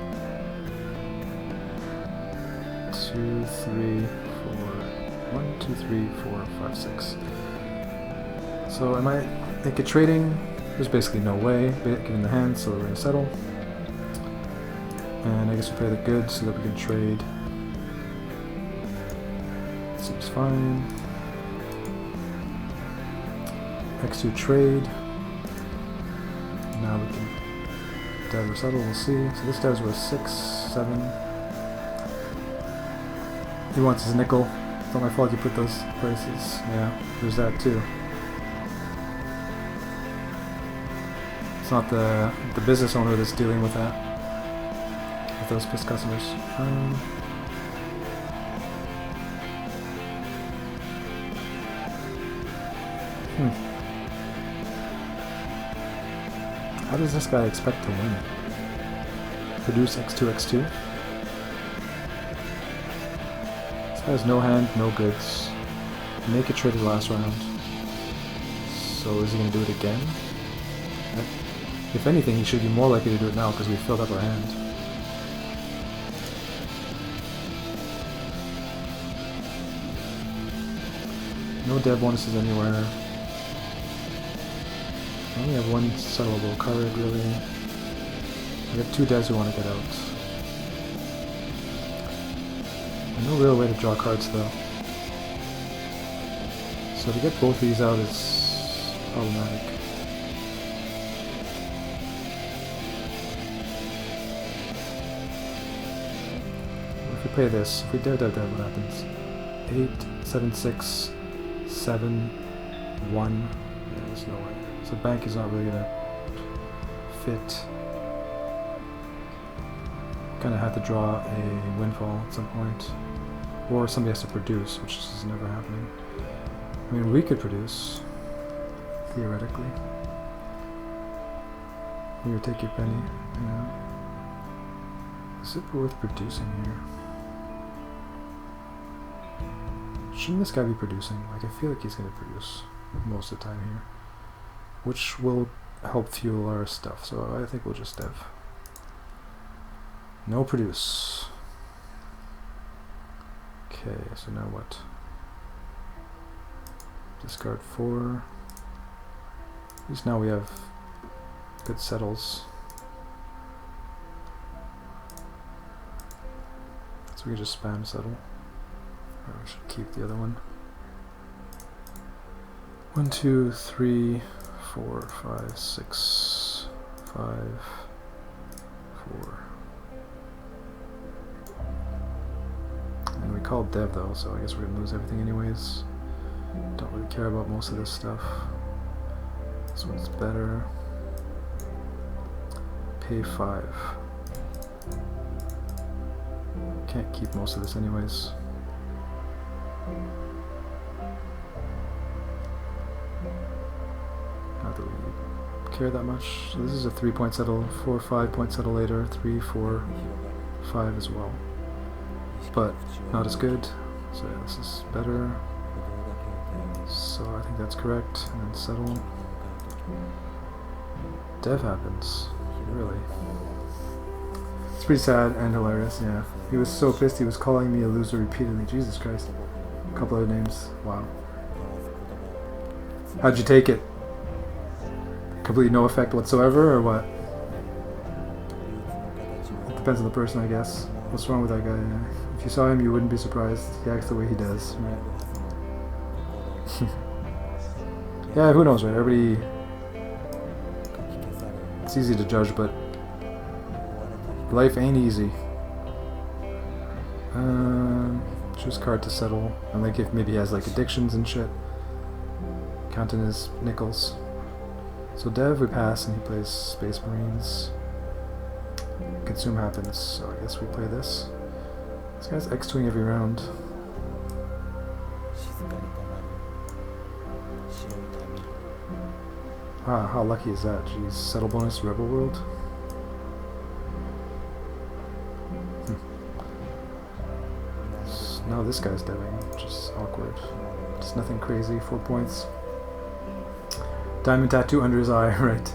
2, 3, 4. 1, 2, 3, 4, 5, 6. So am I naked trading? There's basically no way, given the hand, so we're going to settle. And I guess we play the goods so that we can trade. Seems fine. X2 trade. Now we can dev or settle, we'll see. So this dev's worth 6, 7. He wants his nickel. It's not my fault you put those prices. Yeah, there's that too. It's not the business owner that's dealing with that. With those pissed customers. How does this guy expect to win? Produce X2, X2? This guy has no hand, no goods. Make it trade the last round. So So is he going to do it again? If anything, he should be more likely to do it now because we filled up our hand. No dev bonuses anywhere. I only have one settleable card, really. We have 2 devs who want to get out. No real way to draw cards, though. So to get both these out is problematic. If we play this, if we dev, what happens? 8, 7, 6, 7, 1. Yeah, there's no way. So bank is not really gonna fit. Kind of have to draw a windfall at some point, or somebody has to produce, which is never happening. I mean, we could produce theoretically. Here, take your penny. Yeah. Is it worth producing here? Shouldn't this guy be producing? Like, I feel like he's going to produce most of the time here, which will help fuel our stuff. So I think we'll just dev. No produce. Okay, so now what? Discard 4. At least now we have good settles. So we can just spam settle. Or we should keep the other one. 1, 2, 3, 4, 5, 6, 5, 4. And we called dev though, so I guess we're gonna lose everything anyways. Don't really care about most of this stuff. This one's better. Pay 5. Can't keep most of this anyways. Not that we care that much. So this is a 3-point settle, 4, 5-point settle later, 3, 4, 5 as well. But not as good. So yeah, this is better. So I think that's correct. And then settle. Dev happens. Really. It's pretty sad and hilarious, yeah. He was so pissed he was calling me a loser repeatedly. Jesus Christ. A couple other names. Wow. How'd you take it? Completely no effect whatsoever, or what? It depends on the person, I guess. What's wrong with that guy? Yeah. If you saw him, you wouldn't be surprised. He acts the way he does, right? Yeah, who knows, right? Everybody... It's easy to judge, but... life ain't easy. Choose card to settle. And like if maybe he has like addictions and shit. Counting his nickels. So dev, we pass, and he plays Space Marines. Consume happens, so I guess we play this. This guy's X2ing every round. Ah, how lucky is that? Jeez, settle bonus, Rebel World. So now this guy's deving, which is awkward. Just nothing crazy, 4 points. Diamond tattoo under his eye, right.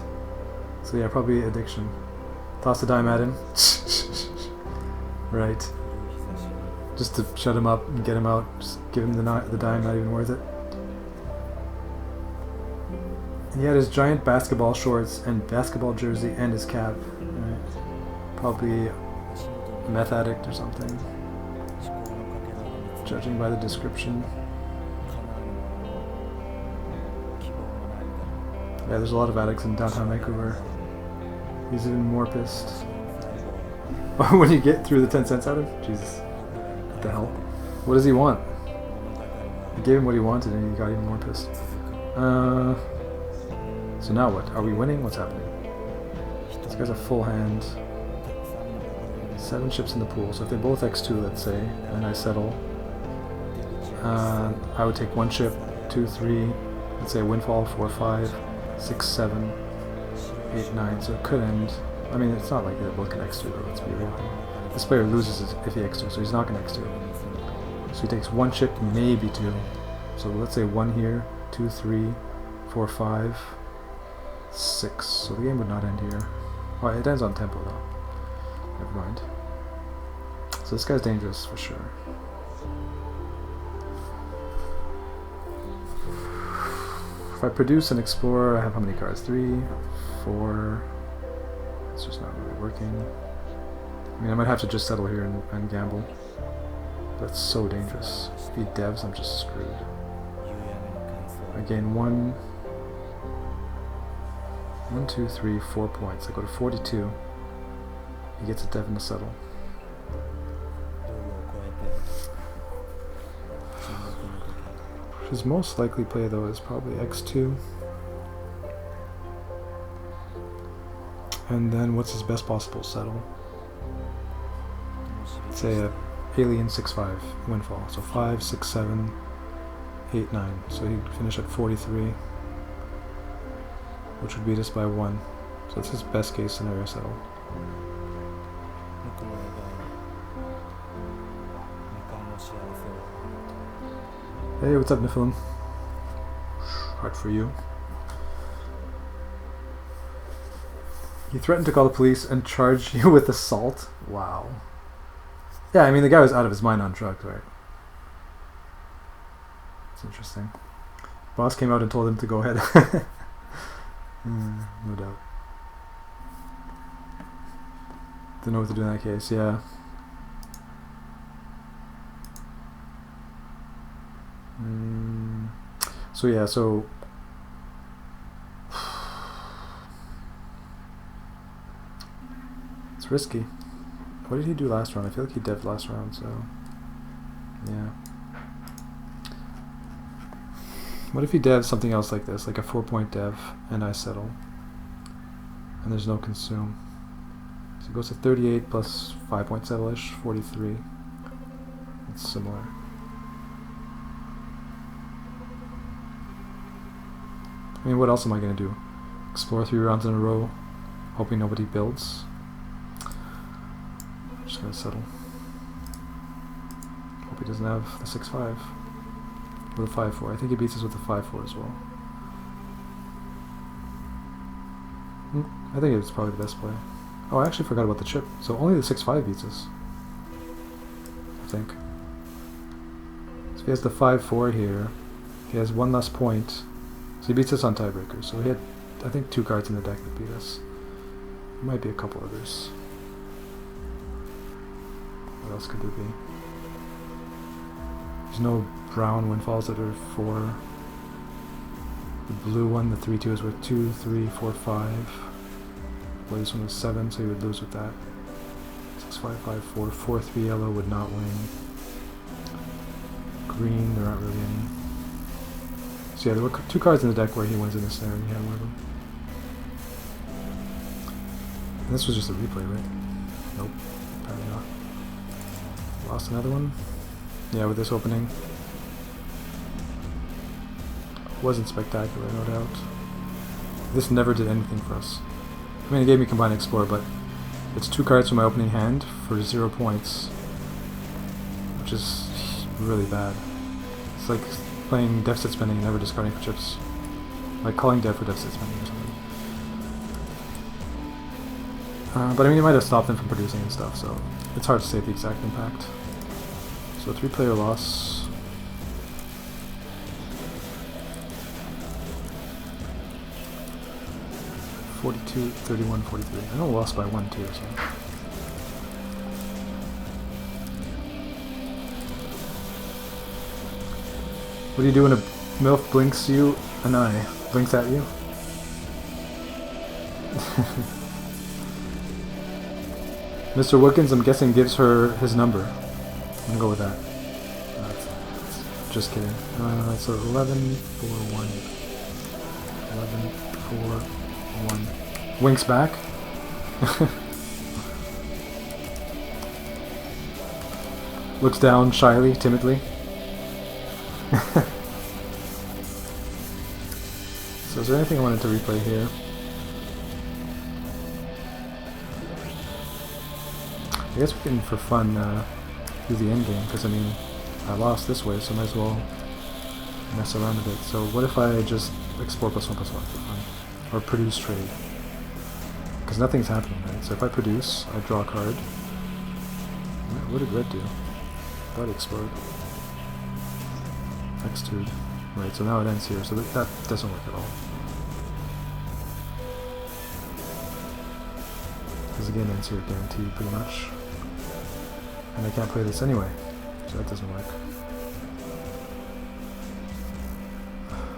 So yeah, probably addiction. Toss a dime at him. Right. Just to shut him up and get him out. Just give him the dime, not even worth it. He had his giant basketball shorts and basketball jersey and his cap. Right. Probably a meth addict or something. Judging by the description. Yeah, there's a lot of addicts in downtown Vancouver. He's even more pissed. When you get through the 10 cents out of him? Jesus. What the hell? What does he want? I gave him what he wanted and he got even more pissed. So now what? Are we winning? What's happening? This guy's a full hand. 7 chips in the pool. So if they both X2, let's say, and I settle, I would take 1 chip, 2, 3, let's say a windfall, 4, 5, 6, 7, 8, 9. So it could end. I mean, it's not like they both can X2 though, let's be real. This player loses if he X2, so he's not going to X2. So he takes 1 chip, maybe 2. So let's say 1 here, 2, 3, 4, 5, 6. So the game would not end here. Oh, it ends on tempo though. Never mind. So this guy's dangerous for sure. If I produce an explorer, I have how many cards? 3, 4. It's just not really working. I mean, I might have to just settle here and gamble. That's so dangerous. If he devs, I'm just screwed. I gain 1, 2, 3, 4 points. I go to 42. He gets a dev and a settle. His most likely play though is probably x2. And then what's his best possible settle? Say a alien 6-5 windfall. So 5, 6, 7, 8, 9. So he'd finish at 43, which would beat us by 1. So that's his best case scenario settle. Hey, what's up, Nephilim? Hard for you. He threatened to call the police and charge you with assault? Wow. Yeah, I mean, the guy was out of his mind on drugs, right? It's interesting. Boss came out and told him to go ahead. No doubt. Didn't know what to do in that case, yeah. So yeah, so it's risky. What did he do last round? I feel like he dev'd last round, so yeah. What if he devs something else like this, like a 4-point dev, and I settle, and there's no consume? So it goes to 38 plus 5-point settle-ish, 43. It's similar. I mean, what else am I going to do? Explore 3 rounds in a row, hoping nobody builds? I'm just going to settle. Hope he doesn't have the 6-5. With a 5-4. I think he beats us with a 5-4 as well. I think it's probably the best play. Oh, I actually forgot about the chip. So only the 6-5 beats us. I think. So if he has the 5-4 here, he has 1 less point. So he beats us on tiebreakers. So he had, I think, 2 cards in the deck that beat us. There might be a couple others. What else could there be? There's no brown windfalls that are 4. The blue one, the 3-2 is worth 2, 3, 4, 5. Well, this one was 7, so he would lose with that. 6, 5, 5, 4. 4, 3 yellow would not win. Green, there aren't really any. So yeah, there were 2 cards in the deck where he wins in this scenario, and he had one of them. And this was just a replay, right? Nope, apparently not. Lost another one. Yeah, with this opening. Wasn't spectacular, no doubt. This never did anything for us. I mean, it gave me Combined Explorer, but it's 2 cards from my opening hand for 0 points, which is really bad. It's like playing deficit spending and never discarding for chips. Like calling dev for deficit spending or something. But I mean, it might have stopped them from producing and stuff, so it's hard to say the exact impact. So 3-player loss. (42, 31, 43). I know we lost by 1 too, so. What do you do when a MILF blinks you an eye? Blinks at you? Mr. Wilkins, I'm guessing, gives her his number. I'm gonna go with that. Just kidding. So 11, 4, 1. 11, 4, 1. Winks back. Looks down shyly, timidly. So is there anything I wanted to replay here? I guess we can, for fun, do the end game, because I mean, I lost this way, so I might as well mess around a bit. So what if I just explore +1/+1 for fun. Or produce trade. Because nothing's happening, right? So if I produce, I draw a card. What did red do? I thought it explored. Extrude. Right, so now it ends here, so that doesn't work at all. Because the game ends here guaranteed, pretty much. And I can't play this anyway, so that doesn't work.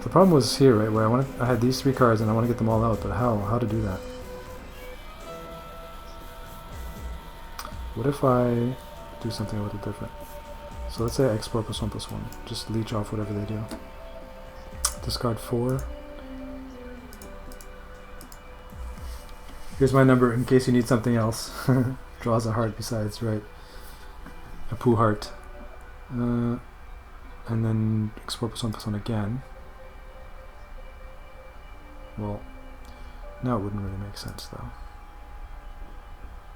The problem was here, right, where I had these 3 cards and I want to get them all out, but how? How to do that? What if I do something a little different? So let's say I explore +1/+1. Just leech off whatever they do. Discard 4. Here's my number in case you need something else. Draws a heart besides, right? A poo heart. And then explore +1/+1 again. Well, now it wouldn't really make sense though.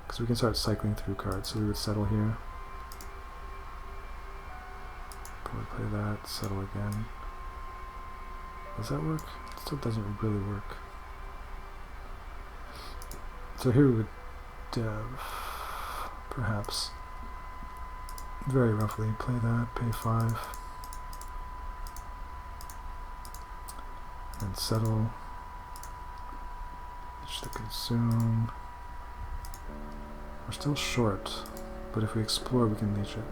Because we can start cycling through cards, so we would settle here. Probably play that, settle again. Does that work? It still doesn't really work. So here we would dev, perhaps, very roughly, play that, pay 5, and settle, reach the consume. We're still short, but if we explore we can leech it.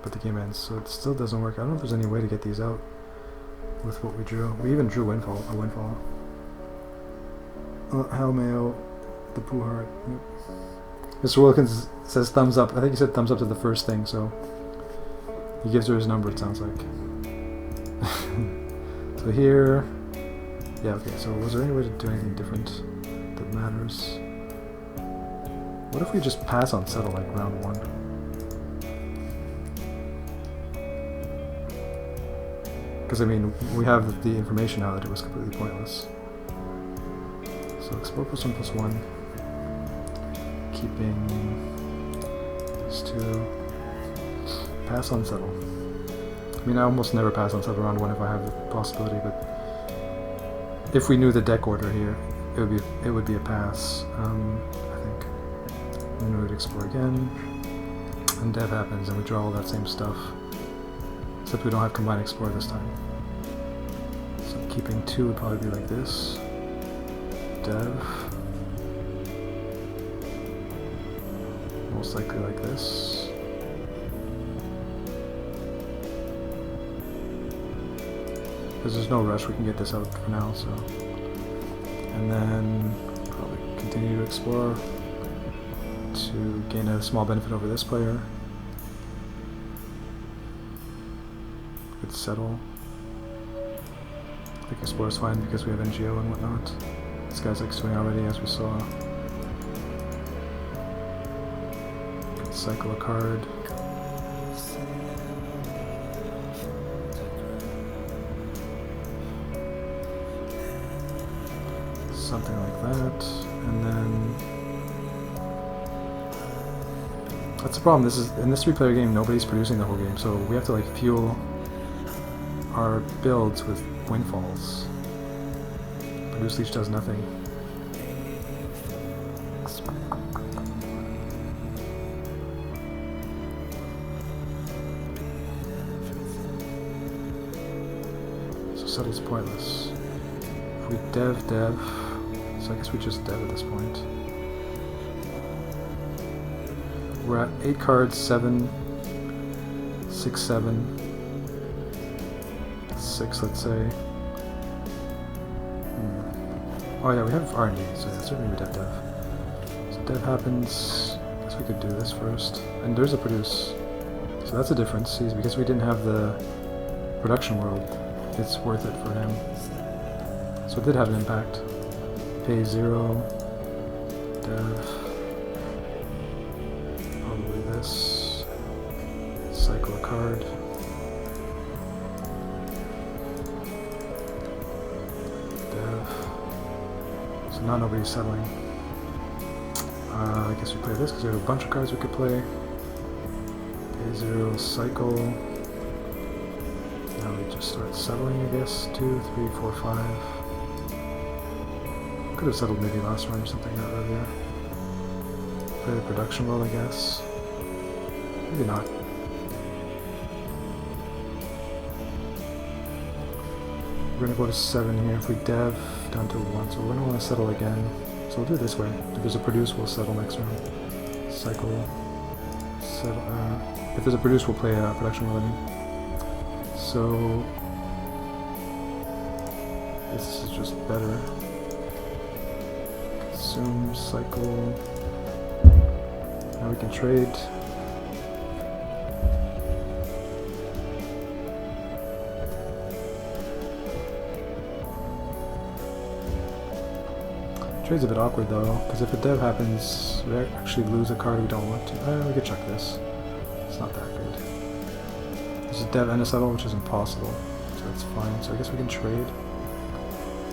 But the game ends, so it still doesn't work. I don't know if there's any way to get these out with what we drew. We even drew a windfall. Halmeo, the poo heart. Yep. Mr. Wilkins says thumbs up. I think he said thumbs up to the first thing, so he gives her his number, it sounds like. So here, yeah, okay, so was there any way to do anything different that matters? What if we just pass on settle like round 1? Because I mean, we have the information now that it was completely pointless. So explore +1/+1, keeping these 2, pass on settle. I mean, I almost never pass on settle round 1 if I have the possibility, but if we knew the deck order here, it would be a pass, I think. And we would explore again, and dev happens, and we draw all that same stuff, except we don't have combined explore this time. So keeping 2 would probably be like this. Dev, most likely like this. Because there's no rush, we can get this out for now, so. And then probably continue to explore to gain a small benefit over this player. Could settle. I think explore is fine because we have NGO and whatnot. This guy's like swing already, as we saw. Could cycle a card. Something like that, and then that's the problem. This is in this 3-player game. Nobody's producing the whole game, so we have to like fuel our builds with windfalls. Produce leech does nothing. So settle's pointless. If we dev, so I guess we just dev at this point. We're at 8 cards, 7, 6, 7, 6, let's say. Oh yeah, we have R&D, so yeah, certainly we'd have dev. So dev happens, I guess we could do this first. And there's a produce. So that's a difference, see, because we didn't have the production world, it's worth it for him. So it did have an impact. Pay 0, dev, probably this, cycle a card, dev, so now nobody's settling. I guess we play this because we have a bunch of cards we could play. Pay 0, cycle, Now we just start settling, I guess. 2, 3, 4, 5. Could have settled maybe last round or something earlier. Play the production roll, I guess. Maybe not. We're gonna go to 7 here. If we dev down to 1, so we're gonna want to settle again. So we'll do it this way. If there's a produce, we'll settle next round. Cycle. Settle. If there's a produce, we'll play a production roll. So this is just better. Consume, cycle. Now we can trade. Trade's a bit awkward though, because if a dev happens, we actually lose a card we don't want to. We could check this. It's not that good. There's a dev and a settle, which is impossible, so that's fine. So I guess we can trade.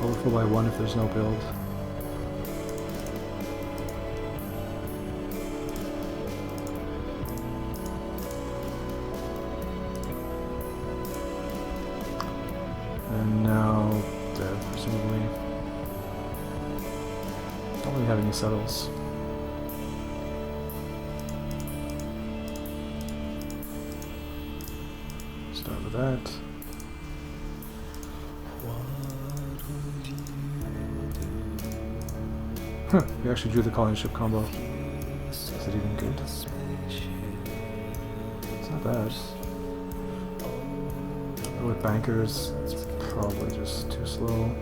Overfill by 1 if there's no build. And now dev, presumably. Don't really have any settles. Start with that. Huh, we actually drew the colony ship combo. Is it even good? It's not bad. But with bankers, it's probably just too slow.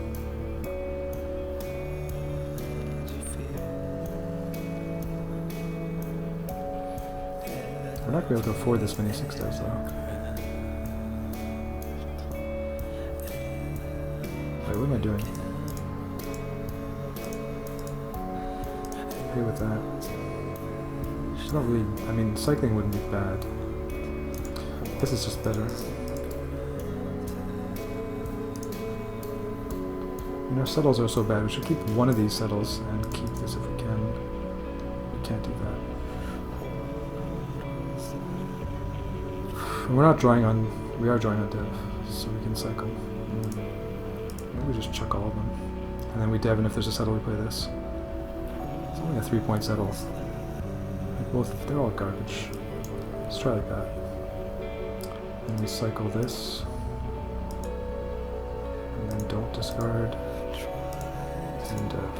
We're not going to be able to afford this many 6 devs though. Wait, what am I doing? Okay with that. It's not really, I mean, cycling wouldn't be bad. This is just better. You know, settles are so bad. We should keep one of these settles and keep this if we can. We can't do that. We're not drawing on, we are drawing on dev, so we can cycle. Maybe we just chuck all of them. And then we dev, and if there's a settle, we play this. It's only a 3-point settle. Like both, they're all garbage. Let's try like that. And we cycle this. And then don't discard. And dev.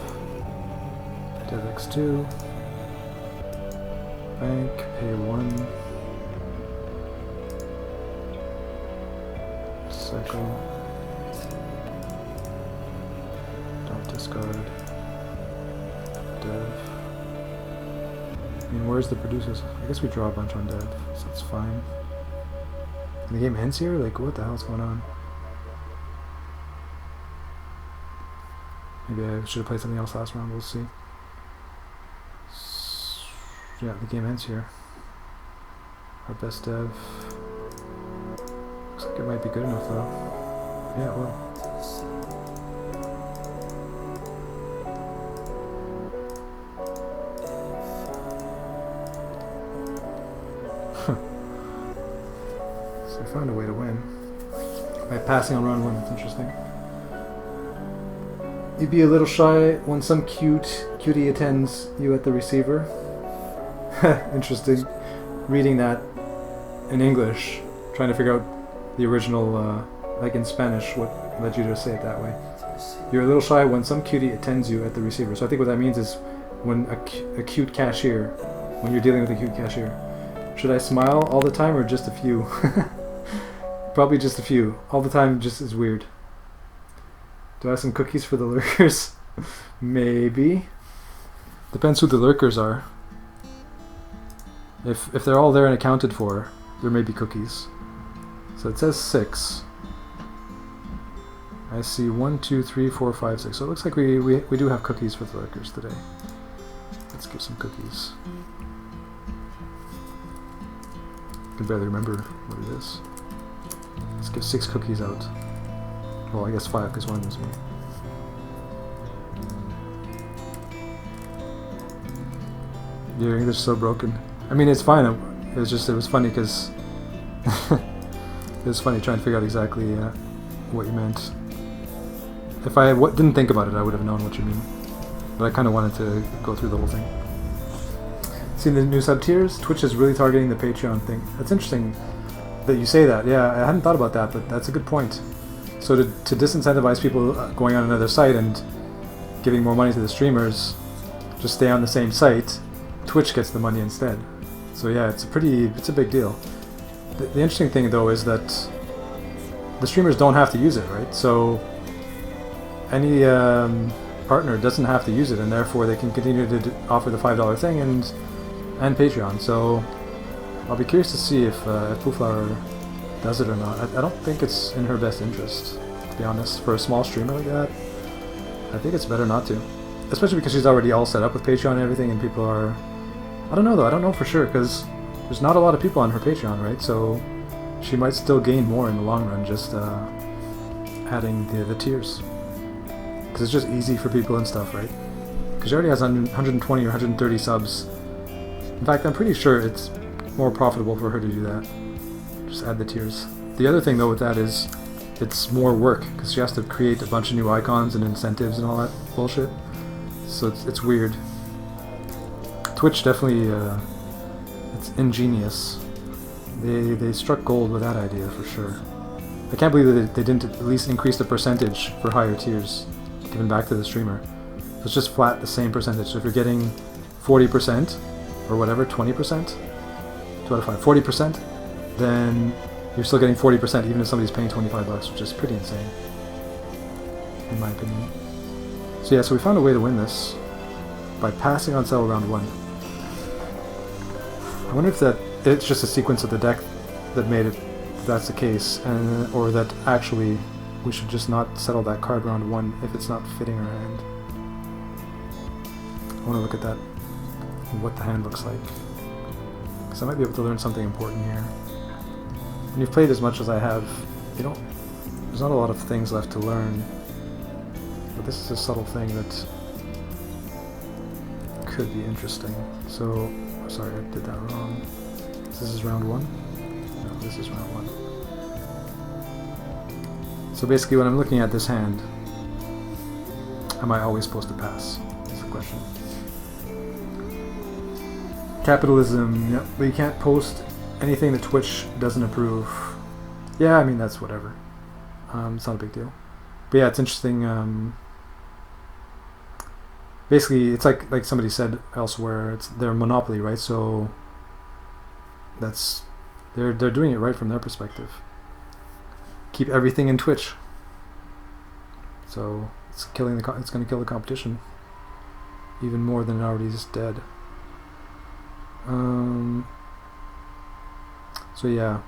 Dev x2. Bank, pay 1. Cycle. Don't discard. Dev. I mean, where's the producers? I guess we draw a bunch on dev, so it's fine. And the game ends here? Like, what the hell's going on? Maybe I should have played something else last round, we'll see. Yeah, the game ends here. Our best dev. Looks like it might be good enough though. Yeah, well. So I found a way to win. By passing on round 1, that's interesting. You'd be a little shy when some cutie attends you at the receiver. Interesting. Reading that in English, trying to figure out the original, like in Spanish, what led you to say it that way. You're a little shy when some cutie attends you at the receiver. So I think what that means is when a cute cashier, when you're dealing with a cute cashier. Should I smile all the time or just a few? Probably just a few. All the time just is weird. Do I have some cookies for the lurkers? Maybe. Depends who the lurkers are. If they're all there and accounted for, there may be cookies. So it says 6. I see 1, 2, 3, 4, 5, 6. So it looks like we do have cookies for the lurkers today. Let's give some cookies. I can barely remember what it is. Let's give 6 cookies out. Well, I guess 5 because one of them's me. Your English is so broken. I mean, it's fine. It was funny because was funny trying to figure out exactly what you meant. If I didn't think about it, I would have known what you mean. But I kind of wanted to go through the whole thing. Seeing the new sub tiers, Twitch is really targeting the Patreon thing. That's interesting that you say that. Yeah, I hadn't thought about that, but that's a good point. So to disincentivize people going on another site and giving more money to the streamers, just stay on the same site, Twitch gets the money instead. So yeah, it's a big deal. The interesting thing though is that the streamers don't have to use it, right? So any partner doesn't have to use it, and therefore they can continue to offer the $5 thing and Patreon. So I'll be curious to see if Pooflower does it or not. I don't think it's in her best interest, to be honest. For a small streamer like that, I think it's better not to. Especially because she's already all set up with Patreon and everything, and people are... I don't know though, I don't know for sure, because there's not a lot of people on her Patreon, right? So she might still gain more in the long run just adding the tiers. Because it's just easy for people and stuff, right? Because she already has 120 or 130 subs. In fact, I'm pretty sure it's more profitable for her to do that. Just add the tiers. The other thing though with that is it's more work, because she has to create a bunch of new icons and incentives and all that bullshit. So it's weird. Twitch definitely, it's ingenious. They struck gold with that idea for sure. I can't believe that they didn't at least increase the percentage for higher tiers given back to the streamer. So it's just flat the same percentage. So if you're getting 40% or whatever, 20%, 2 out of 5, 40%, then you're still getting 40% even if somebody's paying $25, which is pretty insane, in my opinion. So yeah, so we found a way to win this by passing on Settle round 1. I wonder if it's just a sequence of the deck that made it that's the case, or that actually we should just not settle that card round 1 if it's not fitting our hand. I want to look at that, what the hand looks like, because I might be able to learn something important here. When you've played as much as I have, there's not a lot of things left to learn, but this is a subtle thing that could be interesting. So, sorry, I did that wrong. This is round 1? No, this is round 1. So basically when I'm looking at this hand, am I always supposed to pass? That's the question. Capitalism, yep, but you can't post anything that Twitch doesn't approve. Yeah, I mean, that's whatever. It's not a big deal. But yeah, it's interesting. Basically, it's like somebody said elsewhere, it's their monopoly, right? So that's they're doing it right from their perspective. Keep everything in Twitch. So it's going to kill the competition even more than it already is dead. So yeah,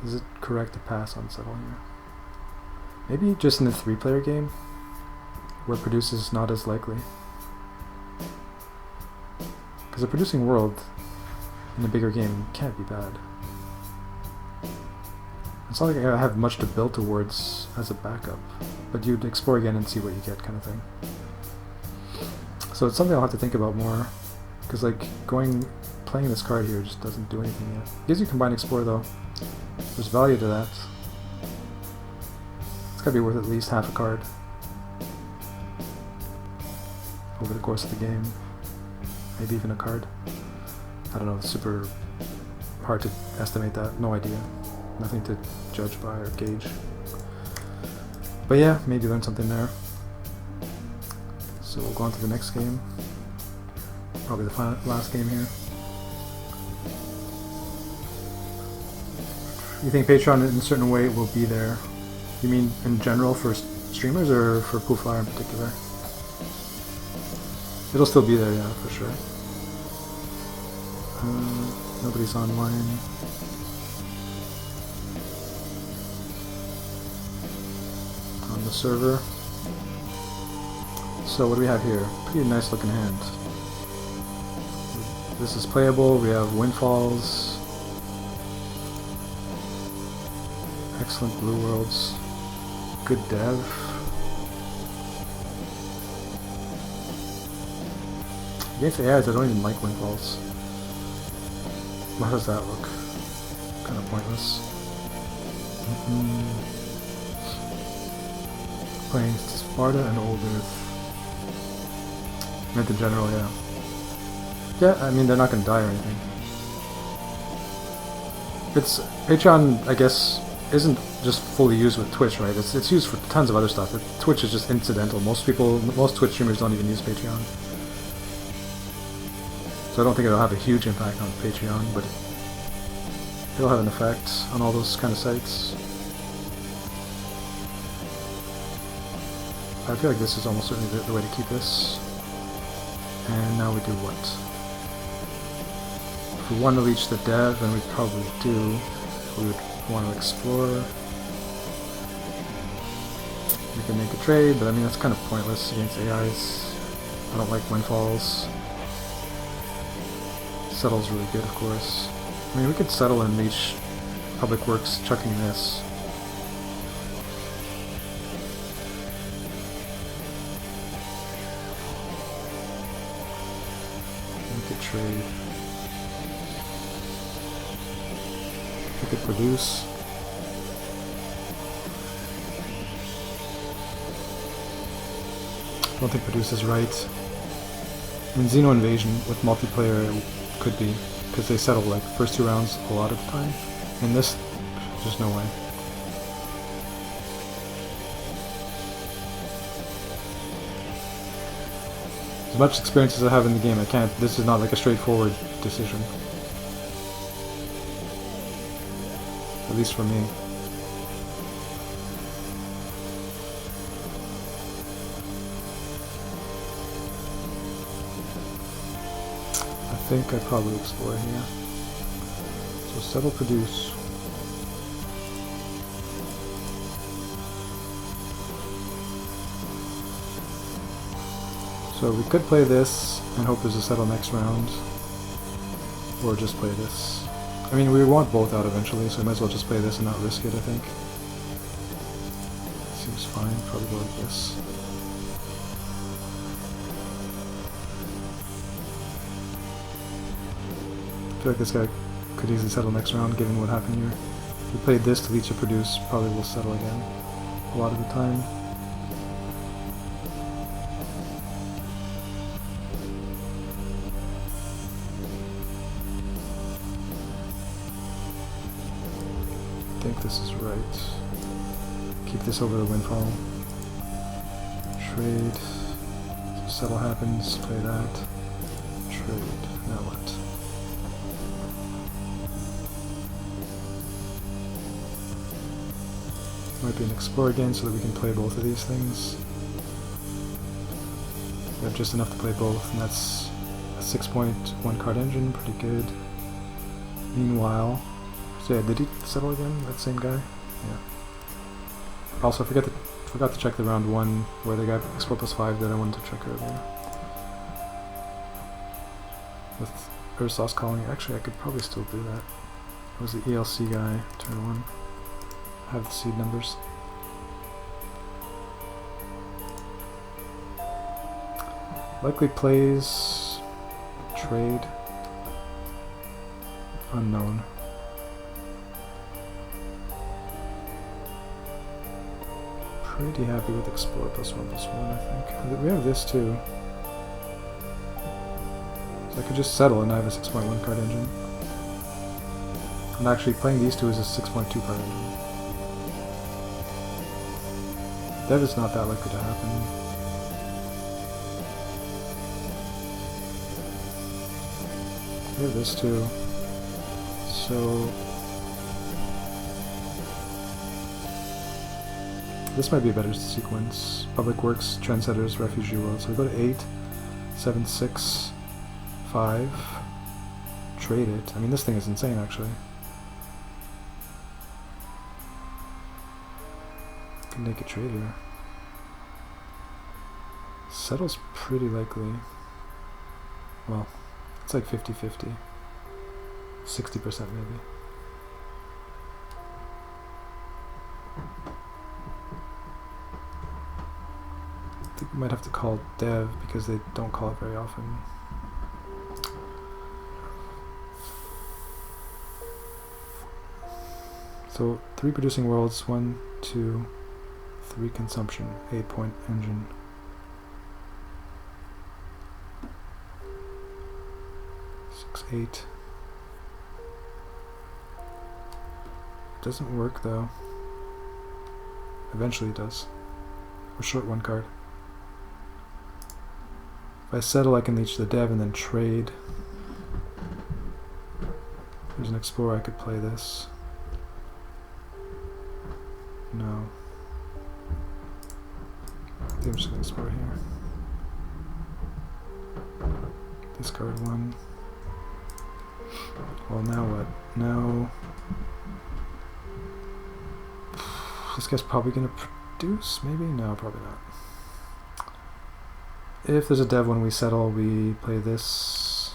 is it correct to pass on Settle here? Maybe just in a 3-player game where produce is not as likely. Because a producing world in a bigger game can't be bad. It's not like I have much to build towards as a backup, but you'd explore again and see what you get, kind of thing. So it's something I'll have to think about more, because like playing this card here just doesn't do anything yet. It gives you Combine Explore though. There's value to that. It's gotta be worth at least half a card over the course of the game. Maybe even a card. I don't know, it's super hard to estimate that, no idea. Nothing to judge by or gauge. But yeah, maybe learn something there. So we'll go on to the next game. Probably the last game here. You think Patreon in a certain way will be there? You mean in general for streamers or for Pooflower in particular? It'll still be there, yeah, for sure. Nobody's online. On the server. So what do we have here? Pretty nice looking hand. This is playable. We have Windfalls. Excellent Blue Worlds. Good dev. Against AIs, I don't even like Windfalls. How does that look? kind of pointless. Playing Sparta and Old Earth. Meant in general, yeah. Yeah, I mean, they're not gonna die or anything. It's Patreon, I guess, isn't just fully used with Twitch, right? It's used for tons of other stuff. Twitch is just incidental. Most Twitch streamers don't even use Patreon. So I don't think it'll have a huge impact on Patreon, but it'll have an effect on all those kind of sites. I feel like this is almost certainly the way to keep this. And now we do what? If we want to reach the dev, and we probably do, we would want to explore. We can make a trade, but I mean that's kind of pointless against AIs. I don't like windfalls. Settle's really good, of course. I mean, we could settle and reach Public Works chucking this. We could trade. We could produce. I don't think produce is right. I mean, Xeno Invasion with multiplayer could be, because they settle like first 2 rounds a lot of the time. In this, there's no way. As much experience as I have in the game, I can't. This is not like a straightforward decision. At least for me. I think I probably explore here. So settle, produce. So we could play this and hope there's a settle next round, or just play this. I mean, we want both out eventually, so we might as well just play this and not risk it, I think. Seems fine, probably go like this. I feel like this guy could easily settle next round, given what happened here. If we played this to leech or produce, probably will settle again a lot of the time. I think this is right. Keep this over the windfall. Trade. So settle happens, play that. Trade. Now what? Might be an explore again so that we can play both of these things. We have just enough to play both, and that's a 6.1 card engine, pretty good. Meanwhile, so yeah, did he settle again? That same guy? Yeah. Also, I forgot to check the round 1 where they got explore +5 that I wanted to check earlier. With Ursos calling, actually I could probably still do that. It was the ELC guy, turn 1. Have the seed numbers. Likely plays trade unknown. Pretty happy with explore +1/+1, I think. We have this too. So I could just settle and I have a 6.1 card engine. And actually playing these two is a 6.2 card engine. Dev is not that likely to happen. We have this too. So this might be a better sequence. Public Works, Trendsetters, Refugee World. So we go to 8, 7, 6, 5. Trade it. I mean, this thing is insane, actually. Can make a trade here. Settle's pretty likely. Well, it's like 50-50. 60% maybe. I think we might have to call Dev because they don't call it very often. So 3 producing worlds, 1, 2, 3 consumption, 8-point engine. Six, 8. Doesn't work though. Eventually it does. We're short 1 card. If I settle, I can leech the dev and then trade. There's an explorer, I could play this. No. I think I'm just gonna explore here. Discard 1. Well, now what? No. This guy's probably gonna produce, maybe? No, probably not. If there's a dev when we settle, we play this.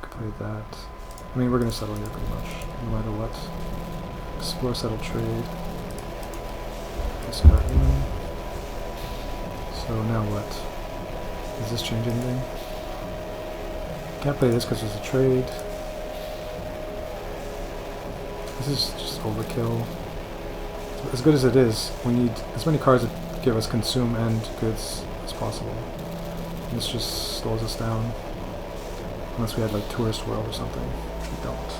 Could play that. I mean, we're gonna settle here pretty much, no matter what. Explore, settle, trade. Discard 1. So now what? Does this change anything? Can't play this because there's a trade. This is just overkill. As good as it is, we need as many cards that give us consume and goods as possible. And this just slows us down. Unless we had like Tourist World or something. We don't.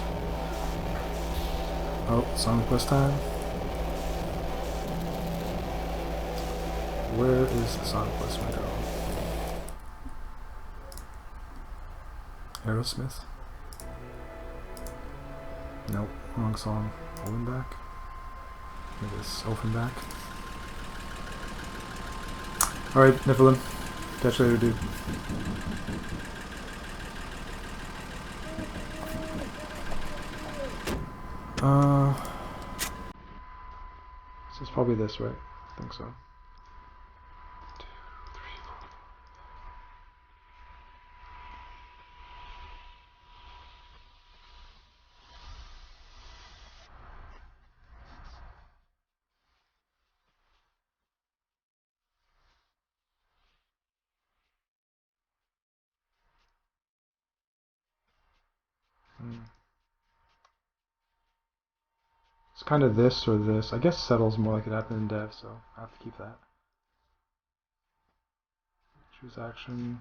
Oh, Song Quest time. Where is the Song Quest window? Aerosmith? Nope, wrong song. Owenback? It is Offenbach. Alright, Nephilim. Catch you later, dude. This is probably this, right? I think so. 2, 3, 4. It's kind of this or this. I guess settle's more like it happened in dev, so I have to keep that. Choose action.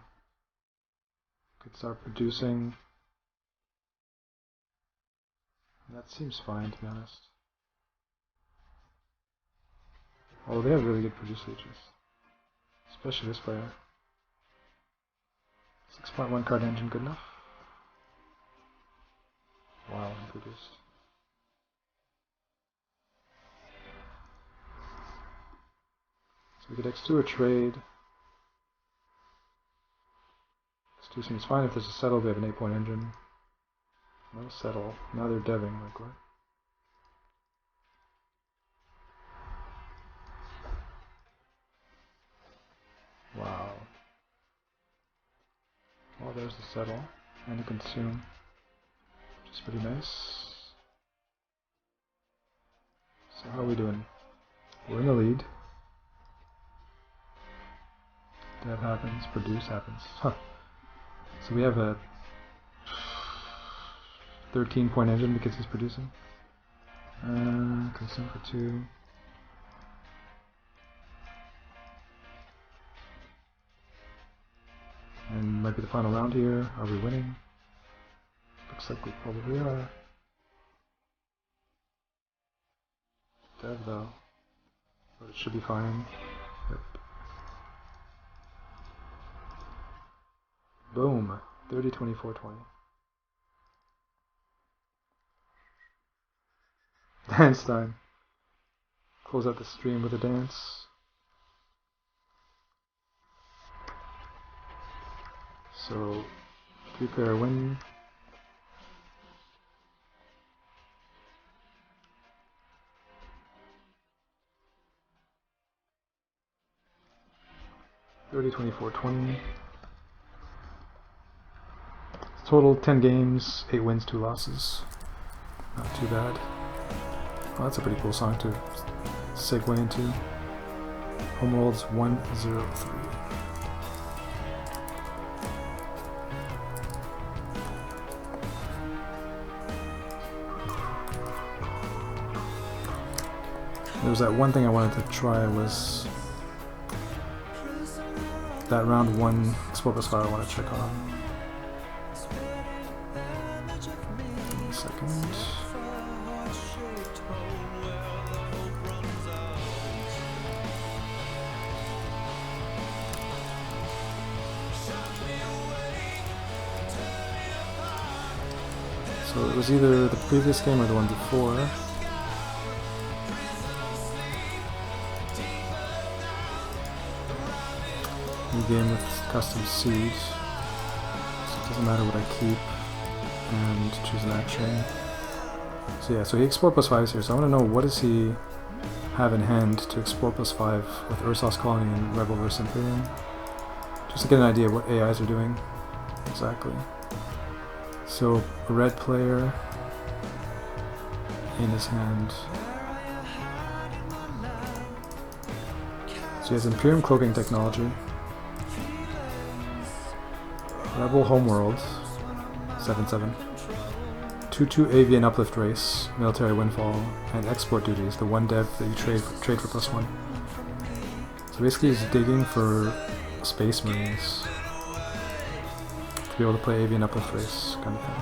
Could start producing. That seems fine, to be honest. Oh, they have really good produce leeches. Especially this player. 6.1 card engine, good enough? Wow, he produced. So we could X2 or trade. X2 seems fine. If there's a settle, they have an 8-point engine. No settle. Now they're deving, like what? Wow. Well, there's the settle. And the consume. Which is pretty nice. So how are we doing? We're in the lead. Dev happens. Produce happens. Huh. So we have a 13-point engine because he's producing. Consume for 2. And might be the final round here. Are we winning? Looks like we probably are. Dev though. But it should be fine. Yep. Boom. 30, 24, 20. Dance time. Close out the stream with a dance. So, 3-pair win. $30, 24, 20. Total 10 games, 8 wins, 2 losses. Not too bad. Oh, that's a pretty cool song to segue into. Homeworld's 103. There was that one thing I wanted to try was that round 1 Export Plus file I want to check on. Give me a second. So it was either the previous game or the one before. New game with custom seed. So it doesn't matter what I keep. And choose an action. So yeah, so he export plus 5 is here. So I want to know what does he have in hand to export plus 5 with Ursos Colony and Rebel vs Imperium. Just to get an idea of what AIs are doing exactly. So, a red player in his hand. So he has Imperium Cloaking Technology, Rebel Homeworld, 7/7, 2/2 Avian Uplift Race, Military Windfall, and Export Duties, the one dev that you trade for +1. So basically he's digging for Space Marines to be able to play Avian Uplift Race, kind of thing.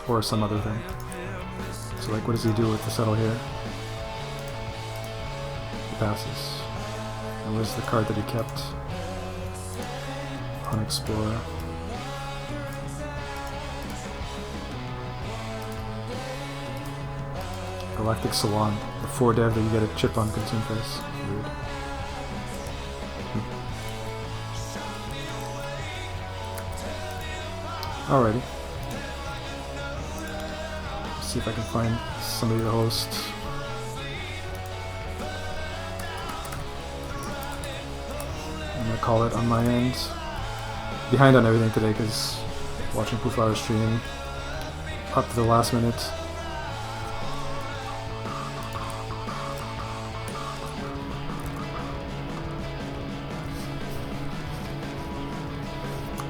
Or some other thing. So like, what does he do with the settle here? He passes. And what is the card that he kept on Explorer? Galactic Salon, the 4 dev that you get a chip on consume face. Weird. Alrighty. Let's see if I can find somebody to host. I'm gonna call it on my end. Behind on everything today because watching Pooflower stream up to the last minute.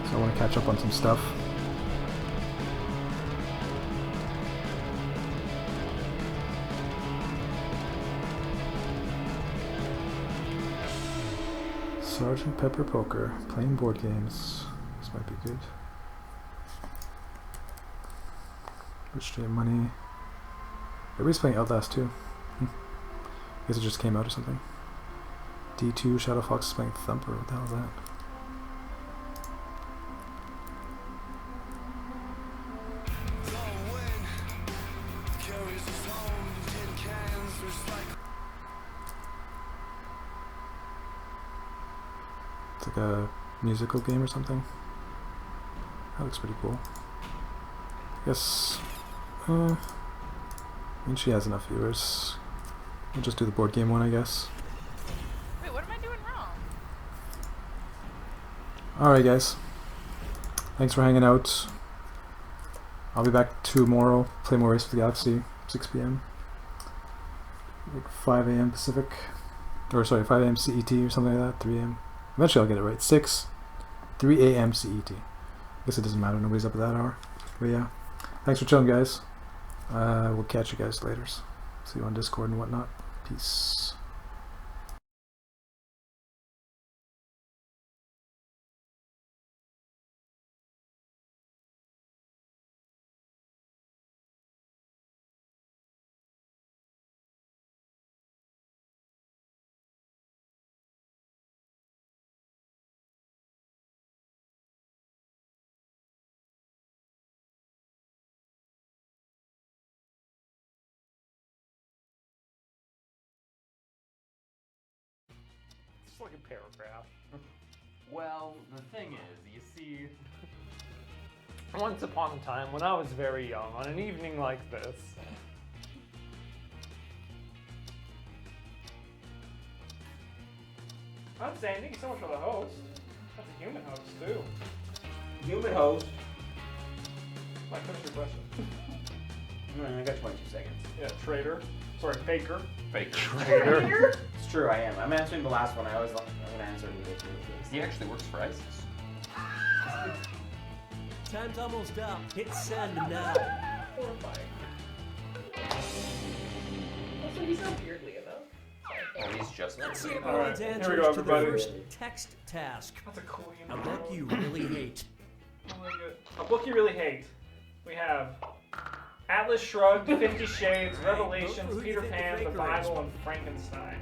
So I want to catch up on some stuff. Sergeant Pepper Poker, playing board games. This might be good. Rich Stream Money. Everybody's playing Outlast too. Guess it just came out or something. D2 Shadow Fox is playing Thumper. What the hell is that? It's like a musical game or something. That looks pretty cool. I guess, I mean, she has enough viewers. We'll just do the board game one, I guess. Wait, what am I doing wrong? Alright guys, thanks for hanging out. I'll be back tomorrow, play more Race for the Galaxy, 6 PM. Like 5 AM Pacific, or sorry, 5 AM CET or something like that, 3 AM. Eventually I'll get it right. 3 AM CET. I guess it doesn't matter, nobody's up at that hour. But yeah, thanks for chilling guys. We'll catch you guys later. See you on Discord and whatnot. Peace. It's like a paragraph. Well, the thing is, you see... Once upon a time, when I was very young, on an evening like this... I'm saying, thank you so much for the host. That's a human host, too. Human host. Might finish your question. I got 22 seconds. Yeah, traitor. Sorry, faker. Faker. Traitor. It's true, I am. I'm answering the last one. I always like, I'm gonna answer it. He actually works for ISIS. Time's almost up. Hit send now. Horrifying. Also, he's not weird Leo though. Oh, he's just Let's see All right, everyone's here we answers go, to the everybody. first text task. That's a cool A book you really hate. Oh my god. A book you really hate. We have Atlas Shrugged, 50 Shades, All right, Revelations, vote for who you Peter think the Pan, the faker is. Bible, and Frankenstein.